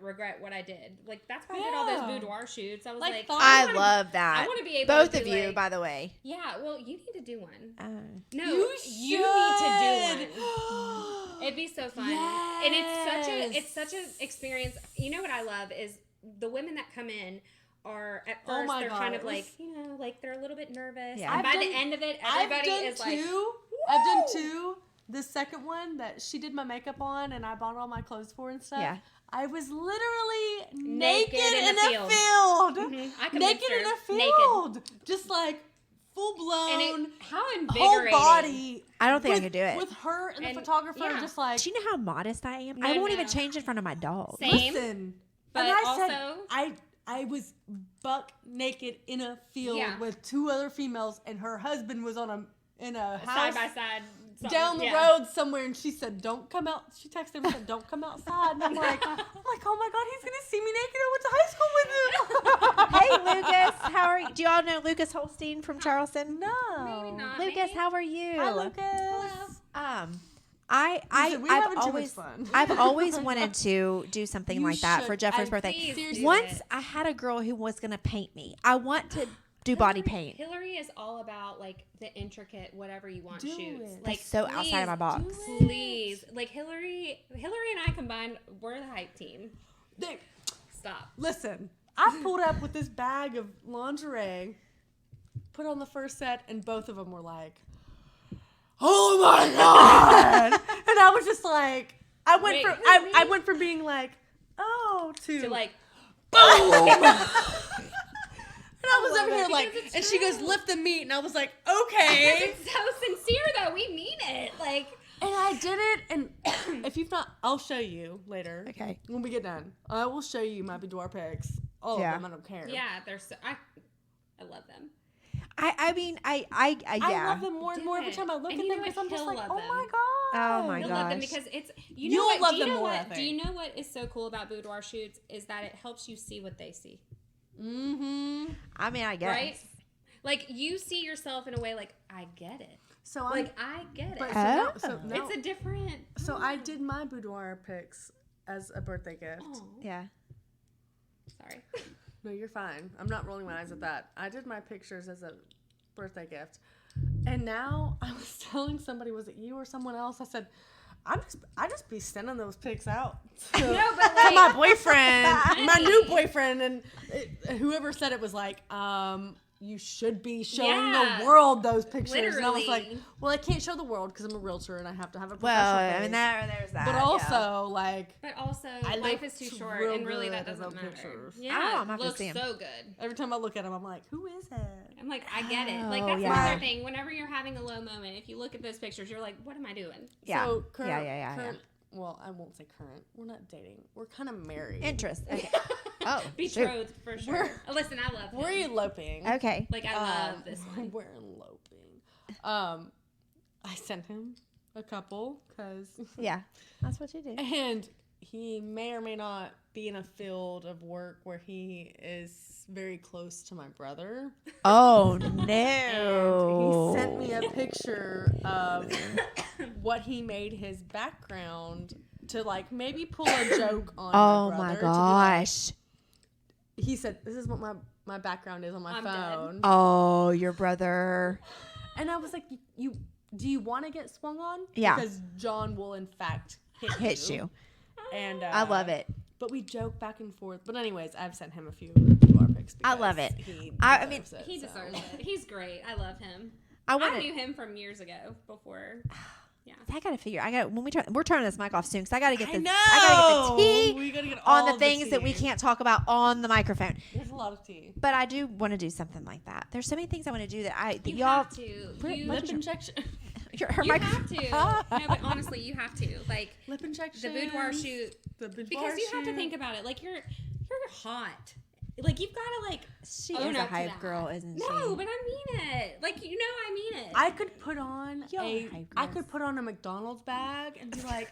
regret what I did? Like, that's why I did all those Yeah. boudoir shoots. I was Like, like, thong- I wanna- love that. I want to be able Both to of do, you, like- by the way. Yeah, well, you need to do one. No, You you need to do one. It'd be so fun. And it's such a experience. You know what I love is the women that come in are at Oh first my they're God, kind it of was- like they're a little bit nervous. Yeah. And I've by done- the end of it, everybody is like, I've done two. The second one that she did my makeup on and I bought all my clothes for and stuff. Yeah. I was literally Naked naked in in the a field. field. I convinced Naked her. in a Naked. field. Just like full blown, how whole invigorating. body. I don't think I with- could do it. With her and the And- photographer, yeah. just like, Do you know how modest I am? No, I won't even no. change in front of my dog. Same. listen. But and I also- said, I was buck naked in a field Yeah. with 2 other females, and her husband was in a house Side by side. down the road somewhere, and she said, "Don't come out." She texted him and said, "Don't come outside." And I'm like, "Oh my God, he's gonna see me naked. I went to high school with him." Hey, Lucas, how are you? Do y'all know Lucas Holstein from Charleston? No. Maybe not. Lucas, maybe. how are you? Hi, Lucas. I've we're having too much always fun. I've always wanted to do something You like that for should. Jeffrey's I- birthday. Please Seriously. do Once it. I had a girl who was gonna paint me. I want to do body paint. Hillary is all about like the intricate whatever you want Do shoots. it. Like That's so outside of my box. Please, like Hillary and I combined, we're the hype team. They- Stop. Listen, I pulled up with this bag of lingerie, put on the first set, and both of them were like, "Oh my God!" And I was just like, I went Wait, from who, I me? went from being like, "Oh," To like, boom. And I was love over it here like, because it's and she goes, true. "Lift the meat," and I was like, because "Okay." it's so sincere though. We mean it. Like, And I did it, and if you've not, I'll show you later. Okay. When we get done, I will show you my boudoir pics. All Yeah. of them, I don't care. yeah, they're so. I love them. I mean I I yeah. love them more and Do more every it. time I look And at you them know because what? I'm just He'll like, love "Oh them. my God." Oh my You'll gosh. love them because it's You'll what, love do you them know more, I what, Do think. you know what is so cool about boudoir shoots is that it helps you see what they see, Mm-hmm. I mean I guess. right? Like you see yourself in a way like I get it. So I'm Like I get it. but Oh. so now, It's a different. so I did my boudoir pics as a birthday gift. Oh, Yeah. sorry. No, you're fine. I'm not rolling my eyes at that. I did my pictures as a birthday gift. And now I was telling somebody, was it you or someone else? I said, I just be sending those pics out to, No, but to like, my boyfriend, my new boyfriend, and whoever said it was like, you should be showing Yeah. the world those pictures. And I was like, Literally. well, I can't show the world because I'm a realtor and I have to have a Well, professional I mean face. there's that. But yeah. also, like, But also, I life look is too too short, real and really that good in doesn't those matter. pictures. I Yeah, don't know, I'm gonna looks see 'em. so good. every time I look at him, I'm like, who is that? I'm like, I get it. Like Oh, that's yeah. another thing. Whenever you're having a low moment, if you look at those pictures, you're like, what am I doing? Yeah. So current, Yeah. current, well, I won't say current. We're not dating. We're kind of married. Interest. Okay. Oh. shoot. Betrothed for sure. Listen, I love him. We're eloping. Okay. Like I love this one. We're eloping. I sent him a couple because, Yeah. That's what you do. and he may or may not be in a field of work where he is very close to my brother. Oh And no. he sent me a picture of what he made his background to like maybe pull a joke on Oh my my brother. To be like, gosh. he said, "This is what my background is on my I'm dead. phone." Oh, your brother. And I was like, "You do you want to get swung on?" Yeah. Because John will in fact Hits you. And I love it. But we joke back and forth. But anyways, I've sent him a few boudoir pics. I love because it. He I mean, deserves it, He so. deserves it. He's great. I love him. I I want knew to. him from years ago before. Yeah. I gotta figure. When we're turning this mic off soon, because I gotta get I the. know. I gotta get the tea We gotta get on all the things that we tea. can't talk about on the microphone. There's a lot of tea. But I do want to do something like that. There's so many things I want to do that You y'all. have to. Put- You, what Lip is your- injection. Her you mic- have to. No, but honestly, you have to. Like Lip the injection. boudoir shoot, The boudoir because you have to shoot. think about it. Like you're hot. Like you've got to like. She own is a up to hype that. girl, isn't she? No, but I mean it. Like I mean it. I could put on You're a hype I girl. could put on a McDonald's bag and be like,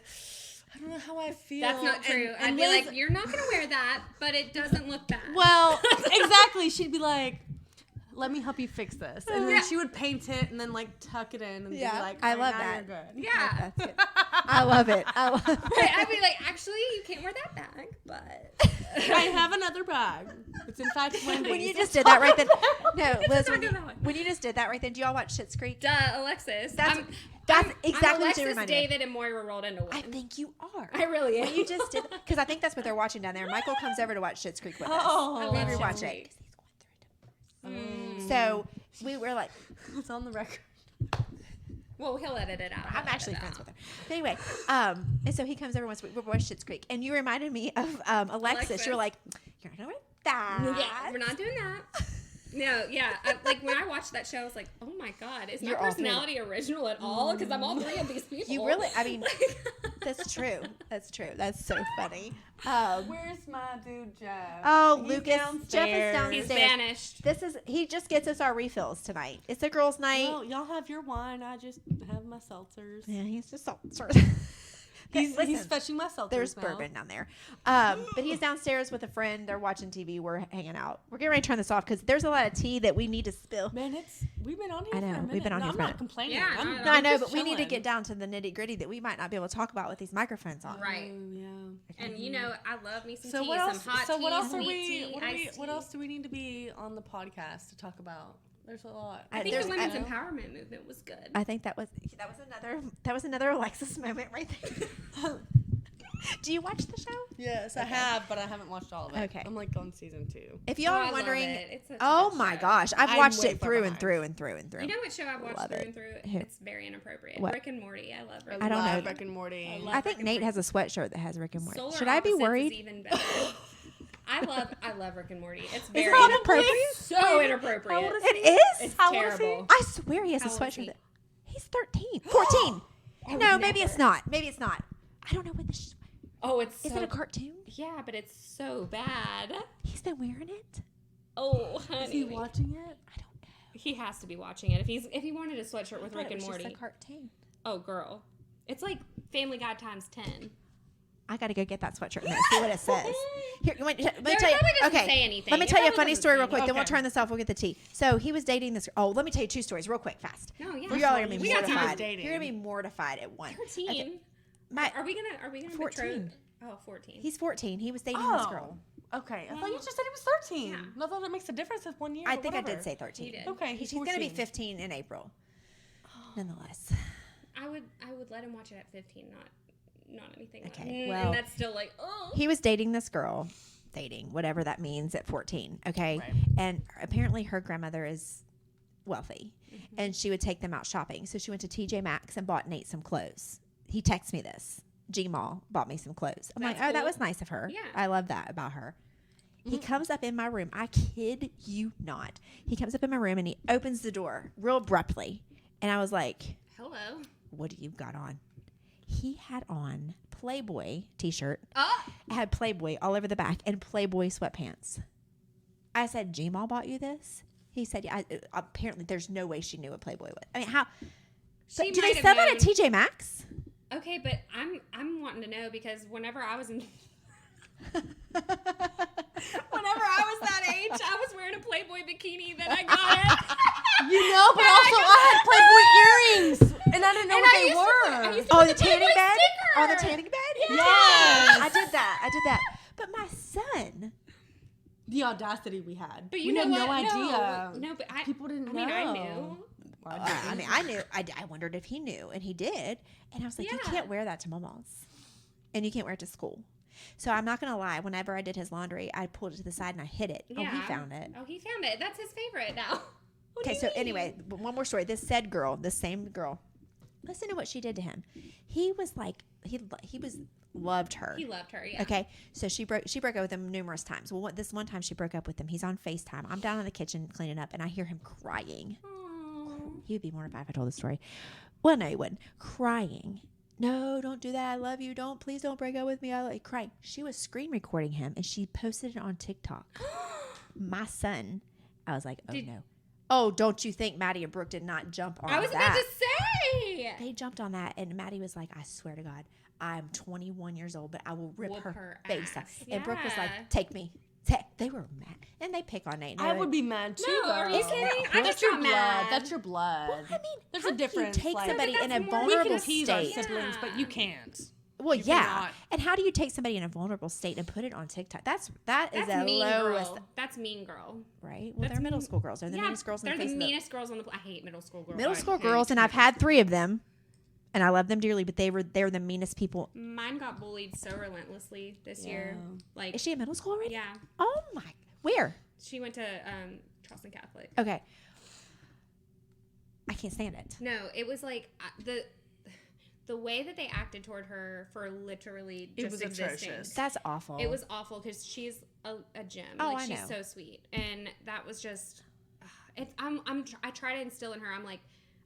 I don't know how I feel. That's not true. And I'd be Liz- like, you're not gonna wear that, but it doesn't look bad. well, exactly. She'd be like, let me help you fix this. And then Yeah. she would paint it and then like tuck it in and Yeah, be like, I "All love now that. You're good." yeah. That's good. I love it. I love it. I'd be like, actually, you can't wear that bag, but I have another bag. It's in fact Wendy's. When you just did that right then. No, Liz, not when going that way. you just did that right then, do y'all watch Schitt's Creek? duh, Alexis. That's I'm exactly what Alexis, you reminded me. David, and Moira rolled into one. I think you are. I really am. When you just did, because I think that's what they're watching down there. Michael comes over to watch Schitt's Creek with us. Oh, We love rewatch Schitt's it. Creek. 'Cause he's going through a divorce. So we were like, it's on the record. Well, he'll edit it out. I'm actually friends with her. But anyway, and so he comes over once we watch Schitt's Creek, and you reminded me of Alexis. You were like, "You're not gonna wear that." Yeah, we're not doing that. No, yeah. Like when I watched that show, I was like, oh my God, is my You're all three. personality original at all? Because I'm all three of these people. You really, I mean, that's true. That's true. That's so funny. Where's my dude Jeff? Oh, He's Lucas. Jeff is downstairs. He's vanished. He just gets us our refills tonight. It's a girls' night. Well, y'all have your wine. I just have my seltzers. Yeah, he's just seltzer. He's fetching my seltzers. There's now. bourbon down there. But he's downstairs with a friend. They're watching TV. We're hanging out. We're getting ready to turn this off because there's a lot of tea that we need to spill. Man, we've been on here. I know, For a minute. we've been on No, here I'm for a not minute. complaining. Yeah, I'm No, I know, just but we need to chilling. get down to the nitty gritty that we might not be able to talk about with these microphones on. Right. Oh, yeah. And you know, I love me some So tea, what else? some hot So tea, what else are sweet we? tea, iced What tea. else do we need to be on the podcast to talk about? There's a lot. I think There's- the women's I- empowerment movement was good. I think that was another Alexis moment right there. Do you watch the show? Yes, I have, but I haven't watched all of it. Okay. I'm like on season 2. If y'all Oh, I are love wondering, it. It's such a oh good my show. gosh, I've I'm watched way it far through and behind. through and through and through. You know what show I've watched Love through it. and through? Who? It's very inappropriate. What? Rick and Morty. I love Rick. I don't know. Love Rick and Morty. I think Nate has a sweatshirt that has Rick and Morty. Solar Should I be Opposites worried? Is even better. I love Rick and Morty. It's Is very it inappropriate? So inappropriate. It is. It's How old is he? terrible. I swear he has a How old is sweatshirt. he? That, he's 13, 14. Oh, No, maybe never. it's not. Maybe it's not. I don't know what this. Oh, it's Is so, it a cartoon? Yeah, but it's so bad. He's been wearing it. Oh, honey. Is he watching it? I don't know. He has to be watching it. If he wanted a sweatshirt with I thought Rick it and was Morty. just a cartoon. Oh, girl. It's like Family Guy times 10. I got to go get that sweatshirt and see what it says. Here, let me No, tell it you. probably doesn't Okay, say anything. let me It tell you a probably funny doesn't story say real quick. Then we'll anything. turn this off. We'll get the tea. So he was dating this. Oh, let me tell you 2 stories real quick, fast. No, yeah. You all are gonna be We got time. mortified. dating. You're gonna be mortified at one. 13. Okay. My, Are we gonna 14. betroth? Oh, 14. He's 14. He was dating Oh. this girl. Okay. I thought Well, you just said he was 13. yeah. I thought it makes a difference if 1 year. I but think I whatever. did say 13. He did. Okay. He's He's gonna be 14. 15 in April. Nonetheless. I would let him watch it at 15, not anything. Okay, Like, well, and that's still like, oh. He was dating this girl, whatever that means at 14. Okay. Right. And apparently her grandmother is wealthy and she would take them out shopping. So she went to TJ Maxx and bought Nate some clothes. He texted me this. G-Mall bought me some clothes. I'm That's like, oh, that cool. was nice of her. Yeah. I love that about her. He comes up in my room. I kid you not. He comes up in my room and he opens the door real abruptly. And I was like, Hello. what do you got on? He had on Playboy t-shirt. Oh. It had Playboy all over the back and Playboy sweatpants. I said, G-Mall bought you this? He said, yeah. Apparently, there's no way she knew what Playboy was. I mean, how? She Do they might have sell that known. at TJ Maxx? Okay, but I'm wanting to know because whenever I was that age, I was wearing a Playboy bikini that I got. You know, but also I had Playboy earrings, and I didn't know And what I they used to put- were. I used to Oh, put the the tanning Playboy bed? sticker. Oh, the tanning bed? Yes. I did that. But my son, The audacity we had. But you we know had no what? idea. No, but People didn't I mean, I know. knew. I mean, I knew. I wondered if he knew, and he did. And I was like, you Yeah. can't wear that to Mama's, and you can't wear it to school. So I'm not gonna lie. Whenever I did his laundry, I pulled it to the side and I hid it. Oh, he found it. Oh, he found it. That's his favorite now. What do Okay, you so mean? anyway, one more story. This same girl, listen to what she did to him. He was like, he loved her. He loved her. Yeah. Okay, so she broke up with him numerous times. Well, this one time she broke up with him. He's on FaceTime. I'm down in the kitchen cleaning up, and I hear him crying. Aw. He would be mortified if I told the story. Well, no, he wouldn't. Crying. No, don't do that. I love you. Please don't break up with me. I like crying. She was screen recording him, and she posted it on TikTok. My son, I was like, oh Did- no. Oh, don't you think Maddie and Brooke did not jump on that? I was about to say. They jumped on that, and Maddie was like, I swear to God, I'm 21 years old, but I will rip Whoop her her face off. ass. And Brooke was like, Yeah. take me. They were mad. And they pick on Nate. I would be mad too. No, are you though. kidding? I'm That's just your not blood. mad. That's your blood. Well, I mean, there's how a do difference. You take like, somebody in a that's more- we vulnerable can tease our state. siblings, but you Yeah. can't. Well, You yeah. cannot. And how do you take somebody in a vulnerable state and put it on TikTok? That is That's the mean lowest, girl. That's mean girl. right? Well, That's they're middle mean- school girls. They're the Yeah, meanest girls in they're the the face of the meanest girls on the. I hate middle school girls. middle I school hate girls, and I've had 3 of them, and I love them dearly. But they're the meanest people. Mine got bullied so relentlessly this year. Like, Is she in middle school already? yeah, Oh my! Where? she went to Charleston Catholic. Okay. I can't stand it. No, it was like the way that they acted toward her for literally It just was existing. atrocious. That's awesul. It was awful because she's a gem. Oh, like, I she's know. so sweet, and that was just I try to instill in her. I'm like,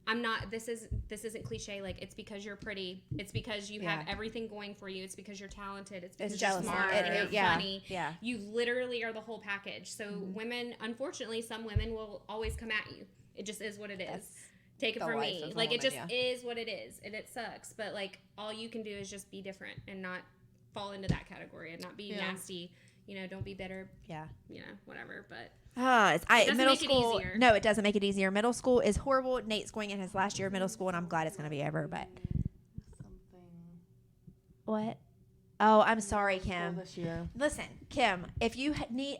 I'm not. This isn't cliche. Like, it's because you're pretty. It's because you have everything going for you. It's because you're talented. It's because you're smart and you're funny. Yeah. You literally are the whole package. So women, unfortunately, some women will always come at you. It just is what it is. Take it from me. Like, it just is what it is, and it sucks. But like, all you can do is just be different and not fall into that category and not be nasty. You know, don't be bitter. Yeah. You know, whatever. But middle school. No, it doesn't make it easier. Middle school is horrible. Nate's going in his last year of middle school, and I'm glad it's going to be over. But what? Oh, I'm sorry, Kim. This year. Listen, Kim, if you need,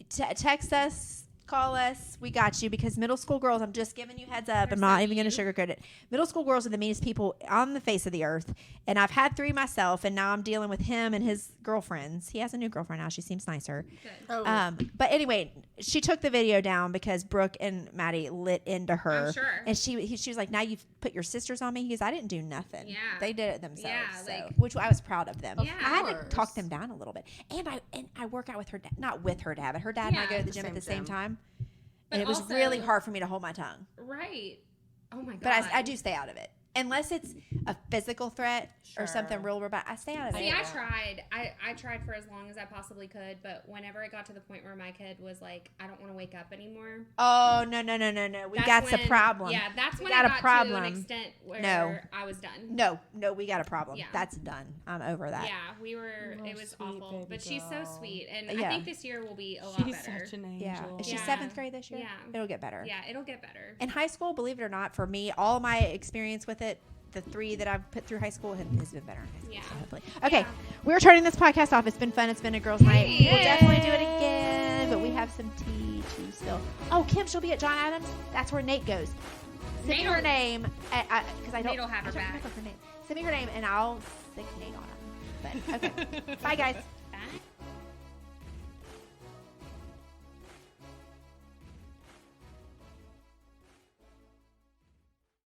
text us. Call us. We got you, because middle school girls, I'm just giving you heads up. I'm not even going to sugarcoat it. Middle school girls are the meanest people on the face of the earth. And I've had 3 myself, and now I'm dealing with him and his girlfriends. He has a new girlfriend now. She seems nicer. But anyway, she took the video down because Brooke and Maddie lit into her. I'm sure. And she was like, now you've put your sisters on me. He goes, I didn't do nothing. Yeah. They did it themselves. Yeah, so, which I was proud of them. Yeah. I had to talk them down a little bit. And I work out with her dad, not with her dad, but her dad and I go to the gym at the same time. And it was also, really hard for me to hold my tongue. Right. Oh my God. But I do stay out of it. Unless it's a physical threat or something real bad, I stay out of it. See, I tried. I tried for as long as I possibly could, but whenever it got to the point where my kid was like, I don't want to wake up anymore. Oh, no. We got a problem. Yeah, that's when I got a problem. to an extent where I was done. No, we got a problem. Yeah. That's done. I'm over that. Yeah, we were. It was awful. But she's so sweet. And I think this year will be a lot better. She's such an angel. Yeah. Is she 7th grade this year? Yeah. It'll get better. Yeah, it'll get better. In high school, believe it or not, for me, all my experience with it, the 3 that I've put through high school has been better. Yeah. So hopefully. Okay. We're turning this podcast off. It's been fun. It's been a girls' night. Yay. We'll definitely do it again, but we have some tea too still. Oh, Kim, she'll be at John Adams. That's where Nate goes. Send me her name. Because I don't. Nate'll have her back. Her name. Send me her name, and I'll stick Nate on her. But okay. Bye, guys. Bye.